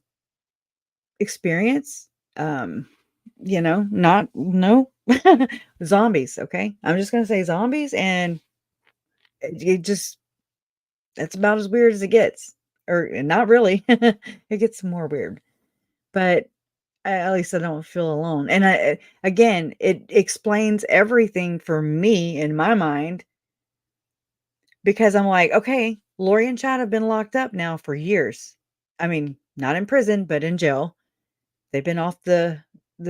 experience. Not no zombies. Okay. I'm just going to say zombies, and it just, that's about as weird as it gets, or not really. It gets more weird, but at least I don't feel alone. And again, it explains everything for me in my mind, because I'm like, okay, Lori and Chad have been locked up now for years. I mean, not in prison, but in jail. They've been off the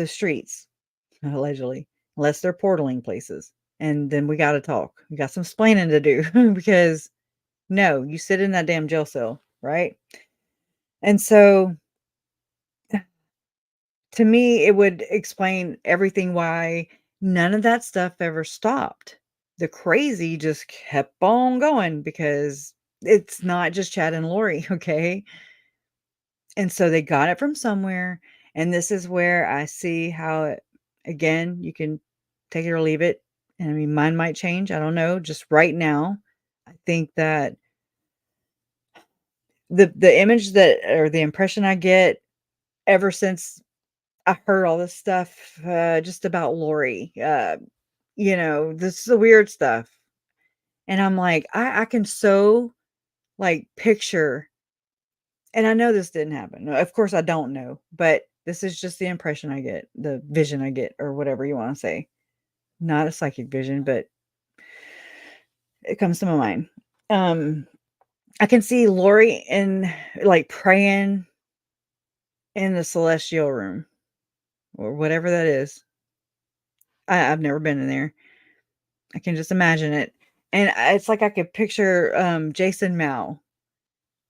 streets, allegedly, unless they're portaling places. And then we got to talk. We got some explaining to do because no, you sit in that damn jail cell, right? And so to me, it would explain everything why none of that stuff ever stopped. The crazy just kept on going because it's not just Chad and Lori, okay? And so they got it from somewhere. And this is where I see how again, you can take it or leave it. And I mean, mine might change. I don't know. Just right now, I think that the image that, or the impression I get ever since I heard all this stuff, just about Lori, this is the weird stuff. And I'm like, I can so like picture, and I know this didn't happen. No, of course I don't know, but this is just the impression I get, the vision I get, or whatever you want to say. Not a psychic vision, but it comes to my mind. I can see Lori in like praying in the celestial room or whatever that is. I've never been in there. I can just imagine it. And it's like I could picture Jason Mao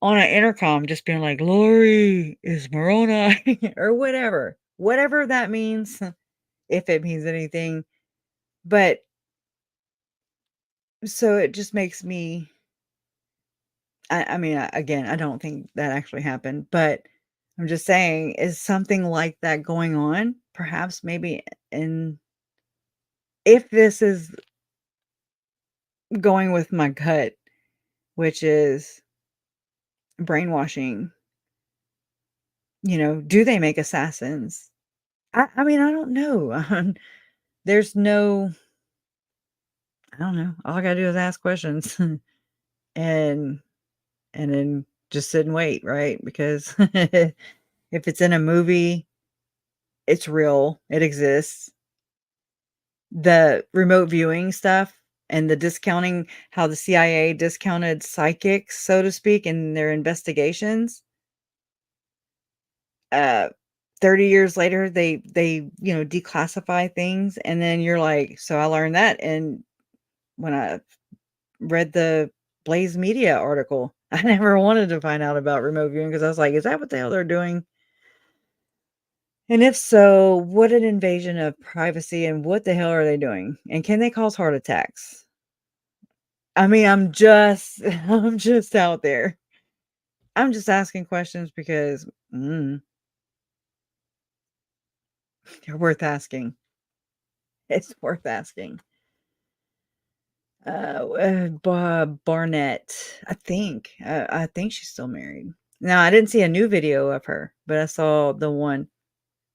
on an intercom just being like, Lori is Moroni or whatever that means, if it means anything. But so it just makes me, I mean, again, I don't think that actually happened, but I'm just saying, is something like that going on? Perhaps maybe if this is going with my gut, which is brainwashing, do they make assassins? I mean, I don't know. There's no, I don't know. All I gotta do is ask questions and then just sit and wait, right? Because if it's in a movie, it's real, it exists. The remote viewing stuff and the discounting, how the CIA discounted psychics, so to speak, in their investigations. 30 years later, they declassify things, and then you're like, so I learned that, and when I read the Blaze Media article, I never wanted to find out about remote viewing because I was like, is that what the hell they're doing? And if so, what an invasion of privacy, and what the hell are they doing? And can they cause heart attacks? I mean, I'm just I'm just out there. I'm just asking questions because they're worth asking. It's worth asking. Barnett, I think she's still married. Now, I didn't see a new video of her, but I saw the one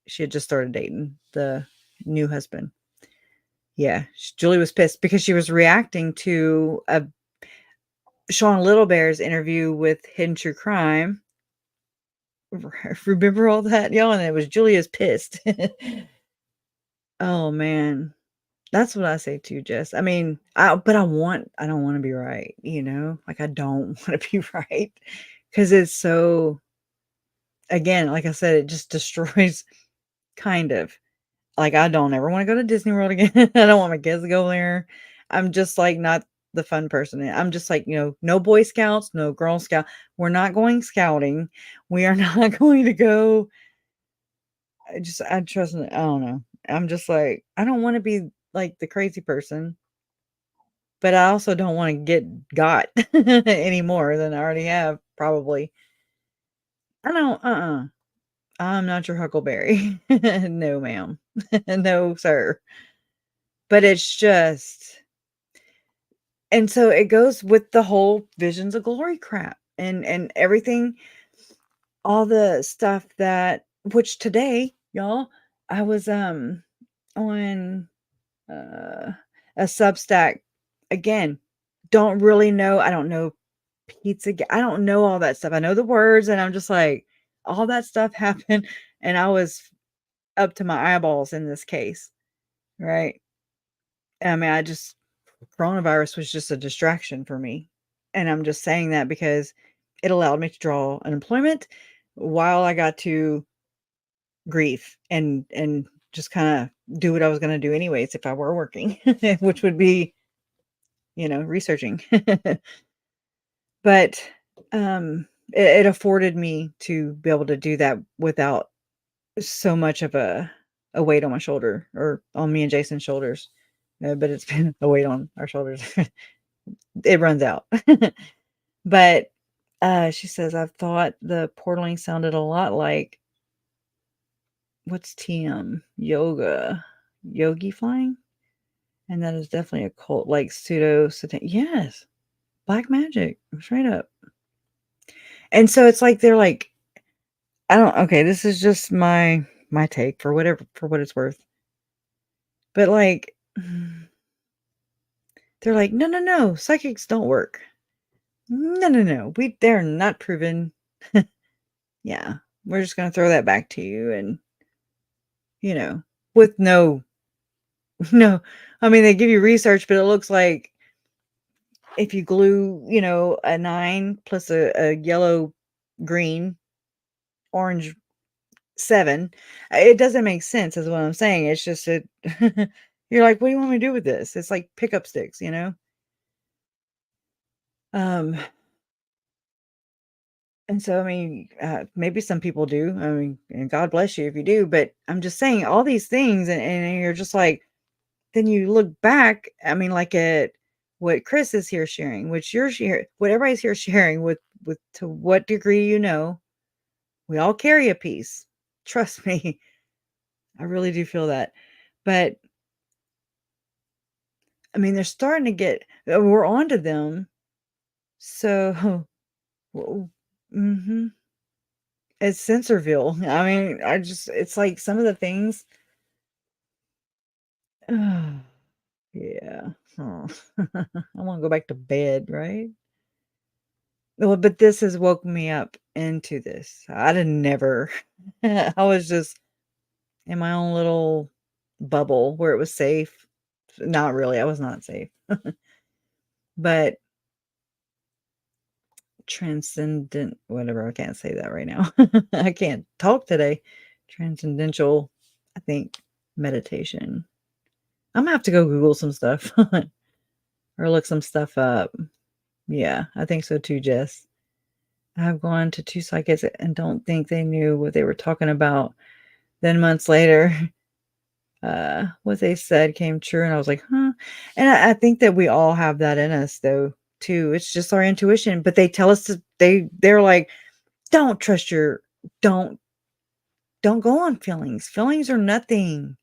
she had just started dating, the new husband. Yeah, Julie was pissed because she was reacting to a Sean Little Bear's interview with Hidden True Crime. Remember all that, y'all? And it was Julia's pissed. Oh man, that's what I say too, Jess. I mean, but I don't want to be right, like I don't want to be right because it's so, again, like I said, it just destroys kind of. Like, I don't ever want to go to Disney World again. I don't want my kids to go there. I'm just like not the fun person. I'm just like, no Boy Scouts, no Girl Scout. We're not going scouting. We are not going to go. I trust. I don't know. I'm just like, I don't want to be like the crazy person, but I also don't want to get got any more than I already have, probably. I don't, I'm not your Huckleberry. No, ma'am. No, sir. But it's just, and so it goes with the whole visions of glory crap and everything, all the stuff that, which today, y'all, I was on uh a Substack again. Don't really know. I don't know I don't know all that stuff. I know the words, and I'm just like, all that stuff happened, and I was up to my eyeballs in this case, right? I mean, coronavirus was just a distraction for me. And I'm just saying that because it allowed me to draw unemployment while I got to grieve and just kind of do what I was going to do anyways if I were working, which would be, researching. But it afforded me to be able to do that without so much of a weight on my shoulder, or on me and Jason's shoulders. But it's been a weight on our shoulders. It runs out. But she says, I've thought the portaling sounded a lot like, what's TM? Yogi flying? And that is definitely a cult, like pseudo satan. Yes. Black magic. Straight up. And so it's like they're like, okay, this is just my take for what it's worth. But like, they're like, no, psychics don't work. No. They're not proven. Yeah, we're just gonna throw that back to you, and with no. I mean, they give you research, but it looks like if you glue, a 9 plus a yellow, green, orange 7, it doesn't make sense, is what I'm saying. It's just you're like, what do you want me to do with this? It's like pickup sticks, Um, and so, I mean, maybe some people do. I mean, and God bless you if you do. But I'm just saying all these things, and you're just like, then you look back. I mean, like at what Chris is here sharing, which you're sharing, what everybody's here sharing, with to what degree, we all carry a piece. Trust me, I really do feel that. But I mean, they're starting to get. We're onto them. So, mm-hmm. It's Censorville. I mean, it's like some of the things. Yeah. Oh. I want to go back to bed, right? Well, but this has woken me up into this. I'd have never, I was just in my own little bubble where it was safe. Not really. I was not safe. But transcendent, whatever. I can't say that right now. I can't talk today. Transcendental, I think, meditation. I'm gonna have to go Google some stuff or look some stuff up. Yeah, I think so too, Jess. I've gone to 2 psychics and don't think they knew what they were talking about. Then months later, what they said came true, and I was like, huh. And I think that we all have that in us, though, too. It's just our intuition. But they tell us they're like, don't trust don't go on feelings. Feelings are nothing.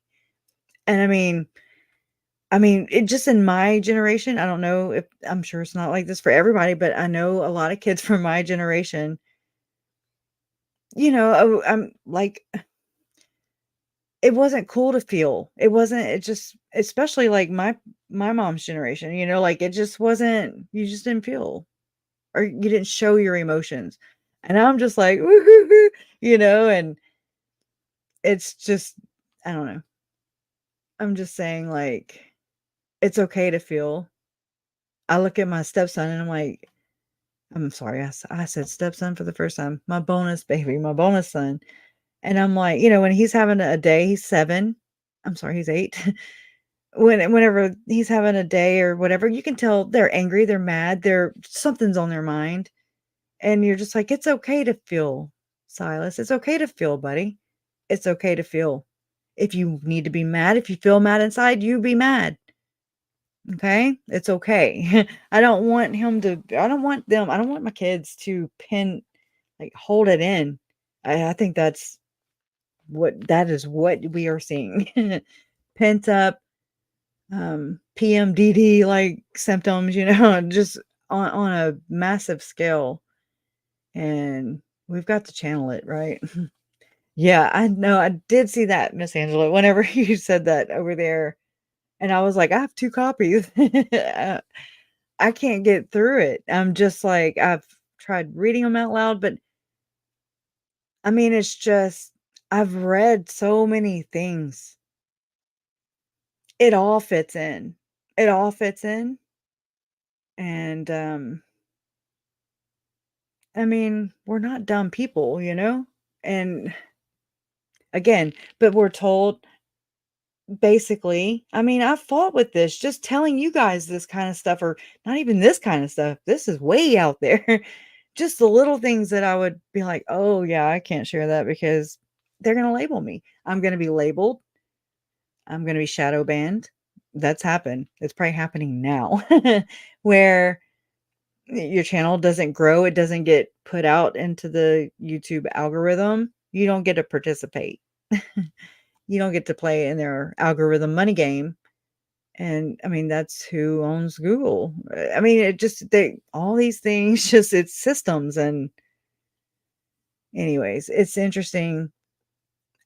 And I mean, it just in my generation, I don't know if, I'm sure it's not like this for everybody, but I know a lot of kids from my generation, I'm like, it wasn't cool to feel. It wasn't, it just, especially like my mom's generation, you know, like it just wasn't, you just didn't feel, or you didn't show your emotions. And I'm just like, "Woo-hoo-hoo," you know, and it's just, I don't know. I'm just saying, like, it's okay to feel. I look at my stepson and I'm like, I'm sorry, I said stepson for the first time. My bonus baby, my bonus son. And I'm like, you know, when he's having a day, he's 7. I'm sorry, he's 8. Whenever he's having a day or whatever, you can tell they're angry, they're mad, they're something's on their mind. And you're just like, it's okay to feel, Silas. It's okay to feel, buddy. It's okay to feel. If you need to be mad, if you feel mad inside, you be mad. Okay? It's okay. I don't want I don't want my kids to like hold it in. I think that is what we are seeing. Pent up PMDD like symptoms, you know, just on a massive scale. And we've got to channel it, right? Yeah, I know. I did see that, Miss Angela, whenever you said that over there. And I was like, I have 2 copies. I can't get through it. I'm just like, I've tried reading them out loud, but I mean, it's just, I've read so many things. It all fits in. It all fits in. And, I mean, we're not dumb people, you know? And again, but we're told basically, I mean, I've fought with this, just telling you guys this kind of stuff, or not even this kind of stuff. This is way out there. Just the little things that I would be like, oh, yeah, I can't share that because they're going to label me. I'm going to be labeled. I'm going to be shadow banned. That's happened. It's probably happening now where your channel doesn't grow. It doesn't get put out into the YouTube algorithm. You don't get to participate. You don't get to play in their algorithm money game. And I mean, that's who owns Google. I mean, all these things, just it's systems. And anyways, it's interesting.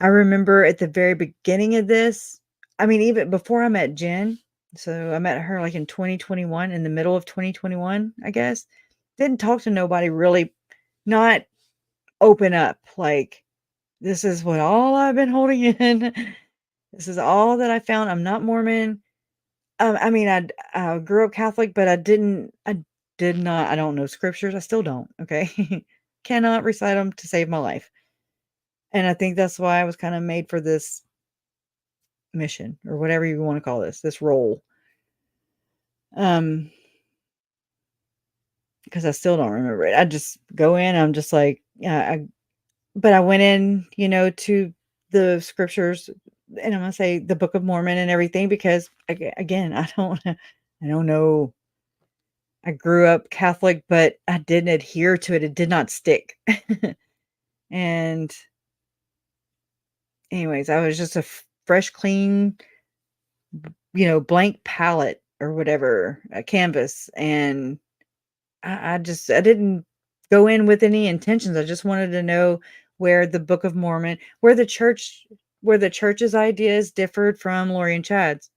I remember at the very beginning of this, I mean, even before I met Jen, so I met her like in 2021, in the middle of 2021, I guess. Didn't talk to nobody really, not open up. Like, this is what all I've been holding in. This is all that I found. I'm not Mormon. I mean, I grew up Catholic, but I did not, I don't know scriptures. I still don't. Okay. Cannot recite them to save my life. And I think that's why I was kind of made for this mission, or whatever you want to call this role. Because I still don't remember it. I just go in, I'm just like, yeah, but I went in, you know, to the scriptures, and I'm gonna say the Book of Mormon and everything, because again, I don't know. I grew up Catholic, but I didn't adhere to it. It did not stick. And anyways, I was just a fresh, clean, you know, blank palette or whatever, a canvas. And I didn't go in with any intentions. I just wanted to know where the Book of Mormon, where the church's ideas differed from Lori and Chad's.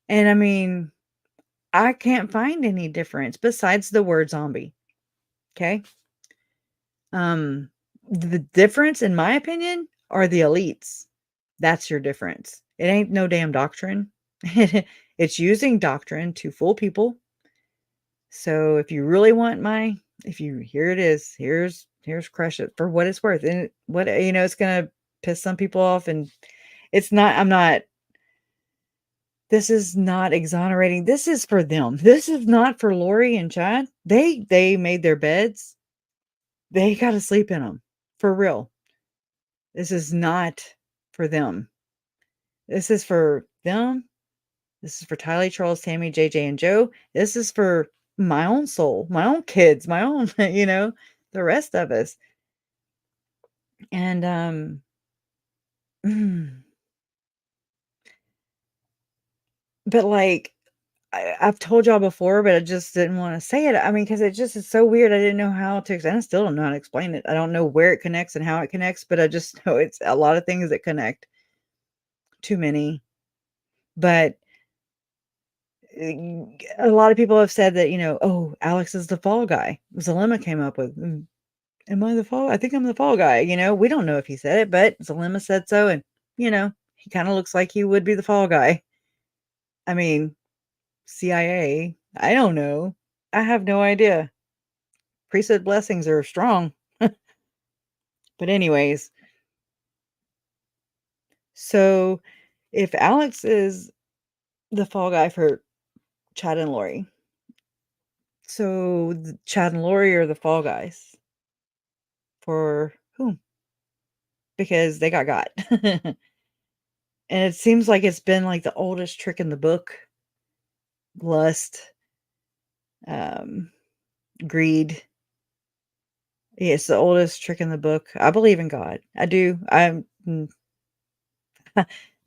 And I mean, I can't find any difference besides the word zombie. Okay. The difference, in my opinion, are the elites. That's your difference. It ain't no damn doctrine. It's using doctrine to fool people. So if you really want here it is. Here's crush it for what it's worth. And it's gonna piss some people off, and this is not exonerating. This is for them. This is not for Lori and Chad. They made their beds. They got to sleep in them. For real. This is not for them. This is for them. This is for Tylee, Charles, Tammy, JJ, and Joe. This is for my own soul, my own kids, my own, the rest of us. And but like I've told y'all before, but I just didn't want to say it. I mean, because it just is so weird. I didn't know how to, and I still don't know how to explain it. I don't know where it connects and how it connects, but I just know it's a lot of things that connect. too many. But a lot of people have said that, oh, Alex is the fall guy. Zalema came up with, am I the fall? I think I'm the fall guy. We don't know if he said it, but Zalema said so. And, he kind of looks like he would be the fall guy. I mean, CIA, I don't know. I have no idea. Priesthood blessings are strong. But anyways, so if Alex is the fall guy for Chad and Lori, so Chad and Lori are the fall guys for whom? Because they got. And it seems like it's been like the oldest trick in the book. Lust, greed. Yeah, it's the oldest trick in the book. I believe in God. I do.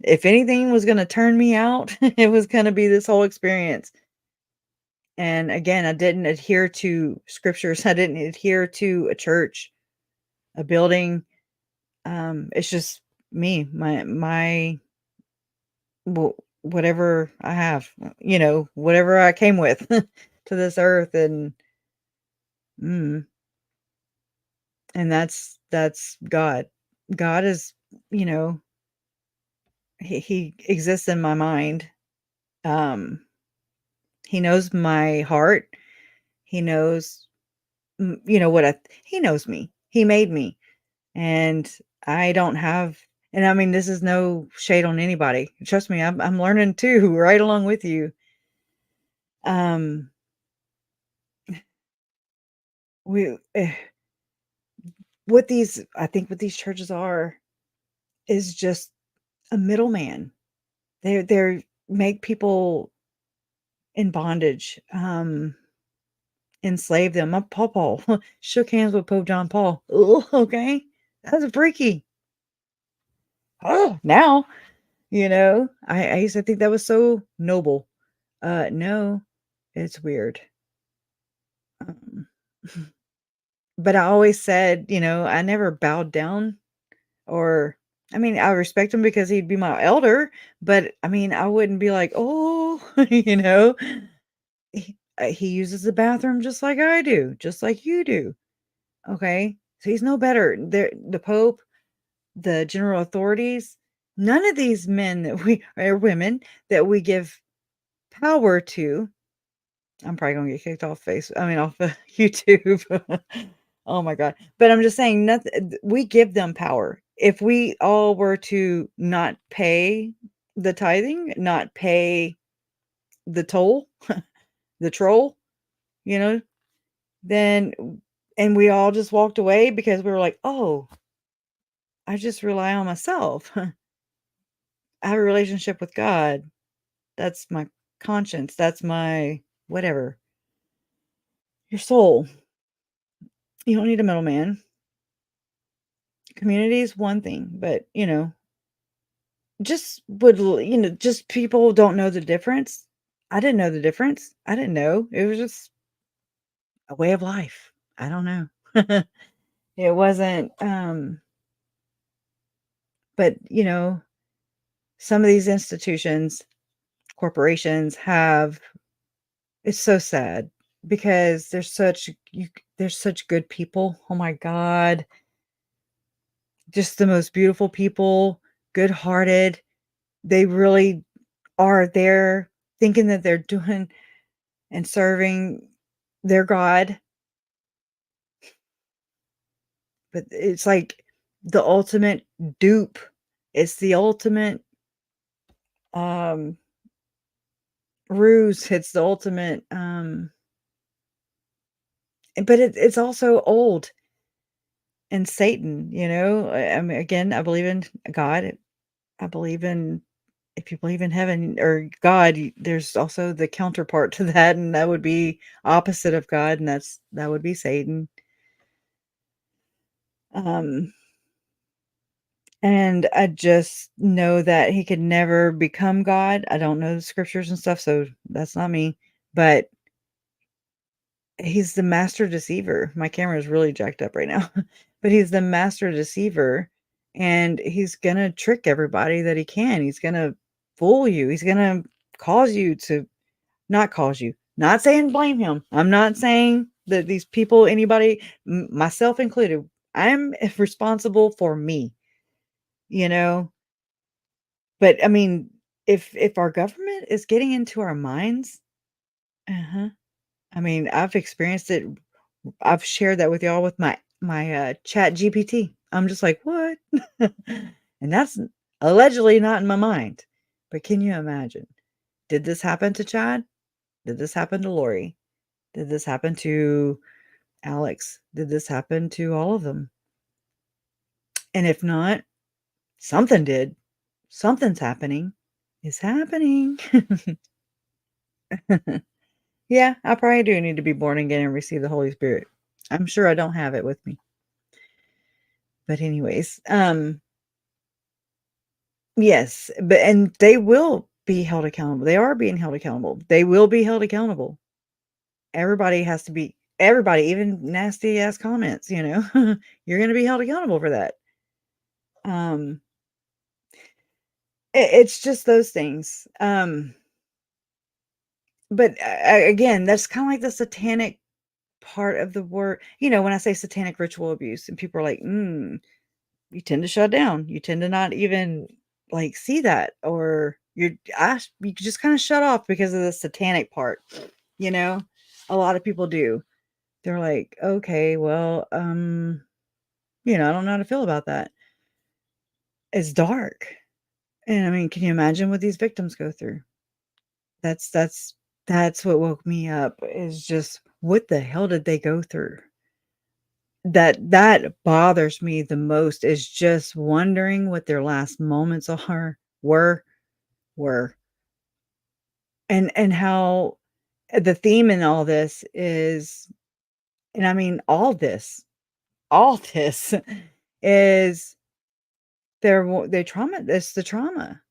If anything was going to turn me out, it was going to be this whole experience. And again, I didn't adhere to scriptures. I didn't adhere to a church, a building. It's just me, my whatever I have, whatever I came with to this earth. And and that's God. God is, he exists in my mind. He knows my heart. He knows, he knows me. He made me. And I don't have, and I mean, this is no shade on anybody. Trust me, I'm learning too, right along with you. We, I think what these churches are is just a middleman. They're make people in bondage, enslave them. Paul shook hands with Pope John Paul. Ooh, okay, that's freaky. Oh, now, I used to think that was so noble. No, it's weird. But I always said, I never bowed down, or, I mean, I respect him because he'd be my elder, but I mean, I wouldn't be like, oh, he uses the bathroom just like I do, just like you do. Okay. So he's no better. The Pope, the general authorities, none of these men that we, or women that we give power to. I'm probably gonna get kicked off off YouTube. Oh my God. But I'm just saying, nothing, we give them power. If we all were to not pay the tithing, not pay the toll, the troll, then, and we all just walked away because we were like, oh, I just rely on myself. I have a relationship with God. That's my conscience. That's my whatever. Your soul. You don't need a middleman. Community is one thing, but just people don't know the difference. I didn't know the difference. I didn't know. It was just a way of life. I don't know. It wasn't but some of these institutions, corporations have, it's so sad because there's such good people. Oh my God. Just the most beautiful people, good-hearted. They really are there thinking that they're doing and serving their God. But it's like the ultimate dupe. It's the ultimate ruse. It's the ultimate but it's also old. And Satan, I mean, again, I believe in God. I believe in, if you believe in heaven or God, there's also the counterpart to that, and that would be opposite of God, and that would be Satan. And I just know that he could never become God. I don't know the scriptures and stuff, so that's not me. But he's the master deceiver. My camera is really jacked up right now. But he's the master deceiver. and he's gonna trick everybody that he can. He's gonna fool you. He's gonna cause you to not cause you. Not saying blame him. I'm not saying that these people, anybody, myself included, I'm responsible for me, you know. But I mean, if our government is getting into our minds, uh-huh. I mean, I've experienced it. I've shared that with y'all with my Chat GPT. I'm just like, what? And that's allegedly not in my mind. But can you imagine? Did this happen to Chad? Did this happen to Lori? Did this happen to Alex? Did this happen to all of them? And if not, something did. Something's happening. It's happening. Yeah, I probably do need to be born again and receive the Holy Spirit. I'm sure I don't have it with me. But anyways, yes, but and they will be held accountable. They are being held accountable. They will be held accountable. Everybody has to be everybody, even nasty ass comments, you know. You're going to be held accountable for that. Um it's just those things. But again, that's kind of like the satanic part of the word. You know, when I say satanic ritual abuse and people are like, you tend to shut down. You tend to not even like see that, or you just kind of shut off because of the satanic part. You know, a lot of people do. They're like, okay, well, you know, I don't know how to feel about that. It's dark. And I mean, can you imagine what these victims go through? That's that's what woke me up, is just what the hell did they go through? That bothers me the most, is just wondering what their last moments were, and how the theme in all this is, and I mean all this is their trauma. It's the trauma,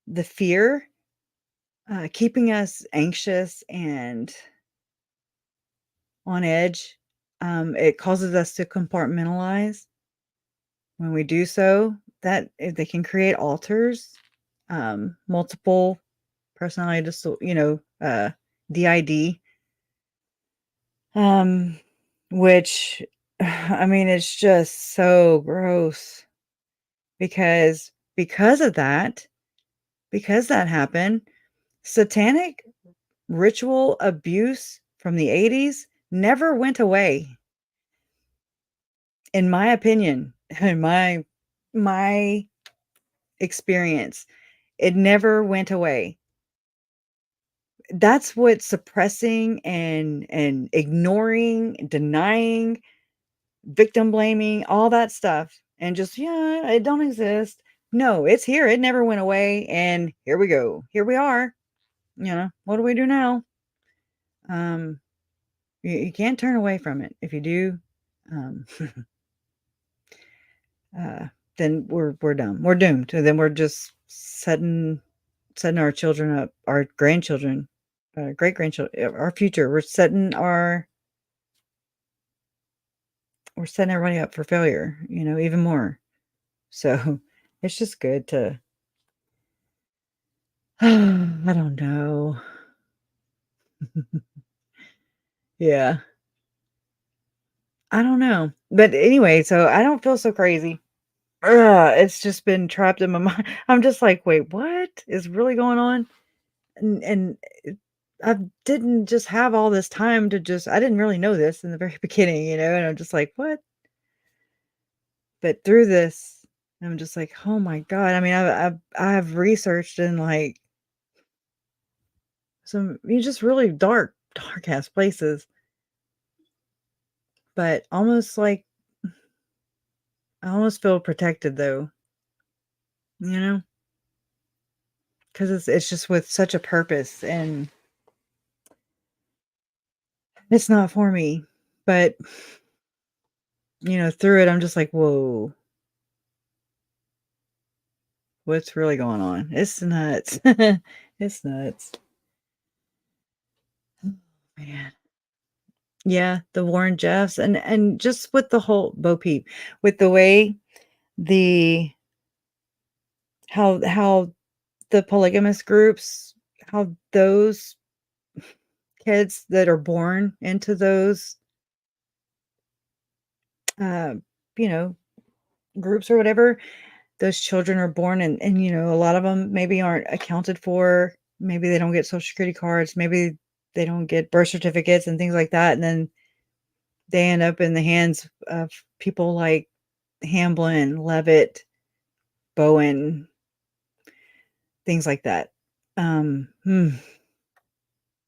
the fear, keeping us anxious and on edge. It causes us to compartmentalize. When we do so, that they can create alters, multiple personality DID, um, which I mean, it's just so gross because of that, because that happened, satanic ritual abuse from the 80s never went away. In my opinion, in my experience, it never went away. That's what suppressing and ignoring, denying, victim blaming, all that stuff, and just, yeah, it don't exist. No, it's here. It never went away, and here we go. Here we are. You know, what do we do now? Um, you can't turn away from it. If you do, um, then we're done. We're doomed. And then we're just setting our children up, our grandchildren, great grandchildren, our future. We're setting everybody up for failure, you know, even more. So it's just good to, I don't know. Yeah. I don't know. But anyway, so I don't feel so crazy. It's just been trapped in my mind. I'm just like, wait, what is really going on? And I didn't just have all this time to I didn't really know this in the very beginning, you know, and I'm just like, what? But through this, I'm just like, oh my God. I mean, I've researched in like some just really dark ass places, but almost like I almost feel protected though, you know, because it's just with such a purpose, and it's not for me, but you know, through it, I'm just like, whoa, what's really going on? It's nuts. It's nuts. Oh, man. Yeah, the Warren Jeffs, and just with the whole Bo Peep, with the way the how the polygamous groups, how those kids that are born into those uh, you know, groups or whatever, those children are born and a lot of them maybe aren't accounted for. Maybe they don't get social security cards, maybe they don't get birth certificates and things like that, and then they end up in the hands of people like Hamblin, Levitt, Bowen, things like that. Um, hmm,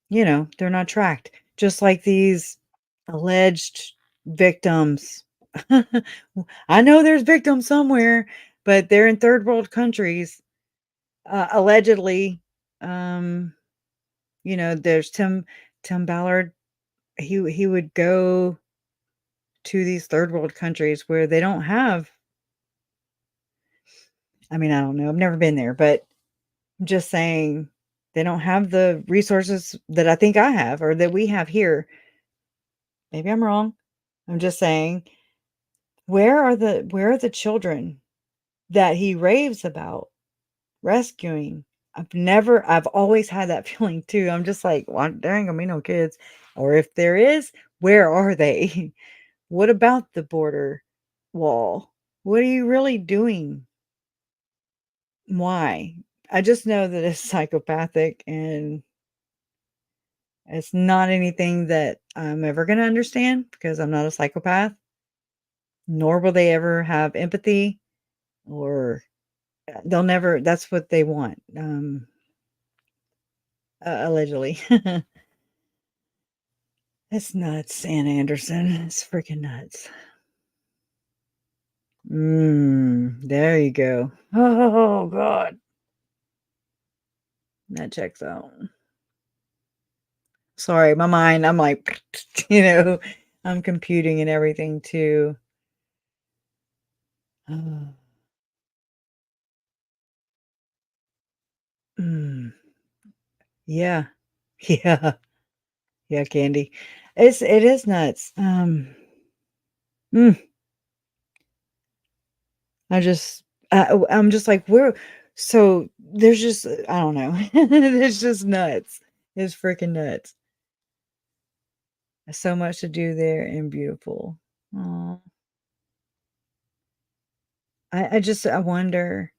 they're not tracked. Just like these alleged victims. I know there's victims somewhere, but they're in third world countries. Allegedly, um, there's Tim Ballard. He would go to these third world countries where they don't have. I mean, I don't know. I've never been there, but I'm just saying they don't have the resources that I think I have or that we have here. Maybe I'm wrong. I'm just saying, where are the children that he raves about rescuing? I've always had that feeling too. I'm just like, well, there ain't gonna be no kids. Or if there is, where are they? What about the border wall? What are you really doing? Why? I just know that it's psychopathic and it's not anything that I'm ever going to understand because I'm not a psychopath, nor will they ever have empathy or they'll never, that's what they want. Allegedly. It's nuts, Ann Anderson. It's freaking nuts. There you go. Oh, God. That checks out. Sorry, my mind, I'm like, I'm computing and everything too. Mm, yeah. Yeah. Yeah, Candy. It is nuts. Mm, I just I'm just like, where so there's just I don't know. It's just nuts. It's freaking nuts. So much to do there and beautiful. Aw. I wonder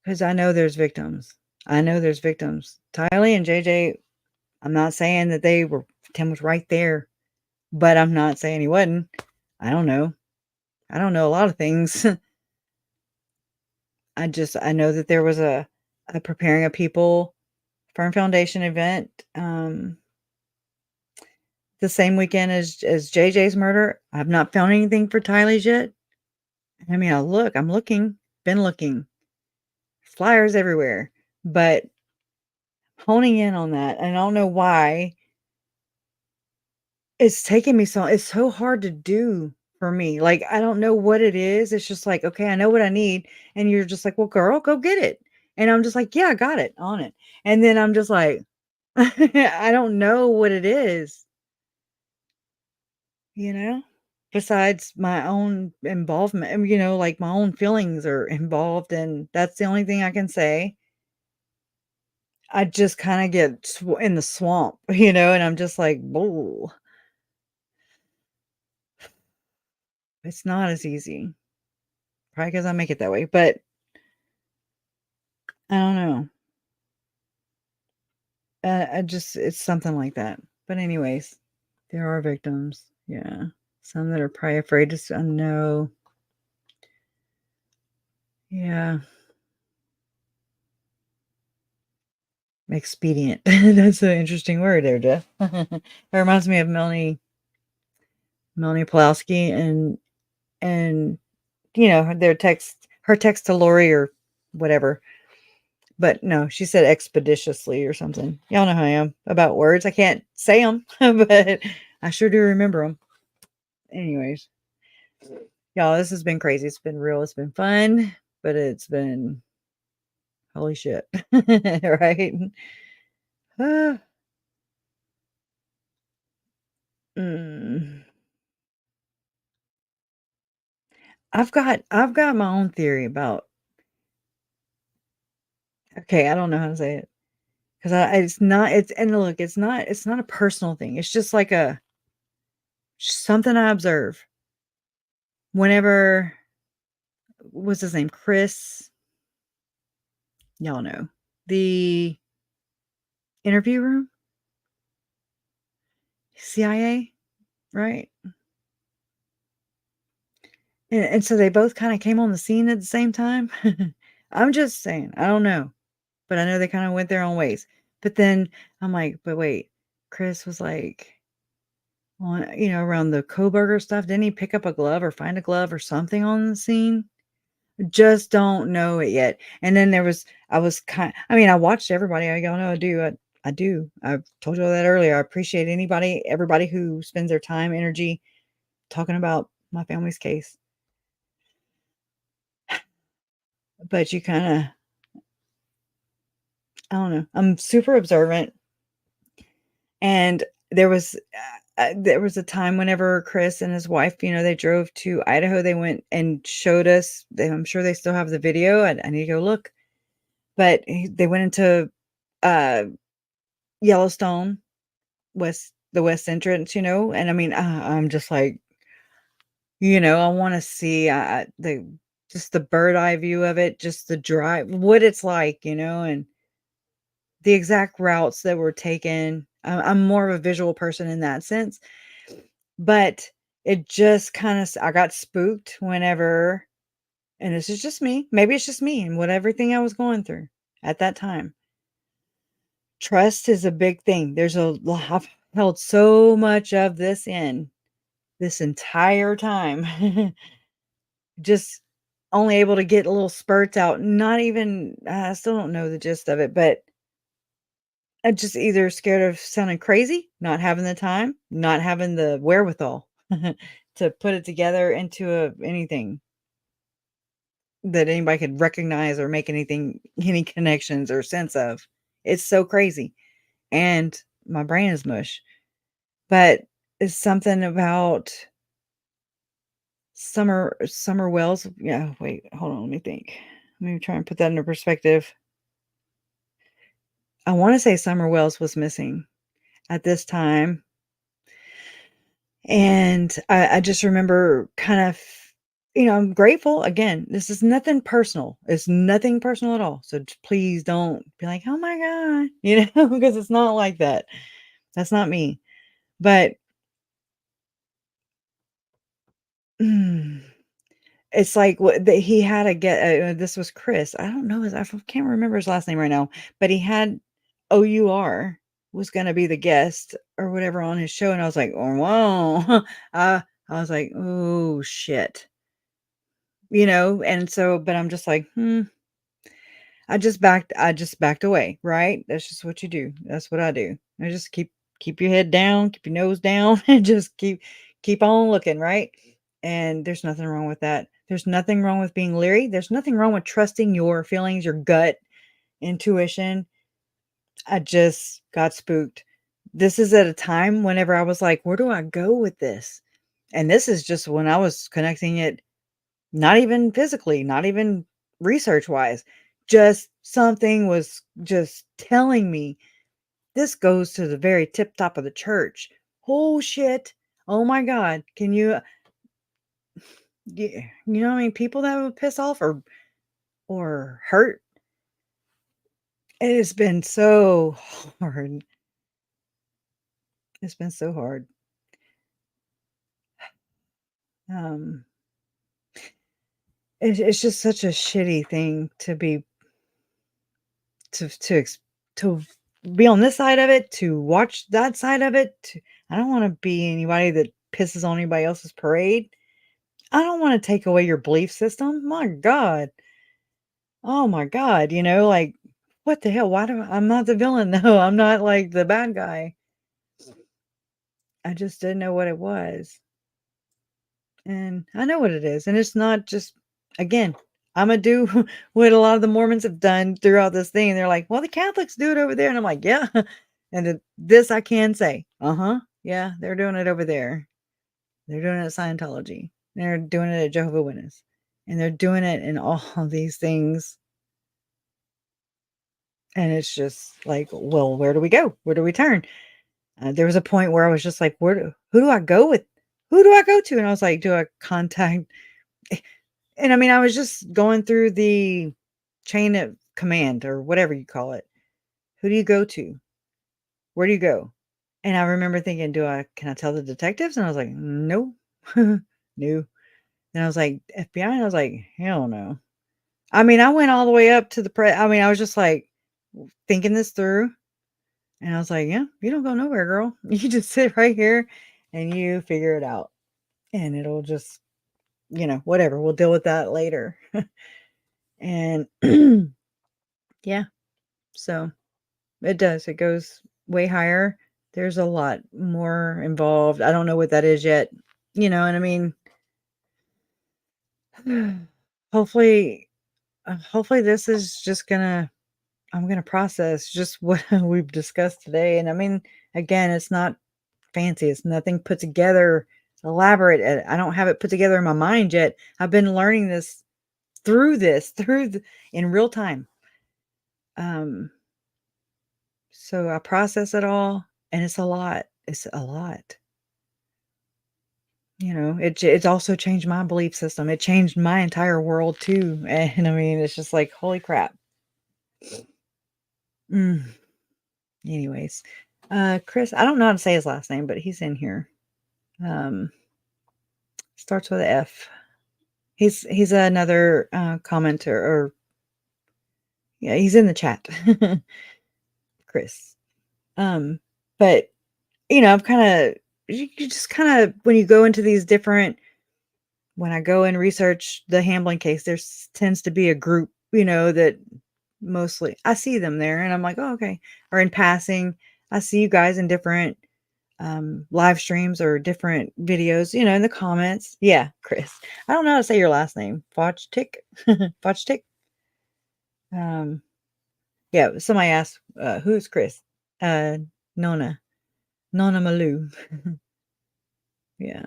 because I know there's victims. I know there's victims. Tylee and JJ, I'm not saying that Tim was right there, but I'm not saying he wasn't. I don't know. I don't know a lot of things. I know that there was a Preparing a People Firm Foundation event, the same weekend as JJ's murder. I've not found anything for Tylee's yet. I mean, I'm looking, been looking, flyers everywhere, but honing in on that, and I don't know why it's so hard to do for me. Like, I don't know what it is. It's just like, okay, I know what I need. And you're just like, well, girl, go get it. And I'm just like, yeah, I got it on it. And then I'm just like, I don't know what it is, you know, besides my own involvement, like my own feelings are involved. And that's the only thing I can say. I just kind of get in the swamp, and I'm just like, whoa, it's not as easy. Probably because I make it that way, but I don't know. It's something like that. But anyways, there are victims. Yeah. Some that are probably afraid to know. Yeah. Expedient. That's an interesting word there, Jeff. It reminds me of Melanie Pulowski and her text to Lori or whatever. But no, she said expeditiously or something. Y'all know how I am about words. I can't say them, but I sure do remember them. Anyways, y'all, this has been crazy. It's been real. It's been fun, but it's been holy shit, right? Ah, mm. I've got my own theory about. Okay, I don't know how to say it because it's not. It's and look, it's not. It's not a personal thing. It's just like a something I observe whenever. What's his name? Chris. Y'all know the interview room, CIA, right? And so they both kind of came on the scene at the same time. I'm just saying, I don't know, but I know they kind of went their own ways. But then I'm like, but wait, Chris was like, on, around the Koberger stuff. Didn't he pick up a glove or find a glove or something on the scene? Just don't know it yet. And then I was I watched everybody. Y'all know I do. I do. I've told you all that earlier. I appreciate everybody who spends their time, energy talking about my family's case. But you kind of, I don't know. I'm super observant. And there was a time whenever Chris and his wife, they drove to Idaho. They went and showed us. I'm sure they still have the video. I need to go look. But they went into Yellowstone, the west entrance, and I'm just like, I want to see just the bird eye view of it, just the drive, what it's like, and the exact routes that were taken. I'm more of a visual person in that sense, but it just kind of, I got spooked whenever, and this is just me, maybe it's just me and everything I was going through at that time. Trust is a big thing. I've held so much of this in this entire time. Just only able to get little spurts out. Not even, I still don't know the gist of it, but I'm just either scared of sounding crazy, not having the time, not having the wherewithal to put it together into anything that anybody could recognize or make any connections or sense of. It's so crazy. And my brain is mush. But it's something about Summer Wells. Yeah, wait, hold on, let me think. Let me try and put that into perspective. I want to say Summer Wells was missing at this time. And I just remember kind of, I'm grateful. Again, this is nothing personal. It's nothing personal at all. So please don't be like, oh my God, because it's not like that. That's not me. But it's like what he had to get. This was Chris. I don't know I can't remember his last name right now, but he had OUR was going to be the guest or whatever on his show, and I was like, oh wow, I was like, oh shit, and so, but I'm just like, I just backed away, right? That's just what you do. That's what I do. I just keep your head down, keep your nose down, and just keep on looking, right? And there's nothing wrong with that. There's nothing wrong with being leery. There's nothing wrong with trusting your feelings, your gut, intuition. I just got spooked. This is at a time whenever I was like, where do I go with this? And this is just when I was connecting it, not even physically, not even research wise, just something was just telling me this goes to the very tip top of the church. Oh shit. Oh my God. Can you, what I mean? People that would piss off or hurt. It has been so hard. It's been so hard. Um, it's just such a shitty thing to be to be on this side of it, to watch that side of it. I don't want to be anybody that pisses on anybody else's parade. I don't want to take away your belief system. My God. Oh my God. Like, what the hell? I'm not the villain. No, I'm not like the bad guy. I just didn't know what it was. And I know what it is. And it's not just, again, I'm going to do what a lot of the Mormons have done throughout this thing. And they're like, well, the Catholics do it over there. And I'm like, yeah. And this I can say, yeah, they're doing it over there. They're doing it at Scientology. They're doing it at Jehovah's Witness, and they're doing it in all of these things. And it's just like, well, where do we go? Where do we turn? There was a point where I was just like, who do I go with? Who do I go to? And I was like, do I contact? And I mean, I was just going through the chain of command or whatever you call it. Who do you go to? Where do you go? And I remember thinking, can I tell the detectives? And I was like, no, no. And I was like, FBI? And I was like, hell no. I mean, I went all the way up to I mean, I was just like thinking this through. And I was like, yeah, you don't go nowhere, girl. You just sit right here and you figure it out. And it'll just, whatever. We'll deal with that later. And yeah, so it does. It goes way higher. There's a lot more involved. I don't know what that is yet. And I mean, hopefully this is just I'm gonna process just what we've discussed today. And I mean, again, it's not fancy. It's nothing put together, elaborate. I don't have it put together in my mind yet. I've been learning this in real time. So I process it all, and it's a lot. It's a lot. It also changed my belief system. It changed my entire world too. And I mean, it's just like, holy crap. Anyways, Chris, I don't know how to say his last name, but he's in here. Starts with an F. He's another commenter, or yeah, he's in the chat. Chris. But I've you just kind of, when you go into these different, when I go and research the Hamblin case, there tends to be a group, that mostly I see them there and I'm like, oh, okay. Or in passing, I see you guys in different live streams or different videos, in the comments. Yeah, Chris. I don't know how to say your last name. Fauchtik. Fauchtik. Yeah, somebody asked, who's Chris? Nona Malou. Yeah.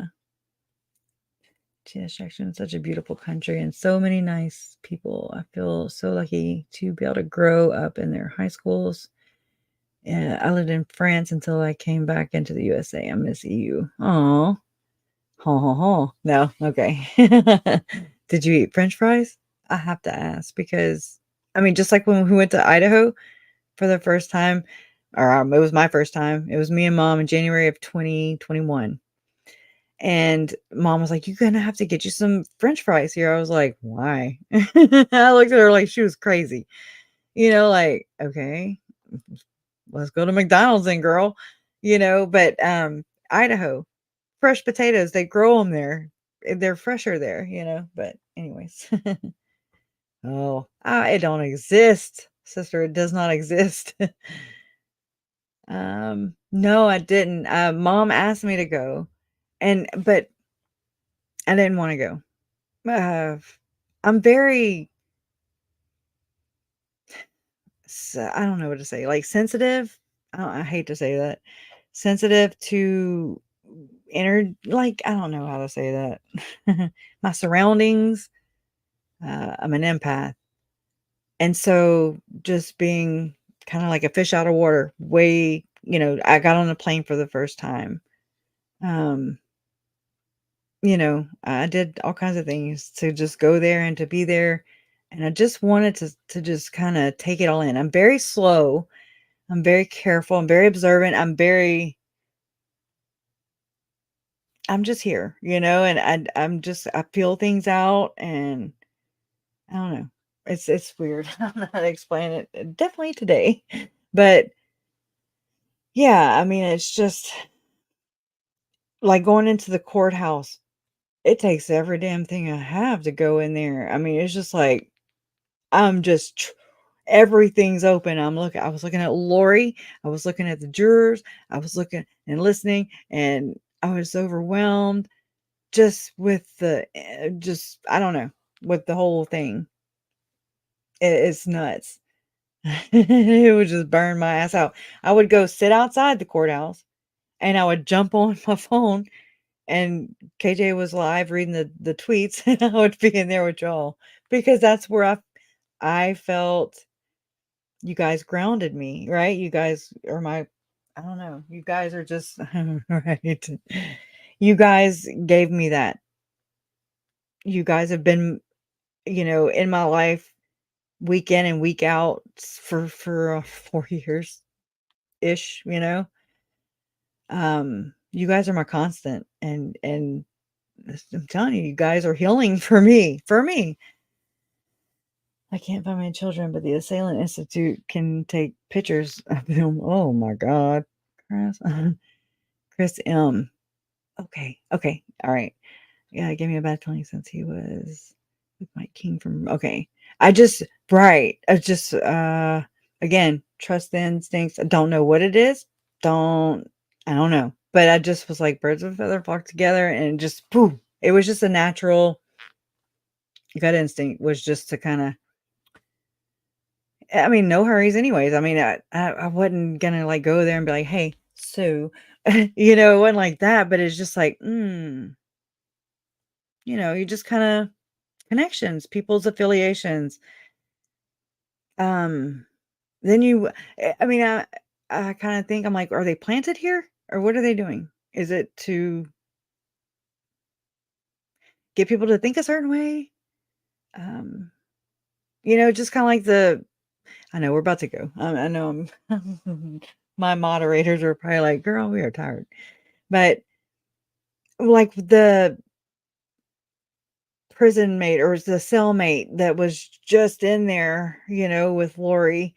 Section, such a beautiful country and so many nice people. I feel so lucky to be able to grow up in their high schools. I lived in France until I came back into the USA. I miss EU. Oh, no, okay. Did you eat French fries? I have to ask because I mean, just like when we went to Idaho for the first time, or it was my first time. It was me and Mom in January of 2021. And Mom was like, you're going to have to get you some French fries here. I was like, why? I looked at her like she was crazy. Like, okay, let's go to McDonald's then, girl. But Idaho, fresh potatoes, they grow them there. They're fresher there, but anyways. Oh, it don't exist, sister. It does not exist. No, I didn't. Mom asked me to go, but I didn't want to go. I'm very, I don't know what to say, like sensitive. I hate to say that. Sensitive to like, I don't know how to say that. My surroundings. I'm an empath. And so just being kind of like a fish out of water, I got on a plane for the first time. I did all kinds of things to just go there and to be there. And I just wanted to just kind of take it all in. I'm very slow. I'm very careful. I'm very observant. I'm just here, and I feel things out, and I don't know. It's weird. I don't know how to explain it. Definitely today. But yeah, I mean, it's just like going into the courthouse. It takes every damn thing I have to go in there. I mean, it's just like I'm just everything's open. I was looking at Lori. I was looking at the jurors. I was looking and listening, and I was overwhelmed just with I don't know, with the whole thing. It's nuts. It would just burn my ass out. I would go sit outside the courthouse and I would jump on my phone and KJ was live reading the tweets, and I would be in there with y'all because that's where I felt you guys grounded me, right? You guys are I don't know. You guys are just right. You guys gave me that. You guys have been, in my life week in and week out for 4 years ish, you guys are my constant, and I'm telling you, you guys are healing for me. I can't find my children, but the Assailant Institute can take pictures of them. Oh my God. Chris, Chris M. Okay. All right. Yeah, give me about 20 cents. He was with Mike King from, okay. I just again, trust the instincts. I don't know what it is. I don't know. But I just was like birds of a feather flock together, and just poof. It was just a natural gut instinct, was just to kind of, I mean, no hurries anyways. I mean, I wasn't gonna like go there and be like, hey, so it wasn't like that, but it's just like, you just kind of connections, people's affiliations. Then I mean, I kind of think, I'm like, are they planted here or what are they doing? Is it to get people to think a certain way? Just kind of like I know we're about to go. I know my moderators are probably like, girl, we are tired. But like the prison mate or the cellmate that was just in there, with Lori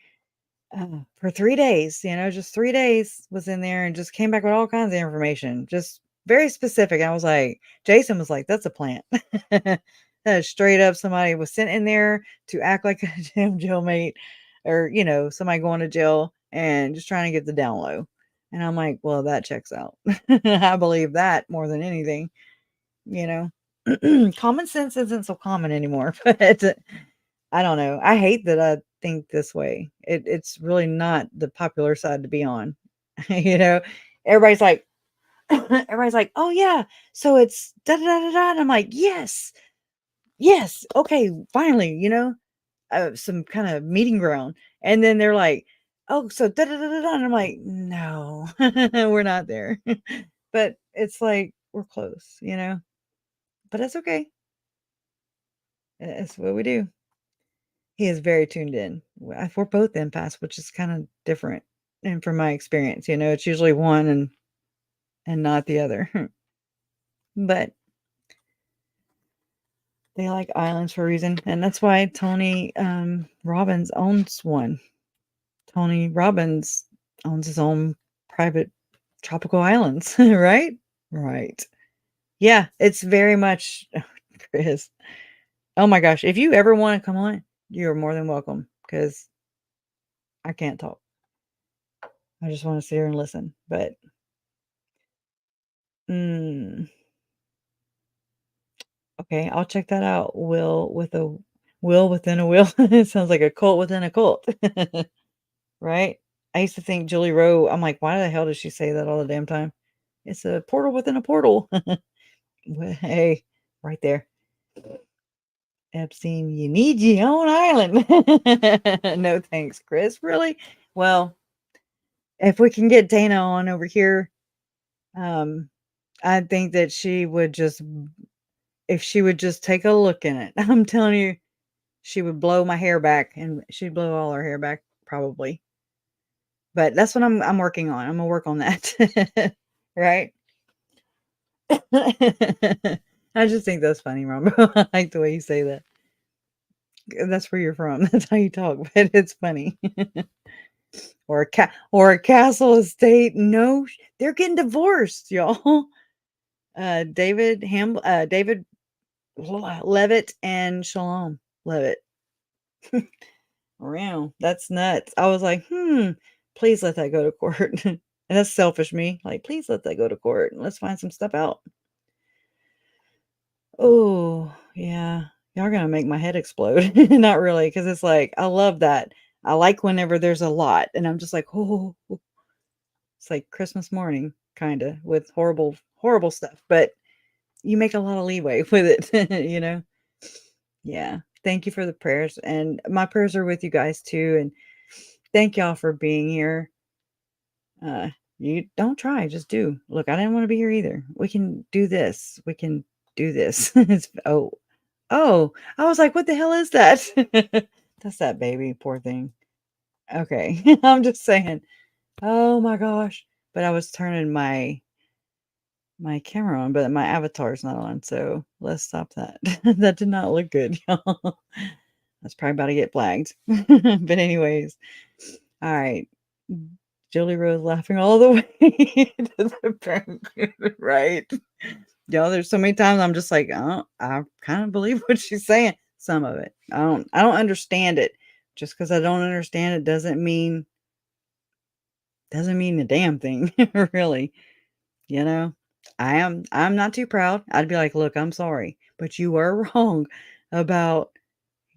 for 3 days, just 3 days was in there and just came back with all kinds of information, just very specific. I was like, Jason was like, that's a plant. That is straight up somebody was sent in there to act like a jailmate, or, somebody going to jail and just trying to get the down low. And I'm like, well, that checks out. I believe that more than anything, you know. Common sense isn't so common anymore, but I don't know. I hate that I think this way. It's really not the popular side to be on. you know, everybody's like, oh yeah, so it's da da da da da. And I'm like, yes, okay, finally, some kind of meeting ground. And then they're like, oh, so da da da da da. And I'm like, no, we're not there. But it's like we're close, But it's okay. It's what we do. He is very tuned in. We're both empaths, which is kind of different. And from my experience, it's usually one and not the other. But they like islands for a reason, and that's why Tony Robbins owns one. Tony Robbins owns his own private tropical islands, right? Right. Yeah, it's very much Chris. Oh my gosh, if you ever want to come on, you're more than welcome, because I can't talk. I just want to sit here and listen. But okay, I'll check that out. Will within a will. It sounds like a cult within a cult. Right? I used to think Julie Rowe, I'm like, why the hell does she say that all the damn time? It's a portal within a portal. Well, hey, right there. Epstein, you need your own island. No thanks, Chris. Really? Well, if we can get Dana on over here, I think that if she would just take a look in it, I'm telling you, she would blow my hair back, and she'd blow all her hair back probably. But that's what I'm working on. I'm gonna work on that. Right? I just think that's funny, Rombo. I like the way you say that. That's where you're from. That's how you talk, but it's funny. Or a castle estate. No, they're getting divorced, y'all. David Levitt and Shalom Levitt. Wow, that's nuts. I was like, please let that go to court. And that's selfish me. Like, please let that go to court and let's find some stuff out. Oh, yeah. Y'all gonna make my head explode. Not really, because it's like, I love that. I like whenever there's a lot, and I'm just like, oh, it's like Christmas morning, kind of, with horrible, horrible stuff. But you make a lot of leeway with it, you know? Yeah. Thank you for the prayers. And my prayers are with you guys too. And thank y'all for being here. You don't try, just do. Look, I didn't want to be here either. We can do this. We can do this. Oh, I was like, what the hell is that? That's that baby, poor thing. Okay. I'm just saying. Oh my gosh. But I was turning my camera on, but my avatar's not on. So let's stop that. That did not look good, y'all. That's probably about to get flagged. But anyways, all right. Julie Rose laughing all the way to the bank, right? Y'all, there's so many times I'm just like, oh, I kind of believe what she's saying. Some of it. I don't understand it. Just because I don't understand it doesn't mean a damn thing, really. You know? I'm not too proud. I'd be like, look, I'm sorry, but you were wrong about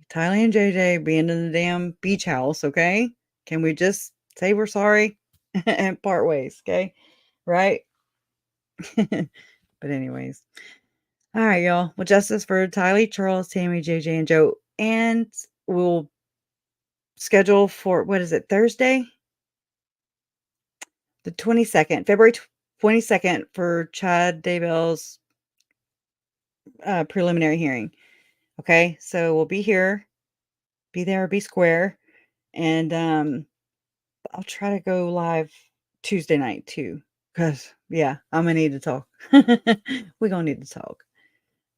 Tylee and JJ being in the damn beach house, okay? Can we just say we're sorry and part ways, okay? Right? But anyways. All right, y'all. Well, justice for Tylee, Charles, Tammy, JJ, and Joe. And we'll schedule for, what is it, Thursday? The 22nd, February 22nd for Chad Daybell's preliminary hearing. Okay, so we'll be here, be there, be square. And I'll try to go live Tuesday night too. Because, yeah, I'm going to need to talk. We're going to need to talk.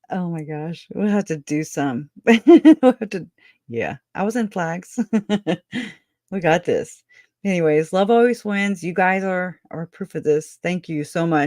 Oh my gosh. We'll have to do some. We'll have to, yeah, I was in flags. We got this. Anyways, love always wins. You guys are proof of this. Thank you so much.